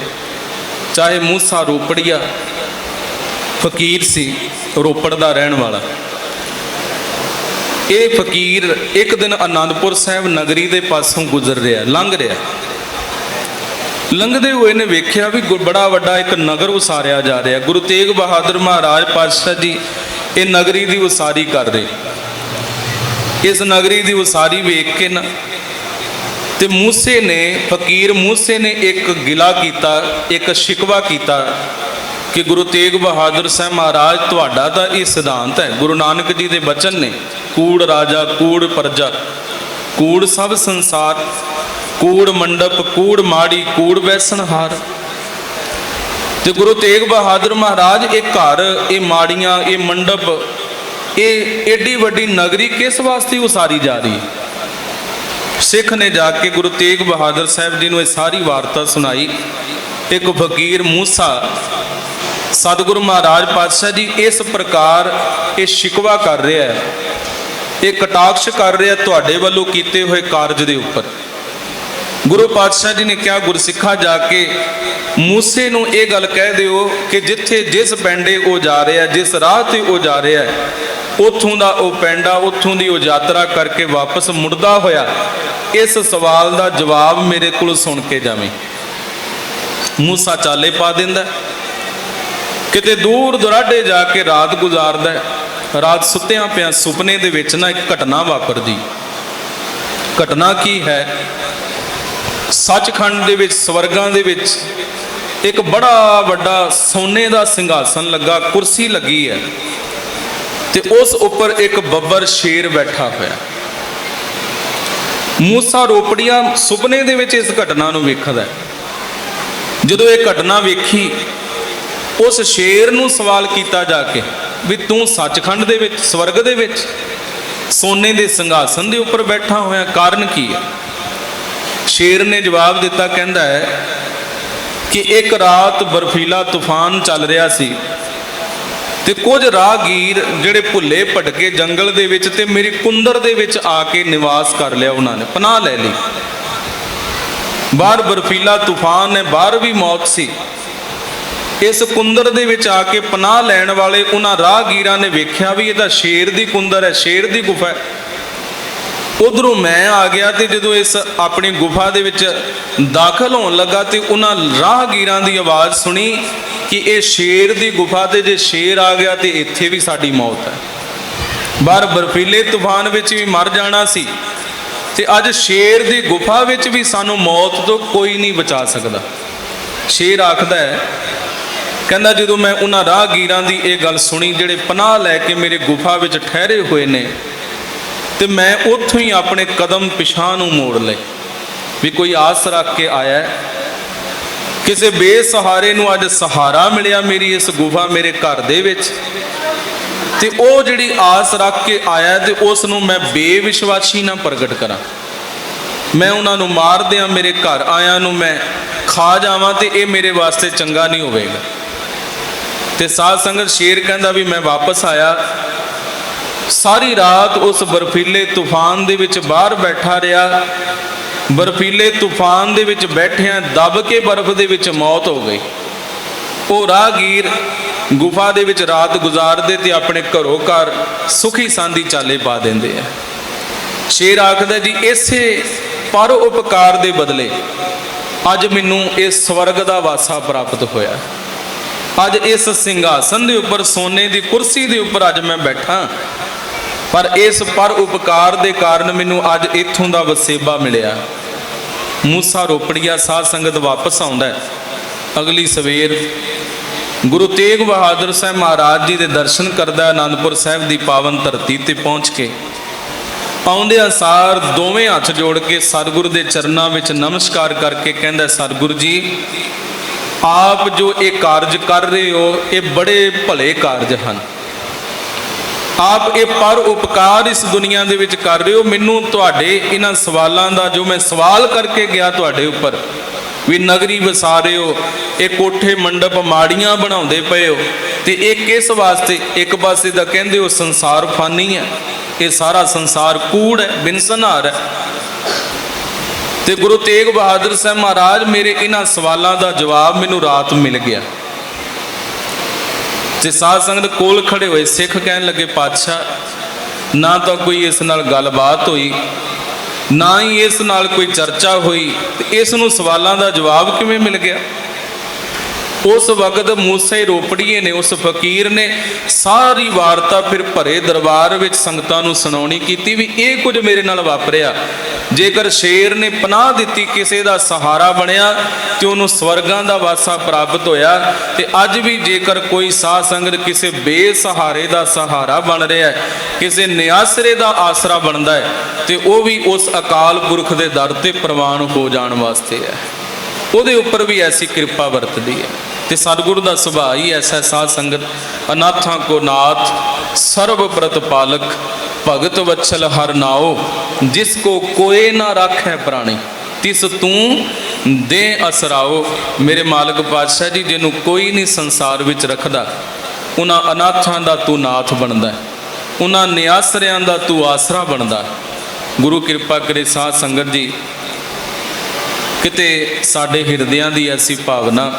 ਚਾਹੇ ਮੂਸਾ ਰੋਪੜੀਆ ਫਕੀਰ ਸੀ, ਰੋਪੜ ਦਾ ਰਹਿਣ ਵਾਲਾ। ਇਹ ਫਕੀਰ ਇੱਕ ਦਿਨ ਆਨੰਦਪੁਰ ਸਾਹਿਬ ਨਗਰੀ ਦੇ ਪਾਸੋਂ ਗੁਜ਼ਰ ਰਿਹਾ, ਲੰਘ ਰਿਹਾ। ਲੰਘਦੇ ਹੋਏ ਨੇ ਵੇਖਿਆ ਵੀ ਬੜਾ ਵੱਡਾ ਇੱਕ ਨਗਰ ਉਸਾਰਿਆ ਜਾ ਰਿਹਾ। ਗੁਰੂ ਤੇਗ ਬਹਾਦਰ ਮਹਾਰਾਜ ਪਾਤਸ਼ਾਹ ਜੀ ਇਹ ਨਗਰੀ ਦੀ ਉਸਾਰੀ ਕਰ ਰਹੇ। ਇਸ ਨਗਰੀ ਦੀ ਉਸਾਰੀ ਵੇਖ ਕੇ ਨਾ ਤੇ ਮੂਸੇ ਨੇ, ਫਕੀਰ ਮੂਸੇ ਨੇ ਇੱਕ ਗਿਲਾ ਕੀਤਾ, ਇੱਕ ਸ਼ਿਕਵਾ ਕੀਤਾ ਕਿ ਗੁਰੂ ਤੇਗ ਬਹਾਦਰ ਸਾਹਿਬ ਮਹਾਰਾਜ ਤੁਹਾਡਾ ਤਾਂ ਇਹ ਸਿਧਾਂਤ ਹੈ, ਗੁਰੂ ਨਾਨਕ ਜੀ ਦੇ ਬਚਨ ਨੇ, ਕੂੜ ਰਾਜਾ ਕੂੜ ਪ੍ਰਜਾ, ਕੂੜ ਸਭ ਸੰਸਾਰ, ਕੂੜ ਮੰਡਪ ਕੂੜ ਮਾੜੀ, ਕੂੜ ਵੈਸਣਹਾਰ। ਤੇ ਗੁਰੂ ਤੇਗ ਬਹਾਦਰ ਮਹਾਰਾਜ ਇਹ ਘਰ, ਇਹ ਮਾੜੀਆਂ, ਇਹ ਮੰਡਪ, ਇਹ ਏਡੀ ਵੱਡੀ ਨਗਰੀ ਕਿਸ ਵਾਸਤੇ ਉਸਾਰੀ ਜਾ ਰਹੀ ਹੈ? ਸਿੱਖ ਨੇ ਜਾ ਕੇ ਗੁਰੂ ਤੇਗ ਬਹਾਦਰ ਸਾਹਿਬ ਜੀ ਨੂੰ ਇਹ ਸਾਰੀ ਵਾਰਤਾ ਸੁਣਾਈ। ਇੱਕ ਫਕੀਰ ਮੂਸਾ ਸਤਿਗੁਰੂ ਮਹਾਰਾਜ ਪਾਤਸ਼ਾਹ ਜੀ ਇਸ ਪ੍ਰਕਾਰ ਇਹ ਸ਼ਿਕਵਾ ਕਰ ਰਿਹਾ ਹੈ, ਇਹ ਕਟਾਕਸ਼ ਕਰ ਰਿਹਾ ਤੁਹਾਡੇ ਵੱਲੋਂ ਕੀਤੇ ਹੋਏ ਕਾਰਜ ਦੇ ਉੱਪਰ। ਗੁਰੂ ਪਾਤਸ਼ਾਹ ਜੀ ਨੇ ਕਿਹਾ, ਗੁਰਸਿੱਖਾ ਜਾ ਕੇ ਮੂਸੇ ਨੂੰ ਇਹ ਗੱਲ ਕਹਿ ਦਿਓ ਕਿ ਜਿੱਥੇ ਜਿਸ ਪੈਂਡੇ ਉਹ ਜਾ ਰਿਹਾ, ਜਿਸ ਰਾਹ ਤੇ ਉਹ ਜਾ ਰਿਹਾ, ਉੱਥੋਂ ਦਾ ਉਹ ਪੈਂਡਾ, ਉੱਥੋਂ ਦੀ ਉਹ ਯਾਤਰਾ ਕਰਕੇ ਵਾਪਸ ਮੁੜਦਾ ਹੋਇਆ ਇਸ ਸਵਾਲ ਦਾ ਜਵਾਬ ਮੇਰੇ ਕੋਲ ਸੁਣ ਕੇ ਜਾਵੇਂ। ਮੂਸਾ ਚਾਲੇ ਪਾ ਦਿੰਦਾ, ਕਿਤੇ ਦੂਰ ਦੁਰਾਡੇ ਜਾ ਕੇ ਰਾਤ ਗੁਜ਼ਾਰਦਾ। ਰਾਤ ਸੁੱਤਿਆਂ ਪਿਆ ਸੁਪਨੇ ਦੇ ਵਿੱਚ ਨਾ ਇੱਕ ਘਟਨਾ ਵਾਪਰਦੀ। ਘਟਨਾ ਕੀ ਹੈ? ਸੱਚਖੰਡ ਦੇ ਵਿੱਚ, ਸਵਰਗਾਂ ਦੇ ਵਿੱਚ ਇੱਕ ਬੜਾ ਵੱਡਾ ਸੋਨੇ ਦਾ ਸਿੰਘਾਸਨ ਲੱਗਾ, ਕੁਰਸੀ ਲੱਗੀ ਹੈ ਤੇ ਉਸ ਉੱਪਰ ਇੱਕ ਬੱਬਰ ਸ਼ੇਰ ਬੈਠਾ ਹੋਇਆ। ਮੂਸਾ ਰੋਪੜੀਆ ਸੁਪਨੇ ਦੇ ਵਿੱਚ ਇਸ ਘਟਨਾ ਨੂੰ ਵੇਖਦਾ। ਜਦੋਂ ਇਹ ਘਟਨਾ ਵੇਖੀ, ਉਸ ਸ਼ੇਰ ਨੂੰ ਸਵਾਲ ਕੀਤਾ ਜਾ ਕੇ ਵੀ ਤੂੰ ਸੱਚਖੰਡ ਦੇ ਵਿੱਚ, ਸਵਰਗ ਦੇ ਵਿੱਚ ਸੋਨੇ ਦੇ ਸਿੰਘਾਸਨ ਦੇ ਉੱਪਰ ਬੈਠਾ ਹੋਇਆ, ਕਾਰਨ ਕੀ ਹੈ? ਸ਼ੇਰ ਨੇ ਜਵਾਬ ਦਿੱਤਾ, ਕਹਿੰਦਾ ਹੈ ਕਿ ਇੱਕ ਰਾਤ ਬਰਫੀਲਾ ਤੂਫਾਨ ਚੱਲ ਰਿਹਾ ਸੀ ਤੇ ਕੁਝ ਰਾਹਗੀਰ ਜਿਹੜੇ ਭੁੱਲੇ ਭਟਕੇ ਜੰਗਲ ਦੇ ਵਿੱਚ ਤੇ ਮੇਰੀ ਕੁੰਦਰ ਦੇ ਵਿੱਚ ਆ ਕੇ ਨਿਵਾਸ ਕਰ ਲਿਆ, ਉਹਨਾਂ ਨੇ ਪਨਾਹ ਲੈ ਲਈ। ਬਾਹਰ ਬਰਫੀਲਾ ਤੂਫਾਨ ਹੈ, ਬਾਹਰ ਵੀ ਮੌਤ ਸੀ। ਇਸ ਕੁੰਦਰ ਦੇ ਵਿੱਚ ਆ ਕੇ ਪਨਾਹ ਲੈਣ ਵਾਲੇ ਉਹਨਾਂ ਰਾਹਗੀਰਾਂ ਨੇ ਵੇਖਿਆ ਵੀ ਇਹ ਤਾਂ ਸ਼ੇਰ ਦੀ ਕੁੰਦਰ ਹੈ, ਸ਼ੇਰ ਦੀ ਗੁਫਾ ਹੈ। ਉਧਰੋਂ ਮੈਂ ਆ ਗਿਆ ਤੇ ਜਦੋਂ ਇਸ ਆਪਣੀ ਗੁਫਾ ਦੇ ਵਿੱਚ ਦਾਖਲ ਹੋਣ ਲੱਗਾ ਤੇ ਉਹਨਾਂ ਰਾਹਗੀਰਾਂ ਦੀ ਆਵਾਜ਼ ਸੁਣੀ ਕਿ ਇਹ ਸ਼ੇਰ ਦੀ ਗੁਫਾ ਤੇ ਜੇ ਸ਼ੇਰ ਆ ਗਿਆ ਤੇ ਇੱਥੇ ਵੀ ਸਾਡੀ ਮੌਤ ਹੈ। ਬਾਹਰ ਬਰਫੀਲੇ ਤੂਫਾਨ ਵਿੱਚ ਵੀ ਮਰ ਜਾਣਾ ਸੀ ਤੇ ਅੱਜ ਸ਼ੇਰ ਦੀ ਗੁਫਾ ਵਿੱਚ ਵੀ ਸਾਨੂੰ ਮੌਤ ਤੋਂ ਕੋਈ ਨਹੀਂ ਬਚਾ ਸਕਦਾ। ਸ਼ੇਰ ਆਖਦਾ ਹੈ, ਕਹਿੰਦਾ ਜਦੋਂ ਮੈਂ ਉਹਨਾਂ ਰਾਹਗੀਰਾਂ ਦੀ ਇਹ ਗੱਲ ਸੁਣੀ ਜਿਹੜੇ ਪਨਾਹ ਲੈ ਕੇ ਮੇਰੇ ਗੁਫਾ ਵਿੱਚ ਠਹਿਰੇ ਹੋਏ ਨੇ, ਤੇ ਮੈਂ ਉੱਥੋਂ ਹੀ ਆਪਣੇ ਕਦਮ ਪਿਛਾਂਹ ਨੂੰ ਮੋੜ ਲਏ ਵੀ ਕੋਈ ਆਸ ਰੱਖ ਕੇ ਆਇਆ, ਕਿਸੇ ਬੇਸਹਾਰੇ ਨੂੰ ਅੱਜ ਸਹਾਰਾ ਮਿਲਿਆ ਮੇਰੀ ਇਸ ਗੁਫਾ, ਮੇਰੇ ਘਰ ਦੇ ਵਿੱਚ, ਤੇ ਉਹ ਜਿਹੜੀ ਆਸ ਰੱਖ ਕੇ ਆਇਆ ਤੇ ਉਸ ਨੂੰ ਮੈਂ ਬੇਵਿਸ਼ਵਾਸੀ ਨਾ ਪ੍ਰਗਟ ਕਰਾਂ। ਮੈਂ ਉਹਨਾਂ ਨੂੰ ਮਾਰ ਦਿਆਂ, ਮੇਰੇ ਘਰ ਆਇਆਂ ਨੂੰ ਮੈਂ ਖਾ ਜਾਵਾਂ ਤੇ ਇਹ ਮੇਰੇ ਵਾਸਤੇ ਚੰਗਾ ਨਹੀਂ ਹੋਵੇਗਾ। ਤੇ ਸਾਧ ਸੰਗਤ, ਸ਼ੇਰ ਕਹਿੰਦਾ ਵੀ ਮੈਂ ਵਾਪਸ ਆਇਆ, ਸਾਰੀ ਰਾਤ ਉਸ ਬਰਫੀਲੇ ਤੂਫਾਨ ਦੇ ਵਿੱਚ ਬਾਹਰ ਬੈਠਾ ਰਿਹਾ। ਬਰਫੀਲੇ ਤੂਫਾਨ ਦੇ ਵਿੱਚ ਬੈਠਿਆਂ ਦਬ ਕੇ ਬਰਫ਼ ਦੇ ਵਿੱਚ ਮੌਤ ਹੋ ਗਈ। ਉਹ ਰਾਹਗੀਰ ਗੁਫਾ ਦੇ ਵਿੱਚ ਰਾਤ ਗੁਜ਼ਾਰਦੇ ਤੇ ਆਪਣੇ ਘਰੋਂ ਘਰ ਸੁਖੀ ਸਾਂਦੀ ਚਾਲੇ ਪਾ ਦਿੰਦੇ ਆ। ਸ਼ੇਰ ਆਖਦਾ ਜੀ ਇਸੇ ਪਰ ਉਪਕਾਰ ਦੇ ਬਦਲੇ ਅੱਜ ਮੈਨੂੰ ਇਸ ਸਵਰਗ ਦਾ ਵਾਸਾ ਪ੍ਰਾਪਤ ਹੋਇਆ। ਅੱਜ ਇਸ ਸਿੰਘਾਸਨ ਦੇ ਉੱਪਰ, ਸੋਨੇ ਦੀ ਕੁਰਸੀ ਦੇ ਉੱਪਰ ਅੱਜ ਮੈਂ ਬੈਠਾ, ਪਰ ਇਸ ਪਰ ਉਪਕਾਰ ਦੇ ਕਾਰਨ ਮੈਨੂੰ ਅੱਜ ਇੱਥੋਂ ਦਾ ਵਸੇਬਾ ਮਿਲਿਆ। ਮੂਸਾ ਰੋਪੜੀਆ ਸਾਧ ਸੰਗਤ ਵਾਪਸ ਆਉਂਦਾ। ਅਗਲੀ ਸਵੇਰ ਗੁਰੂ ਤੇਗ ਬਹਾਦਰ ਸਾਹਿਬ ਮਹਾਰਾਜ ਜੀ ਦੇ ਦਰਸ਼ਨ ਕਰਦਾ। ਆਨੰਦਪੁਰ ਸਾਹਿਬ ਦੀ ਪਾਵਨ ਧਰਤੀ ਤੇ ਪਹੁੰਚ ਕੇ ਆਉਂਦਿਆਂ ਸਾਰ ਦੋਵੇਂ ਹੱਥ ਜੋੜ ਕੇ ਸਤਿਗੁਰੂ ਦੇ ਚਰਨਾਂ ਵਿੱਚ ਨਮਸਕਾਰ ਕਰਕੇ ਕਹਿੰਦਾ, ਸਤਿਗੁਰੂ ਜੀ ਆਪ ਜੋ ਇਹ ਕਾਰਜ ਕਰ ਰਹੇ ਹੋ ਇਹ ਬੜੇ ਭਲੇ ਕਾਰਜ ਹਨ। ਆਪ ਇਹ ਪਰ ਉਪਕਾਰ ਇਸ ਦੁਨੀਆ ਦੇ ਵਿੱਚ ਕਰ ਰਹੇ ਹੋ। ਮੈਨੂੰ ਤੁਹਾਡੇ ਇਹਨਾਂ ਸਵਾਲਾਂ ਦਾ, ਜੋ ਮੈਂ ਸਵਾਲ ਕਰਕੇ ਗਿਆ ਤੁਹਾਡੇ ਉੱਪਰ ਵੀ ਨਗਰੀ ਵਸਾ ਰਹੇ ਹੋ, ਇਹ ਕੋਠੇ ਮੰਡਪ ਮਾੜੀਆਂ ਬਣਾਉਂਦੇ ਪਏ ਹੋ, ਤੇ ਇਹ ਕਿਸ ਵਾਸਤੇ? ਇੱਕ ਪਾਸੇ ਤਾਂ ਕਹਿੰਦੇ ਹੋ ਸੰਸਾਰ ਫਾਨੀ ਹੈ, ਇਹ ਸਾਰਾ ਸੰਸਾਰ ਕੂੜ ਹੈ, ਬਿਨਸਨਹਾਰ ਹੈ, ਤੇ ਗੁਰੂ ਤੇਗ ਬਹਾਦਰ ਸਾਹਿਬ ਮਹਾਰਾਜ ਮੇਰੇ ਇਹਨਾਂ ਸਵਾਲਾਂ ਦਾ ਜਵਾਬ ਮੈਨੂੰ ਰਾਤ ਮਿਲ ਗਿਆ। ਤੇ ਸਾਧ ਸੰਗਤ ਕੋਲ ਖੜੇ ਹੋਏ ਸਿੱਖ ਕਹਿਣ ਲੱਗੇ, ਪਾਤਸ਼ਾਹ ਨਾ ਤਾਂ ਕੋਈ ਇਸ ਨਾਲ ਗੱਲਬਾਤ ਹੋਈ, ਨਾ ਹੀ ਇਸ ਨਾਲ ਕੋਈ ਚਰਚਾ ਹੋਈ, ਤੇ ਇਸ ਨੂੰ ਸਵਾਲਾਂ ਦਾ ਜਵਾਬ ਕਿਵੇਂ ਮਿਲ ਗਿਆ? ਉਸ ਵਕਤ ਮੂਸੇ ਰੋਪੜੀਏ ਨੇ, ਉਸ ਫਕੀਰ ਨੇ ਸਾਰੀ ਵਾਰਤਾ ਫਿਰ ਭਰੇ ਦਰਬਾਰ ਵਿੱਚ ਸੰਗਤਾਂ ਨੂੰ ਸੁਣਾਉਣੀ ਕੀਤੀ ਵੀ ਇਹ ਕੁਝ ਮੇਰੇ ਨਾਲ ਵਾਪਰਿਆ। ਜੇਕਰ ਸ਼ੇਰ ਨੇ ਪਨਾਹ ਦਿੱਤੀ, ਕਿਸੇ ਦਾ ਸਹਾਰਾ ਬਣਿਆ ਤੇ ਉਹਨੂੰ ਸਵਰਗਾਂ ਦਾ ਵਾਸਾ ਪ੍ਰਾਪਤ ਹੋਇਆ। ਤੇ ਅੱਜ ਵੀ ਜੇਕਰ ਕੋਈ ਸਾਧ ਸੰਗਤ ਕਿਸੇ ਬੇਸਹਾਰੇ ਦਾ ਸਹਾਰਾ ਬਣ ਰਿਹਾ, ਕਿਸੇ ਨਿਆਸਰੇ ਦਾ ਆਸਰਾ ਬਣਦਾ ਹੈ, ਤੇ ਉਹ ਵੀ ਉਸ ਅਕਾਲ ਪੁਰਖ ਦੇ ਦਰ ਤੇ ਪ੍ਰਵਾਨ ਹੋ ਜਾਣ ਵਾਸਤੇ ਹੈ। ਉਹਦੇ ਉੱਪਰ ਵੀ ਐਸੀ ਕਿਰਪਾ ਵਰਤਦੀ ਹੈ। ਤੇ ਸਤਿਗੁਰੂ ਦਾ ਸੁਭਾਅ ਹੀ ਐਸਾ, ਸਾਧ ਸੰਗਤ ਅਨਾਥਾਂ ਕੋ ਨਾਥ ਸਰਬ ਪ੍ਰਤਪਾਲਕ ਭਗਤ ਵਛਲ ਹਰ ਨਾਉ ਜਿਸ ਕੋ ਕੋਏ ਨਾ ਰਾਖੈ ਪ੍ਰਾਣੀ ਤਿਸ ਤੂੰ ਦੇ ਅਸਰਾਓ। ਮੇਰੇ ਮਾਲਕ ਪਾਤਸ਼ਾਹ ਜੀ, ਜਿਹਨੂੰ ਕੋਈ ਨਹੀਂ ਸੰਸਾਰ ਵਿੱਚ ਰੱਖਦਾ, ਉਹਨਾਂ ਅਨਾਥਾਂ ਦਾ ਤੂੰ ਨਾਥ ਬਣਦਾ, ਉਹਨਾਂ ਨਿਆਸਰਿਆਂ ਦਾ ਤੂੰ ਆਸਰਾ ਬਣਦਾ। ਗੁਰੂ ਕਿਰਪਾ ਕਰੇ ਸਾਧ ਸੰਗਤ ਜੀ, ਕਿਤੇ ਸਾਡੇ ਹਿਰਦਿਆਂ ਦੀ ਐਸੀ ਭਾਵਨਾ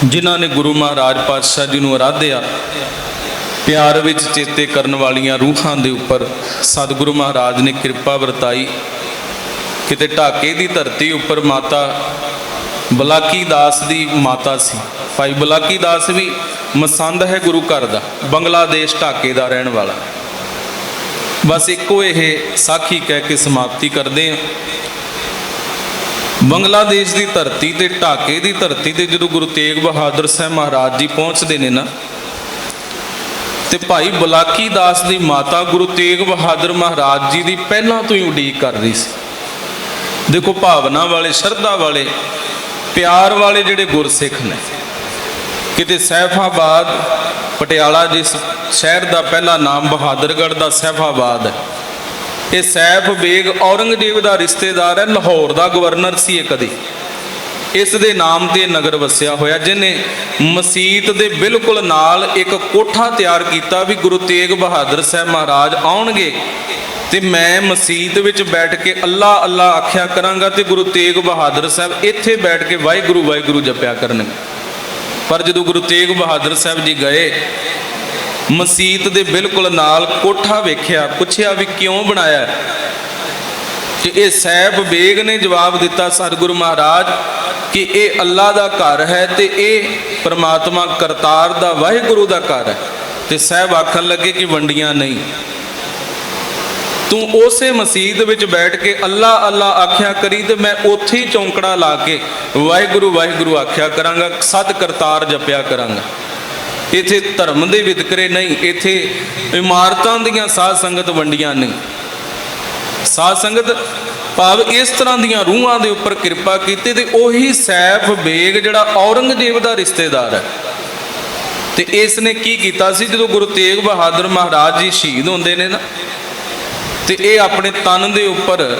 ਜਿਨ੍ਹਾਂ ਨੇ ਗੁਰੂ ਮਹਾਰਾਜ ਪਾਤਸ਼ਾਹ ਜੀ ਨੂੰ ਅਰਾਧਿਆ, ਪਿਆਰ ਵਿੱਚ ਚੇਤੇ ਕਰਨ ਵਾਲੀਆਂ ਰੂਹਾਂ ਦੇ ਉੱਪਰ ਸਤਿਗੁਰੂ ਮਹਾਰਾਜ ਨੇ ਕਿਰਪਾ ਵਰਤਾਈ। ਕਿਤੇ ਢਾਕੇ ਦੀ ਧਰਤੀ ਉੱਪਰ ਮਾਤਾ ਬਲਾਕੀ ਦਾਸ ਦੀ ਮਾਤਾ ਸੀ। ਭਾਈ ਬਲਾਕੀ ਦਾਸ ਵੀ ਮਸੰਦ ਹੈ ਗੁਰੂ ਘਰ ਦਾ, ਬੰਗਲਾਦੇਸ਼ ਢਾਕੇ ਦਾ ਰਹਿਣ ਵਾਲਾ। ਬਸ ਇੱਕੋ ਇਹ ਸਾਖੀ ਕਹਿ ਕੇ ਸਮਾਪਤੀ ਕਰਦੇ ਹਾਂ। ਬੰਗਲਾਦੇਸ਼ ਦੀ ਧਰਤੀ ਤੇ ਢਾਕੇ ਦੀ ਧਰਤੀ ਤੇ ਜਦੋਂ ਗੁਰੂ ਤੇਗ ਬਹਾਦਰ ਸਾਹਿਬ ਮਹਾਰਾਜ ਜੀ ਪਹੁੰਚਦੇ ਨੇ ਨਾ, ਤੇ ਭਾਈ ਬਲਾਕੀ ਦਾਸ ਦੀ ਮਾਤਾ ਗੁਰੂ ਤੇਗ ਬਹਾਦਰ ਮਹਾਰਾਜ ਜੀ ਦੀ ਪਹਿਲਾਂ ਤੋਂ ਹੀ ਉਡੀਕ ਕਰ ਰਹੀ ਸੀ। ਦੇਖੋ, ਭਾਵਨਾ ਵਾਲੇ, ਸ਼ਰਧਾ ਵਾਲੇ, ਪਿਆਰ ਵਾਲੇ ਜਿਹੜੇ ਗੁਰਸਿੱਖ ਨੇ। ਕਿਤੇ ਸੈਫਾਬਾਦ, ਪਟਿਆਲਾ ਜਿਸ ਸ਼ਹਿਰ ਦਾ ਪਹਿਲਾ ਨਾਮ ਬਹਾਦਰਗੜ੍ਹ ਦਾ ਸੈਫਾਬਾਦ ਹੈ, ਇਹ ਸੈਫ ਬੇਗ ਔਰੰਗਜ਼ੇਬ ਦਾ ਰਿਸ਼ਤੇਦਾਰ ਹੈ, ਲਾਹੌਰ ਦਾ ਗਵਰਨਰ ਸੀ ਇਹ ਕਦੇ। ਇਸ ਦੇ ਨਾਮ ਤੇ ਨਗਰ ਵਸਿਆ ਹੋਇਆ, ਜਿਹਨੇ ਮਸੀਤ ਦੇ ਬਿਲਕੁਲ ਨਾਲ ਇੱਕ ਕੋਠਾ ਤਿਆਰ ਕੀਤਾ ਵੀ ਗੁਰੂ ਤੇਗ ਬਹਾਦਰ ਸਾਹਿਬ ਮਹਾਰਾਜ ਆਉਣਗੇ ਤੇ ਮੈਂ ਮਸੀਤ ਵਿੱਚ ਬੈਠ ਕੇ ਅੱਲਾ ਅੱਲਾ ਆਖਿਆ ਕਰਾਂਗਾ, ਤੇ ਗੁਰੂ ਤੇਗ ਬਹਾਦਰ ਸਾਹਿਬ ਇੱਥੇ ਬੈਠ ਕੇ ਵਾਹਿਗੁਰੂ ਵਾਹਿਗੁਰੂ ਜਪਿਆ ਕਰਨਗੇ। ਪਰ ਜਦੋਂ ਗੁਰੂ ਤੇਗ ਬਹਾਦਰ ਸਾਹਿਬ ਜੀ ਗਏ, ਮਸੀਤ ਦੇ ਬਿਲਕੁਲ ਨਾਲ ਕੋਠਾ ਵੇਖਿਆ, ਪੁੱਛਿਆ ਵੀ ਕਿਉਂ ਬਣਾਇਆ? ਕਿ ਇਹ ਸੈਫ ਬੇਗ ਨੇ ਜਵਾਬ ਦਿੱਤਾ ਸਤਿਗੁਰੂ ਮਹਾਰਾਜ ਕਿ ਇਹ ਅੱਲਾ ਦਾ ਘਰ ਹੈ ਤੇ ਇਹ ਪਰਮਾਤਮਾ ਕਰਤਾਰ ਦਾ ਵਾਹਿਗੁਰੂ ਦਾ ਘਰ ਹੈ। ਤੇ ਸਹਿਬ ਆਖਣ ਲੱਗੇ ਕਿ ਵੰਡੀਆਂ ਨਹੀਂ, ਤੂੰ ਉਸੇ ਮਸੀਤ ਵਿੱਚ ਬੈਠ ਕੇ ਅੱਲਾ ਅੱਲਾ ਆਖਿਆ ਕਰੀ ਤੇ ਮੈਂ ਉੱਥੇ ਹੀ ਚੌਂਕੜਾ ਲਾ ਕੇ ਵਾਹਿਗੁਰੂ ਵਾਹਿਗੁਰੂ ਆਖਿਆ ਕਰਾਂਗਾ, ਸਤ ਕਰਤਾਰ ਜਪਿਆ ਕਰਾਂਗਾ। ਇੱਥੇ ਧਰਮ ਦੇ ਵਿਤਕਰੇ ਨਹੀਂ, ਇੱਥੇ ਇਮਾਰਤਾਂ ਦੀਆਂ ਸਾਧ ਸੰਗਤ ਵੰਡੀਆਂ ਨਹੀਂ। ਸਾਧ ਸੰਗਤ ਭਾਵ ਇਸ ਤਰ੍ਹਾਂ ਦੀਆਂ ਰੂਹਾਂ ਦੇ ਉੱਪਰ ਕਿਰਪਾ ਕੀਤੀ। ਤੇ ਉਹੀ ਸੈਫ ਬੇਗ ਜਿਹੜਾ ਔਰੰਗਜ਼ੇਬ ਦਾ ਰਿਸ਼ਤੇਦਾਰ ਹੈ, ਤੇ ਇਸ ਨੇ ਕੀ ਕੀਤਾ ਸੀ, ਜਦੋਂ ਗੁਰੂ ਤੇਗ ਬਹਾਦਰ ਮਹਾਰਾਜ ਜੀ ਸ਼ਹੀਦ ਹੁੰਦੇ ਨੇ ਨਾ, ਤੇ ਇਹ ਆਪਣੇ ਤਨ ਦੇ ਉੱਪਰ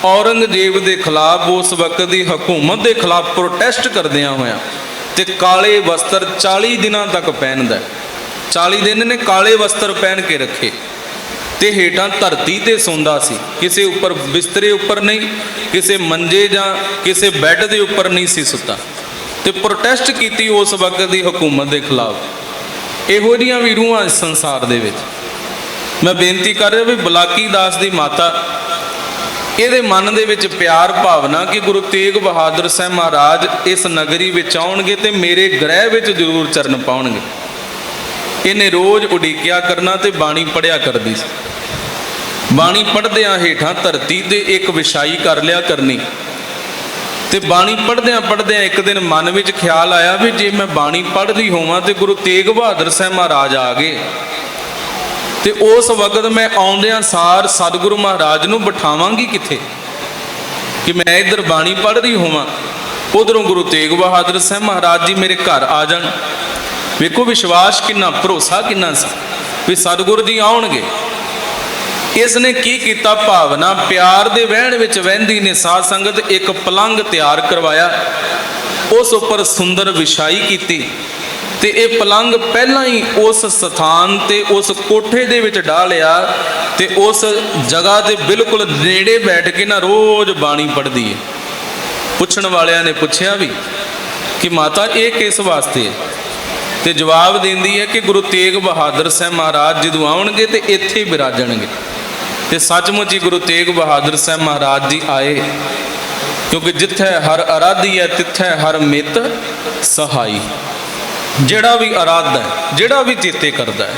ਔਰੰਗਜ਼ੇਬ ਦੇ ਖਿਲਾਫ, ਉਸ ਵਕਤ ਦੀ ਹਕੂਮਤ ਦੇ ਖਿਲਾਫ ਪ੍ਰੋਟੈਸਟ ਕਰਦਿਆਂ ਹੋਇਆਂ ਤੇ ਕਾਲੇ ਵਸਤਰ 40 ਦਿਨਾਂ ਤੱਕ ਪਹਿਨਦਾ। 40 ਦਿਨ ਨੇ ਕਾਲੇ ਵਸਤਰ ਪਹਿਨ ਕੇ ਰੱਖੇ ਤੇ ਹੇਠਾਂ ਧਰਤੀ ਤੇ ਸੌਂਦਾ ਸੀ, ਕਿਸੇ ਉੱਪਰ ਬਿਸਤਰੇ ਉੱਪਰ ਨਹੀਂ, ਕਿਸੇ ਮੰਜੇ ਜਾਂ ਕਿਸੇ ਬੈੱਡ ਦੇ ਉੱਪਰ ਨਹੀਂ ਸੀ ਸੁੱਤਾ। ਤੇ ਪ੍ਰੋਟੈਸਟ ਕੀਤੀ ਉਸ ਵਕਤ ਦੀ ਹਕੂਮਤ ਦੇ ਖਿਲਾਫ। ਇਹੋ ਜਿਹੀਆਂ ਵੀ ਰੂਹਾਂ ਇਸ ਸੰਸਾਰ ਦੇ ਵਿੱਚ। ਮੈਂ ਬੇਨਤੀ ਕਰ ਰਿਹਾ ਵੀ ਬਲਾਕੀ ਦਾਸ ਦੀ ਮਾਤਾ, ਇਹਦੇ ਮਨ ਦੇ ਵਿੱਚ ਪਿਆਰ ਭਾਵਨਾ ਕਿ ਗੁਰੂ ਤੇਗ ਬਹਾਦਰ ਸਾਹਿਬ ਮਹਾਰਾਜ ਇਸ ਨਗਰੀ ਵਿੱਚ ਆਉਣਗੇ ਤੇ ਮੇਰੇ ਗ੍ਰਹਿ ਵਿੱਚ ਜ਼ਰੂਰ ਚਰਨ ਪਾਉਣਗੇ। ਇਹਨੇ ਰੋਜ਼ ਉਡੀਕਿਆ ਕਰਨਾ ਤੇ ਬਾਣੀ ਪੜ੍ਹਿਆ ਕਰਦੀ ਸੀ। ਬਾਣੀ ਪੜ੍ਹਦਿਆਂ ਹੇਠਾਂ ਧਰਤੀ ਤੇ ਇੱਕ ਵਿਛਾਈ ਕਰ ਲਿਆ ਕਰਨੀ। ਤੇ ਬਾਣੀ ਪੜ੍ਹਦਿਆਂ ਪੜ੍ਹਦਿਆਂ ਇੱਕ ਦਿਨ ਮਨ ਵਿੱਚ ਖਿਆਲ ਆਇਆ ਵੀ ਜੇ ਮੈਂ ਬਾਣੀ ਪੜ੍ਹਦੀ ਹੋਵਾਂ ਤੇ ਗੁਰੂ ਤੇਗ ਬਹਾਦਰ ਸਾਹਿਬ ਮਹਾਰਾਜ ਆ ਗਏ, ਤੇ ਉਸ ਵਕਤ ਮੈਂ ਆਉਂਦਿਆਂ ਸਾਰ ਸਤਿਗੁਰੂ ਮਹਾਰਾਜ ਨੂੰ ਬਿਠਾਵਾਂਗੀ ਕਿੱਥੇ ਕਿ ਮੈਂ ਇੱਧਰ ਬਾਣੀ ਪੜ੍ਹ ਰਹੀ ਹੋਵਾਂ, ਉਧਰੋਂ ਗੁਰੂ ਤੇਗ ਬਹਾਦਰ ਸਾਹਿਬ ਮਹਾਰਾਜ ਜੀ ਮੇਰੇ ਘਰ ਆ ਜਾਣ। ਵੇਖੋ ਵਿਸ਼ਵਾਸ ਕਿੰਨਾ, ਭਰੋਸਾ ਕਿੰਨਾ ਸੀ ਵੀ ਸਤਿਗੁਰੂ ਜੀ ਆਉਣਗੇ। ਇਸ ਨੇ ਕੀ ਕੀਤਾ, ਭਾਵਨਾ ਪਿਆਰ ਦੇ ਵਹਿਣ ਵਿੱਚ ਵਹਿੰਦੀ ਨੇ ਸਾਧ ਸੰਗਤ ਇੱਕ ਪਲੰਘ ਤਿਆਰ ਕਰਵਾਇਆ, ਉਸ ਉੱਪਰ ਸੁੰਦਰ ਵਿਛਾਈ ਕੀਤੀ ਤੇ ਇਹ ਪਲੰਗ ਪਹਿਲਾਂ ਹੀ ਉਸ ਸਥਾਨ ਤੇ ਉਸ ਕੋਠੇ ਦੇ ਵਿੱਚ ਢਾ ਲਿਆ ਤੇ ਉਸ ਜਗ੍ਹਾ ਦੇ ਬਿਲਕੁਲ ਨੇੜੇ ਬੈਠ ਕੇ ਨਾ ਰੋਜ਼ ਬਾਣੀ ਪੜ੍ਹਦੀ ਹੈ। ਪੁੱਛਣ ਵਾਲਿਆਂ ਨੇ ਪੁੱਛਿਆ ਵੀ ਕਿ ਮਾਤਾ ਇਹ ਕਿਸ ਵਾਸਤੇ ਹੈ, ਤੇ ਜਵਾਬ ਦਿੰਦੀ ਹੈ ਕਿ ਗੁਰੂ ਤੇਗ ਬਹਾਦਰ ਸਾਹਿਬ ਮਹਾਰਾਜ ਜਦੋਂ ਆਉਣਗੇ ਤੇ ਇੱਥੇ ਬਿਰਾਜਣਗੇ। ਤੇ ਸੱਚਮੁੱਚ ਹੀ ਗੁਰੂ ਤੇਗ ਬਹਾਦਰ ਸਾਹਿਬ ਮਹਾਰਾਜ ਜੀ ਆਏ, ਕਿਉਂਕਿ ਜਿੱਥੇ ਹਰ ਅਰਾਧੀ ਹੈ ਤਿੱਥੇ ਹਰ ਮਿੱਤ ਸਹਾਈ। ਜਿਹੜਾ ਵੀ ਅਰਾਧਾ ਹੈ, ਜਿਹੜਾ ਵੀ ਚੇਤੇ ਕਰਦਾ ਹੈ,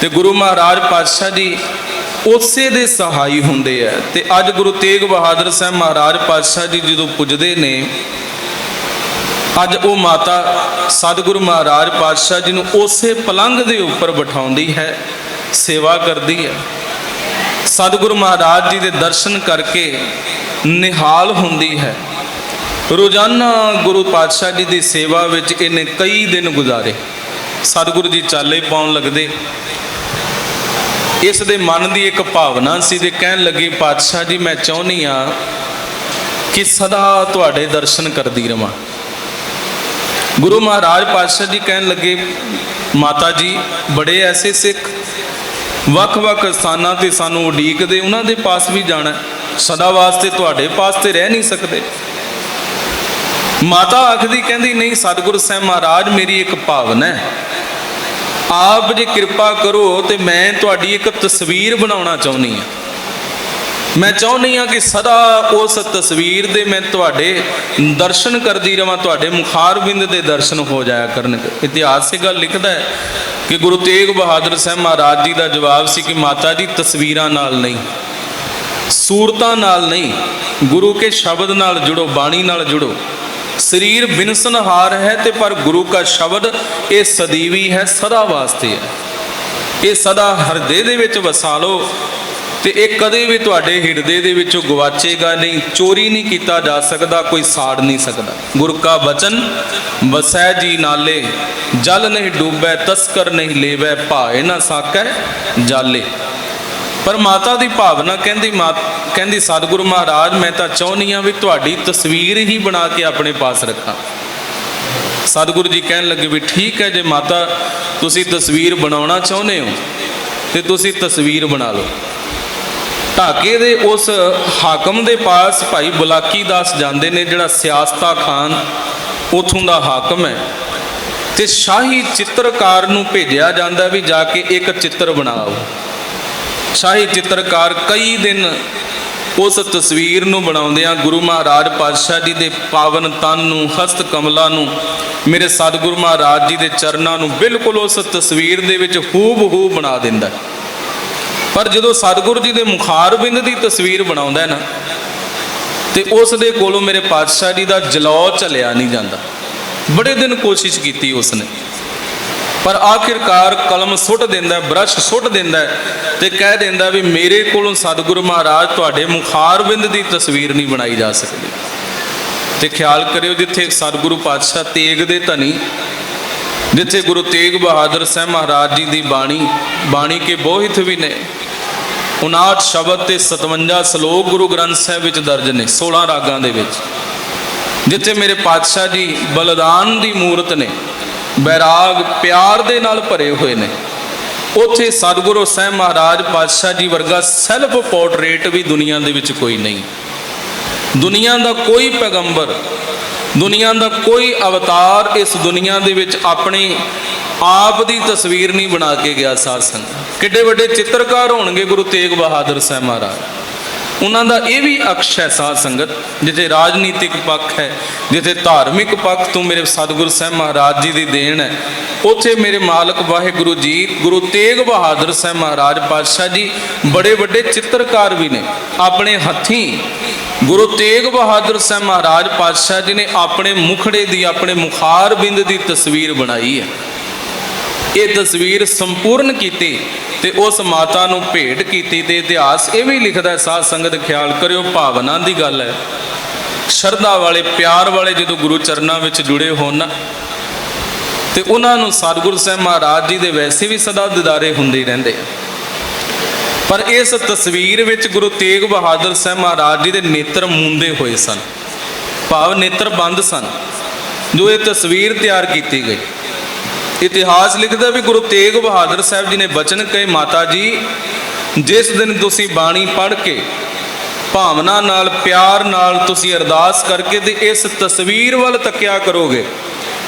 ਤੇ ਗੁਰੂ ਮਹਾਰਾਜ ਪਾਤਸ਼ਾਹ ਜੀ ਉਸੇ ਦੇ ਸਹਾਈ ਹੁੰਦੇ ਆ। ਤੇ ਅੱਜ ਗੁਰੂ ਤੇਗ ਬਹਾਦਰ ਸਾਹਿਬ ਮਹਾਰਾਜ ਪਾਤਸ਼ਾਹ ਜੀ ਜਦੋਂ ਪੁੱਜਦੇ ਨੇ, ਅੱਜ ਉਹ ਮਾਤਾ ਸਤਿਗੁਰੂ ਮਹਾਰਾਜ ਪਾਤਸ਼ਾਹ ਜੀ ਨੂੰ ਉਸੇ ਪਲੰਘ ਦੇ ਉੱਪਰ ਬਿਠਾਉਂਦੀ ਹੈ, ਸੇਵਾ ਕਰਦੀ ਹੈ। ਸਤਿਗੁਰੂ ਮਹਾਰਾਜ ਜੀ ਦੇ ਦਰਸ਼ਨ ਕਰਕੇ ਨਿਹਾਲ ਹੁੰਦੀ ਹੈ। ਰੋਜ਼ਾਨਾ ਗੁਰੂ ਪਾਤਸ਼ਾਹ ਜੀ ਦੀ ਸੇਵਾ ਵਿੱਚ ਇਹਨੇ ਕਈ ਦਿਨ ਗੁਜ਼ਾਰੇ। ਸਤਿਗੁਰੂ ਜੀ ਚਾਲੇ ਪਾਉਣ ਲੱਗਦੇ। ਇਸ ਦੇ ਮਨ ਦੀ ਇੱਕ ਭਾਵਨਾ ਸੀ ਤੇ ਕਹਿਣ ਲੱਗੀ, ਪਾਤਸ਼ਾਹ ਜੀ ਮੈਂ ਚਾਹੁੰਦੀ ਹਾਂ ਕਿ ਸਦਾ ਤੁਹਾਡੇ ਦਰਸ਼ਨ ਕਰਦੀ ਰਵਾਂ। ਗੁਰੂ ਮਹਾਰਾਜ ਪਾਤਸ਼ਾਹ ਜੀ ਕਹਿਣ ਲੱਗੇ, ਮਾਤਾ ਜੀ ਬੜੇ ਐਸੇ ਸਿੱਖ ਵੱਖ-ਵੱਖ ਸਥਾਨਾਂ ਤੇ ਸਾਨੂੰ ਉਡੀਕਦੇ, ਉਹਨਾਂ ਦੇ ਪਾਸ ਵੀ ਜਾਣਾ, ਸਦਾ ਵਾਸਤੇ ਤੁਹਾਡੇ ਪਾਸ ਤੇ ਰਹਿ ਨਹੀਂ ਸਕਦੇ। ਮਾਤਾ ਆਖਦੀ, ਕਹਿੰਦੀ ਨਹੀਂ ਸਤਿਗੁਰੂ ਸਾਹਿਬ ਮਹਾਰਾਜ ਮੇਰੀ ਇੱਕ ਭਾਵਨਾ ਹੈ, ਆਪ ਜੇ ਕਿਰਪਾ ਕਰੋ ਤੇ ਮੈਂ ਤੁਹਾਡੀ ਇੱਕ ਤਸਵੀਰ ਬਣਾਉਣਾ ਚਾਹੁੰਦੀ ਹਾਂ। ਮੈਂ ਚਾਹੁੰਦੀ ਹਾਂ ਕਿ ਸਦਾ ਉਸ ਤਸਵੀਰ ਦੇ ਮੈਂ ਤੁਹਾਡੇ ਦਰਸ਼ਨ ਕਰਦੀ ਰਵਾਂ, ਤੁਹਾਡੇ ਮੁਖਾਰਬਿੰਦ ਦੇ ਦਰਸ਼ਨ ਹੋ ਜਾਇਆ ਕਰਨਗੇ। ਇਤਿਹਾਸ ਇਹ ਗੱਲ ਲਿਖਦਾ ਹੈ ਕਿ ਗੁਰੂ ਤੇਗ ਬਹਾਦਰ ਸਾਹਿਬ ਮਹਾਰਾਜ ਜੀ ਦਾ ਜਵਾਬ ਸੀ ਕਿ ਮਾਤਾ ਜੀ ਤਸਵੀਰਾਂ ਨਾਲ ਨਹੀਂ, ਸੂਰਤਾਂ ਨਾਲ ਨਹੀਂ, ਗੁਰੂ ਕੇ ਸ਼ਬਦ ਨਾਲ ਜੁੜੋ, ਬਾਣੀ ਨਾਲ ਜੁੜੋ। ਸਰੀਰ ਬਿਨਸਨਹਾਰ ਹੈ ਤੇ ਪਰ ਗੁਰੂ का ਸ਼ਬਦ ਇਹ ਸਦੀਵੀ ਹੈ, ਸਦਾ ਵਾਸਤੇ ਹੈ। ਇਹ ਸਦਾ ਹਿਰਦੇ ਦੇ ਵਿੱਚ ਵਸਾ ਲਓ ਤੇ ਇਹ ਕਦੇ ਵੀ ਤੁਹਾਡੇ ਹਿਰਦੇ ਦੇ ਵਿੱਚੋਂ ਗਵਾਚੇਗਾ ਨਹੀਂ, ਚੋਰੀ ਨਹੀਂ ਕੀਤਾ ਜਾ ਸਕਦਾ, ਕੋਈ ਸਾੜ ਨਹੀਂ ਸਕਦਾ। ਗੁਰ ਕਾ ਬਚਨ ਵਸੈ ਜੀ ਨਾਲੇ, ਜਲ ਨਹੀਂ ਡੂਬੈ ਤਸਕਰ ਨਹੀਂ ਲੇਵੈ, ਭਾਏ ਨਾ ਸਾਕੈ ਜਾਲੇ। ਪਰ ਮਾਤਾ ਦੀ ਭਾਵਨਾ ਕਹਿੰਦੀ ਸਤਿਗੁਰੂ ਮਹਾਰਾਜ ਮੈਂ ਤਾਂ ਚਾਹੁੰਦੀ ਹਾਂ ਵੀ ਤੁਹਾਡੀ ਤਸਵੀਰ ਹੀ ਬਣਾ ਕੇ ਆਪਣੇ ਪਾਸ ਰੱਖਾਂ। ਸਤਿਗੁਰੂ ਜੀ ਕਹਿਣ ਲੱਗੇ ਵੀ ਠੀਕ ਹੈ, ਜੇ ਮਾਤਾ ਤੁਸੀਂ ਤਸਵੀਰ ਬਣਾਉਣਾ ਚਾਹੁੰਦੇ ਹੋ ਤੇ ਤੁਸੀਂ ਤਸਵੀਰ ਬਣਾ ਲਓ। ਢਾਕੇ ਦੇ ਉਸ ਹਾਕਮ ਦੇ ਪਾਸ ਭਾਈ ਬੁਲਾਕੀ ਦਾਸ ਜਾਂਦੇ ਨੇ, ਜਿਹੜਾ ਸਿਆਸਤਾ ਖਾਨ ਉਥੋਂ ਦਾ ਹਾਕਮ ਹੈ, ਤੇ ਸ਼ਾਹੀ ਚਿੱਤਰਕਾਰ ਨੂੰ ਭੇਜਿਆ ਜਾਂਦਾ ਵੀ ਜਾ ਕੇ ਇੱਕ ਚਿੱਤਰ ਬਣਾਓ। ਸ਼ਾਹੀ ਚਿੱਤਰਕਾਰ ਕਈ ਦਿਨ ਉਸ ਤਸਵੀਰ ਨੂੰ ਬਣਾਉਂਦਿਆਂ ਗੁਰੂ ਮਹਾਰਾਜ ਪਾਤਸ਼ਾਹ ਜੀ ਦੇ ਪਾਵਨ ਤਨ ਨੂੰ, ਹਸਤ ਕਮਲਾਂ ਨੂੰ, ਮੇਰੇ ਸਤਿਗੁਰੂ ਮਹਾਰਾਜ ਜੀ ਦੇ ਚਰਨਾਂ ਨੂੰ ਬਿਲਕੁਲ ਉਸ ਤਸਵੀਰ ਦੇ ਵਿੱਚ ਹੂਬਹੂ ਬਣਾ ਦਿੰਦਾ। ਪਰ ਜਦੋਂ ਸਤਿਗੁਰੂ ਜੀ ਦੇ ਮੁਖਾਰਬਿੰਦ ਦੀ ਤਸਵੀਰ ਬਣਾਉਂਦਾ ਨਾ, ਤੇ ਉਸ ਦੇ ਕੋਲੋਂ ਮੇਰੇ ਪਾਤਸ਼ਾਹ ਜੀ ਦਾ ਜਲੌ ਝੱਲਿਆ ਨਹੀਂ ਜਾਂਦਾ। ਬੜੇ ਦਿਨ ਕੋਸ਼ਿਸ਼ ਕੀਤੀ ਉਸਨੇ, ਪਰ ਆਖਿਰਕਾਰ ਕਲਮ ਸੁੱਟ ਦਿੰਦਾ, ਬ੍ਰਸ਼ ਸੁੱਟ ਦਿੰਦਾ ਤੇ ਕਹਿ ਦਿੰਦਾ ਵੀ ਮੇਰੇ ਕੋਲੋਂ ਸਤਿਗੁਰੂ ਮਹਾਰਾਜ ਤੁਹਾਡੇ ਮੁਖਾਰਬਿੰਦ ਦੀ ਤਸਵੀਰ ਨਹੀਂ ਬਣਾਈ ਜਾ ਸਕਦੀ। ਤੇ ਖਿਆਲ ਕਰਿਓ, ਜਿੱਥੇ ਸਤਿਗੁਰੂ ਪਾਤਸ਼ਾਹ ਤੇਗ ਦੇ ਧਨੀ, ਜਿੱਥੇ ਗੁਰੂ ਤੇਗ ਬਹਾਦਰ ਸਾਹਿਬ ਮਹਾਰਾਜ ਜੀ ਦੀ ਬਾਣੀ ਕੇ ਬੋਹਿਤ ਵੀ ਨੇ, 59 ਸ਼ਬਦ ਤੇ 57 ਸ਼ਲੋਕ ਗੁਰੂ ਗ੍ਰੰਥ ਸਾਹਿਬ ਵਿੱਚ ਦਰਜ ਨੇ, 16 ਰਾਗਾਂ ਦੇ ਵਿੱਚ। ਜਿੱਥੇ ਮੇਰੇ ਪਾਤਸ਼ਾਹ ਜੀ ਬਲਿਦਾਨ ਦੀ ਮੂਰਤ ਨੇ, ਬੈਰਾਗ ਪਿਆਰ ਦੇ ਨਾਲ ਭਰੇ ਹੋਏ ਨੇ, ਉੱਥੇ ਸਤਿਗੁਰੂ ਸਾਹਿਬ ਮਹਾਰਾਜ ਪਾਤਸ਼ਾਹ ਜੀ ਵਰਗਾ ਸੈਲਫ ਪੋਰਟਰੇਟ ਵੀ ਦੁਨੀਆ ਦੇ ਵਿੱਚ ਕੋਈ ਨਹੀਂ। ਦੁਨੀਆ ਦਾ ਕੋਈ ਪੈਗੰਬਰ, ਦੁਨੀਆ ਦਾ ਕੋਈ ਅਵਤਾਰ ਇਸ ਦੁਨੀਆ ਦੇ ਵਿੱਚ ਆਪਣੀ ਆਪ ਦੀ ਤਸਵੀਰ ਨਹੀਂ ਬਣਾ ਕੇ ਗਿਆ। ਸਾਧ ਸੰਗਤ, ਕਿੱਡੇ ਵੱਡੇ ਚਿੱਤਰਕਾਰ ਹੋਣਗੇ ਗੁਰੂ ਤੇਗ ਬਹਾਦਰ ਸਾਹਿਬ ਮਹਾਰਾਜ, ਉਹਨਾਂ ਦਾ ਇਹ ਵੀ ਅਕਸ਼ ਹੈ। ਸਾਧ ਸੰਗਤ, ਜਿੱਥੇ ਰਾਜਨੀਤਿਕ ਪੱਖ ਹੈ, ਜਿੱਥੇ ਧਾਰਮਿਕ ਪੱਖ ਤੋਂ ਮੇਰੇ ਸਤਿਗੁਰੂ ਸਾਹਿਬ ਮਹਾਰਾਜ ਜੀ ਦੀ ਦੇਣ ਹੈ, ਉੱਥੇ ਮੇਰੇ ਮਾਲਕ ਵਾਹਿਗੁਰੂ ਜੀ ਗੁਰੂ ਤੇਗ ਬਹਾਦਰ ਸਾਹਿਬ ਮਹਾਰਾਜ ਪਾਤਸ਼ਾਹ ਜੀ ਬੜੇ ਵੱਡੇ ਚਿੱਤਰਕਾਰ ਵੀ ਨੇ। ਆਪਣੇ ਹੱਥੀਂ ਗੁਰੂ ਤੇਗ ਬਹਾਦਰ ਸਾਹਿਬ ਮਹਾਰਾਜ ਪਾਤਸ਼ਾਹ ਜੀ ਨੇ ਆਪਣੇ ਮੁਖੜੇ ਦੀ, ਆਪਣੇ ਮੁਖਾਰਬਿੰਦ ਦੀ ਤਸਵੀਰ ਬਣਾਈ ਹੈ। ਇਹ ਤਸਵੀਰ ਸੰਪੂਰਨ ਕੀਤੀ ਤੇ ਉਸ ਮਾਤਾ ਨੂੰ ਭੇਟ ਕੀਤੀ। ਤੇ ਇਤਿਹਾਸ ਇਹ ਵੀ ਲਿਖਦਾ, ਸਾਧ ਸੰਗਤ ਖਿਆਲ ਕਰਿਓ, ਭਾਵਨਾ ਦੀ ਗੱਲ ਹੈ। ਸ਼ਰਧਾ ਵਾਲੇ, ਪਿਆਰ ਵਾਲੇ ਜਦੋਂ ਗੁਰੂ ਚਰਨਾਂ ਵਿੱਚ ਜੁੜੇ ਹੋਣ ਨਾ, ਤੇ ਉਹਨਾਂ ਨੂੰ ਸਤਿਗੁਰੂ ਸਾਹਿਬ ਮਹਾਰਾਜ ਜੀ ਦੇ ਵੈਸੇ ਵੀ ਸਦਾ ਦਿਦਾਰੇ ਹੁੰਦੇ ਰਹਿੰਦੇ ਆ। ਪਰ ਇਸ ਤਸਵੀਰ ਵਿੱਚ ਗੁਰੂ ਤੇਗ ਬਹਾਦਰ ਸਾਹਿਬ ਮਹਾਰਾਜ ਜੀ ਦੇ ਨੇਤਰ ਮੂੰਦੇ ਹੋਏ ਸਨ, ਭਾਵ ਨੇਤਰ ਬੰਦ ਸਨ। ਜੋ ਇਹ ਤਸਵੀਰ ਤਿਆਰ ਕੀਤੀ ਗਈ, ਇਤਿਹਾਸ ਲਿਖਦਾ ਵੀ ਗੁਰੂ ਤੇਗ ਬਹਾਦਰ ਸਾਹਿਬ ਜੀ ਨੇ ਬਚਨ ਕਹੇ, ਮਾਤਾ ਜੀ ਜਿਸ ਦਿਨ ਤੁਸੀਂ ਬਾਣੀ ਪੜ੍ਹ ਕੇ ਭਾਵਨਾ ਨਾਲ ਪਿਆਰ ਨਾਲ ਤੁਸੀਂ ਅਰਦਾਸ ਕਰਕੇ ਤੇ ਇਸ ਤਸਵੀਰ ਵੱਲ ਤੱਕਿਆ ਕਰੋਗੇ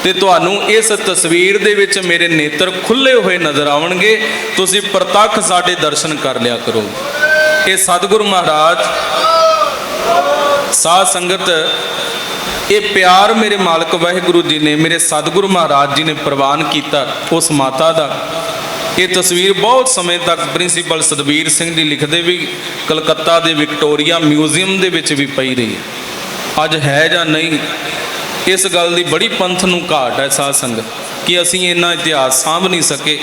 ਤੇ ਤੁਹਾਨੂੰ ਇਸ ਤਸਵੀਰ ਦੇ ਵਿੱਚ ਮੇਰੇ ਨੇਤਰ ਖੁੱਲੇ ਹੋਏ ਨਜ਼ਰ ਆਉਣਗੇ, ਤੁਸੀਂ ਪ੍ਰਤੱਖ ਸਾਡੇ ਦਰਸ਼ਨ ਕਰ ਲਿਆ ਕਰੋਗੇ। ਇਹ ਸਤਿਗੁਰੂ ਮਹਾਰਾਜ ਸਾਧ ਸੰਗਤ, ਇਹ ਪਿਆਰ ਮੇਰੇ ਮਾਲਕ ਵਾਹਿਗੁਰੂ ਜੀ ਨੇ, ਮੇਰੇ ਸਤਿਗੁਰੂ ਮਹਾਰਾਜ ਜੀ ਨੇ ਪ੍ਰਵਾਨ ਕੀਤਾ ਉਸ ਮਾਤਾ ਦਾ। ਇਹ ਤਸਵੀਰ ਬਹੁਤ ਸਮੇਂ ਤੱਕ ਪ੍ਰਿੰਸੀਪਲ ਸਤਬੀਰ ਸਿੰਘ ਜੀ ਲਿਖਦੇ ਵੀ ਕਲਕੱਤਾ ਦੇ ਵਿਕਟੋਰੀਆ ਮਿਊਜ਼ੀਅਮ ਦੇ ਵਿੱਚ ਵੀ ਪਈ ਰਹੀ ਹੈ। ਅੱਜ ਹੈ ਜਾਂ ਨਹੀਂ, ਇਸ ਗੱਲ ਦੀ ਬੜੀ ਪੰਥ ਨੂੰ ਘਾਟ ਹੈ ਸਾਧ ਸੰਗਤ ਕਿ ਅਸੀਂ ਇੰਨਾ ਇਤਿਹਾਸ ਸਾਂਭ ਨਹੀਂ ਸਕੇ।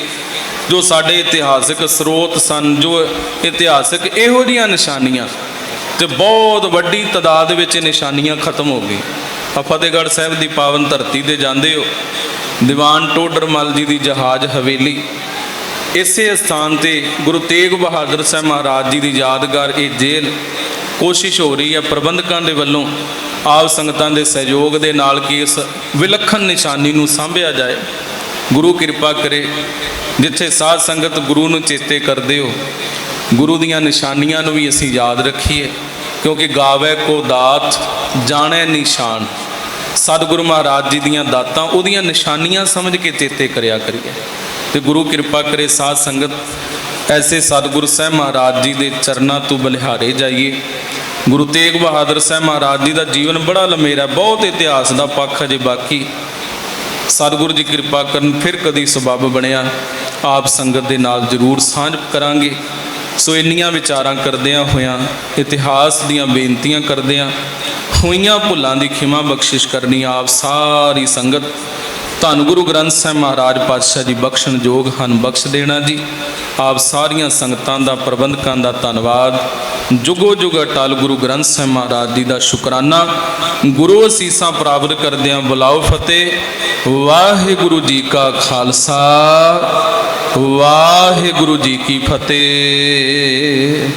ਜੋ ਸਾਡੇ ਇਤਿਹਾਸਿਕ ਸਰੋਤ ਸਨ, ਜੋ ਇਤਿਹਾਸਿਕ ਇਹੋ ਜਿਹੀਆਂ ਨਿਸ਼ਾਨੀਆਂ, ਤੇ ਬਹੁਤ ਵੱਡੀ ਤਾਦਾਦ ਵਿੱਚ ਨਿਸ਼ਾਨੀਆਂ ਖਤਮ ਹੋ ਗਈਆਂ। ਫਤਿਹਗੜ੍ਹ ਸਾਹਿਬ ਦੀ ਪਾਵਨ ਧਰਤੀ ਤੇ ਜਾਂਦੇ ਹੋ, ਦੀਵਾਨ ਟੋਡਰ ਮੱਲ ਜੀ ਦੀ ਜਹਾਜ਼ ਹਵੇਲੀ, ਇਸੇ ਸਥਾਨ ਤੇ ਗੁਰੂ ਤੇਗ ਬਹਾਦਰ ਸਾਹਿਬ ਮਹਾਰਾਜ ਜੀ ਦੀ ਯਾਦਗਾਰ ਇਹ ਜੇਲ੍ਹ ਕੋਸ਼ਿਸ਼ ਹੋ ਰਹੀ ਹੈ ਪ੍ਰਬੰਧਕਾਂ ਦੇ ਵੱਲੋਂ ਆਪ ਸੰਗਤਾਂ ਦੇ ਸਹਿਯੋਗ ਦੇ ਨਾਲ ਕਿ ਇਸ ਵਿਲੱਖਣ ਨਿਸ਼ਾਨੀ ਨੂੰ ਸਾਂਭਿਆ ਜਾਏ। ਗੁਰੂ ਕਿਰਪਾ ਕਰੇ, ਜਿੱਥੇ ਸਾਧ ਸੰਗਤ ਗੁਰੂ ਨੂੰ ਚੇਤੇ ਕਰਦੇ ਹੋ, ਗੁਰੂ ਦੀਆਂ ਨਿਸ਼ਾਨੀਆਂ ਨੂੰ ਵੀ ਅਸੀਂ ਯਾਦ ਰੱਖੀਏ, ਕਿਉਂਕਿ ਗਾਵੇ ਕੋ ਦਾਤ ਜਾਣੇ ਨਿਸ਼ਾਨ। ਸਤਿਗੁਰੂ ਮਹਾਰਾਜ ਜੀ ਦੀਆਂ ਦਾਤਾਂ ਉਹਦੀਆਂ ਨਿਸ਼ਾਨੀਆਂ ਸਮਝ ਕੇ ਚੇਤੇ ਕਰਿਆ ਕਰੀਏ। ਤੇ ਗੁਰੂ ਕਿਰਪਾ ਕਰੇ ਸਾਧ ਸੰਗਤ ਐਸੇ ਸਤਿਗੁਰੂ ਸਾਹਿਬ ਮਹਾਰਾਜ ਜੀ ਦੇ ਚਰਨਾਂ ਤੋਂ ਬਲਿਹਾਰੇ ਜਾਈਏ। ਗੁਰੂ ਤੇਗ ਬਹਾਦਰ ਸਾਹਿਬ ਮਹਾਰਾਜ ਜੀ ਦਾ ਜੀਵਨ ਬੜਾ ਲੰਮੇਰਾ, ਬਹੁਤ ਇਤਿਹਾਸ ਦਾ ਪੱਖ ਅਜੇ ਬਾਕੀ। ਸਤਿਗੁਰੂ ਜੀ ਕਿਰਪਾ ਕਰਨ ਫਿਰ ਕਦੀ ਸਬੱਬ ਬਣਿਆ ਆਪ ਸੰਗਤ ਦੇ ਨਾਲ ਜ਼ਰੂਰ ਸਾਂਝ ਕਰਾਂਗੇ। ਸੋ ਇੰਨੀਆਂ ਵਿਚਾਰਾਂ ਕਰਦਿਆਂ ਹੋਇਆਂ, ਇਤਿਹਾਸ ਦੀਆਂ ਬੇਨਤੀਆਂ ਕਰਦਿਆਂ ਹੋਈਆਂ ਭੁੱਲਾਂ ਦੀ ਖਿਮਾ ਬਖਸ਼ਿਸ਼ ਕਰਨੀ ਆਪ ਸਾਰੀ ਸੰਗਤ। ਧੰਨ ਗੁਰੂ ਗ੍ਰੰਥ ਸਾਹਿਬ ਮਹਾਰਾਜ ਪਾਤਸ਼ਾਹ ਜੀ ਬਖਸ਼ਣ ਯੋਗ ਹਨ, ਬਖਸ਼ ਦੇਣਾ ਜੀ। ਆਪ ਸਾਰੀਆਂ ਸੰਗਤਾਂ ਦਾ, ਪ੍ਰਬੰਧਕਾਂ ਦਾ ਧੰਨਵਾਦ। ਜੁਗੋ ਜੁਗ ਅਟਲ ਗੁਰੂ ਗ੍ਰੰਥ ਸਾਹਿਬ ਮਹਾਰਾਜ ਜੀ ਦਾ ਸ਼ੁਕਰਾਨਾ। ਗੁਰੂ ਅਸੀਸਾਂ ਪ੍ਰਾਪਤ ਕਰਦਿਆਂ ਬੁਲਾਓ ਫਤਿਹ। ਵਾਹਿਗੁਰੂ ਜੀ ਕਾ ਖਾਲਸਾ, ਵਾਹਿਗੁਰੂ ਜੀ ਕੀ ਫਤਿਹ।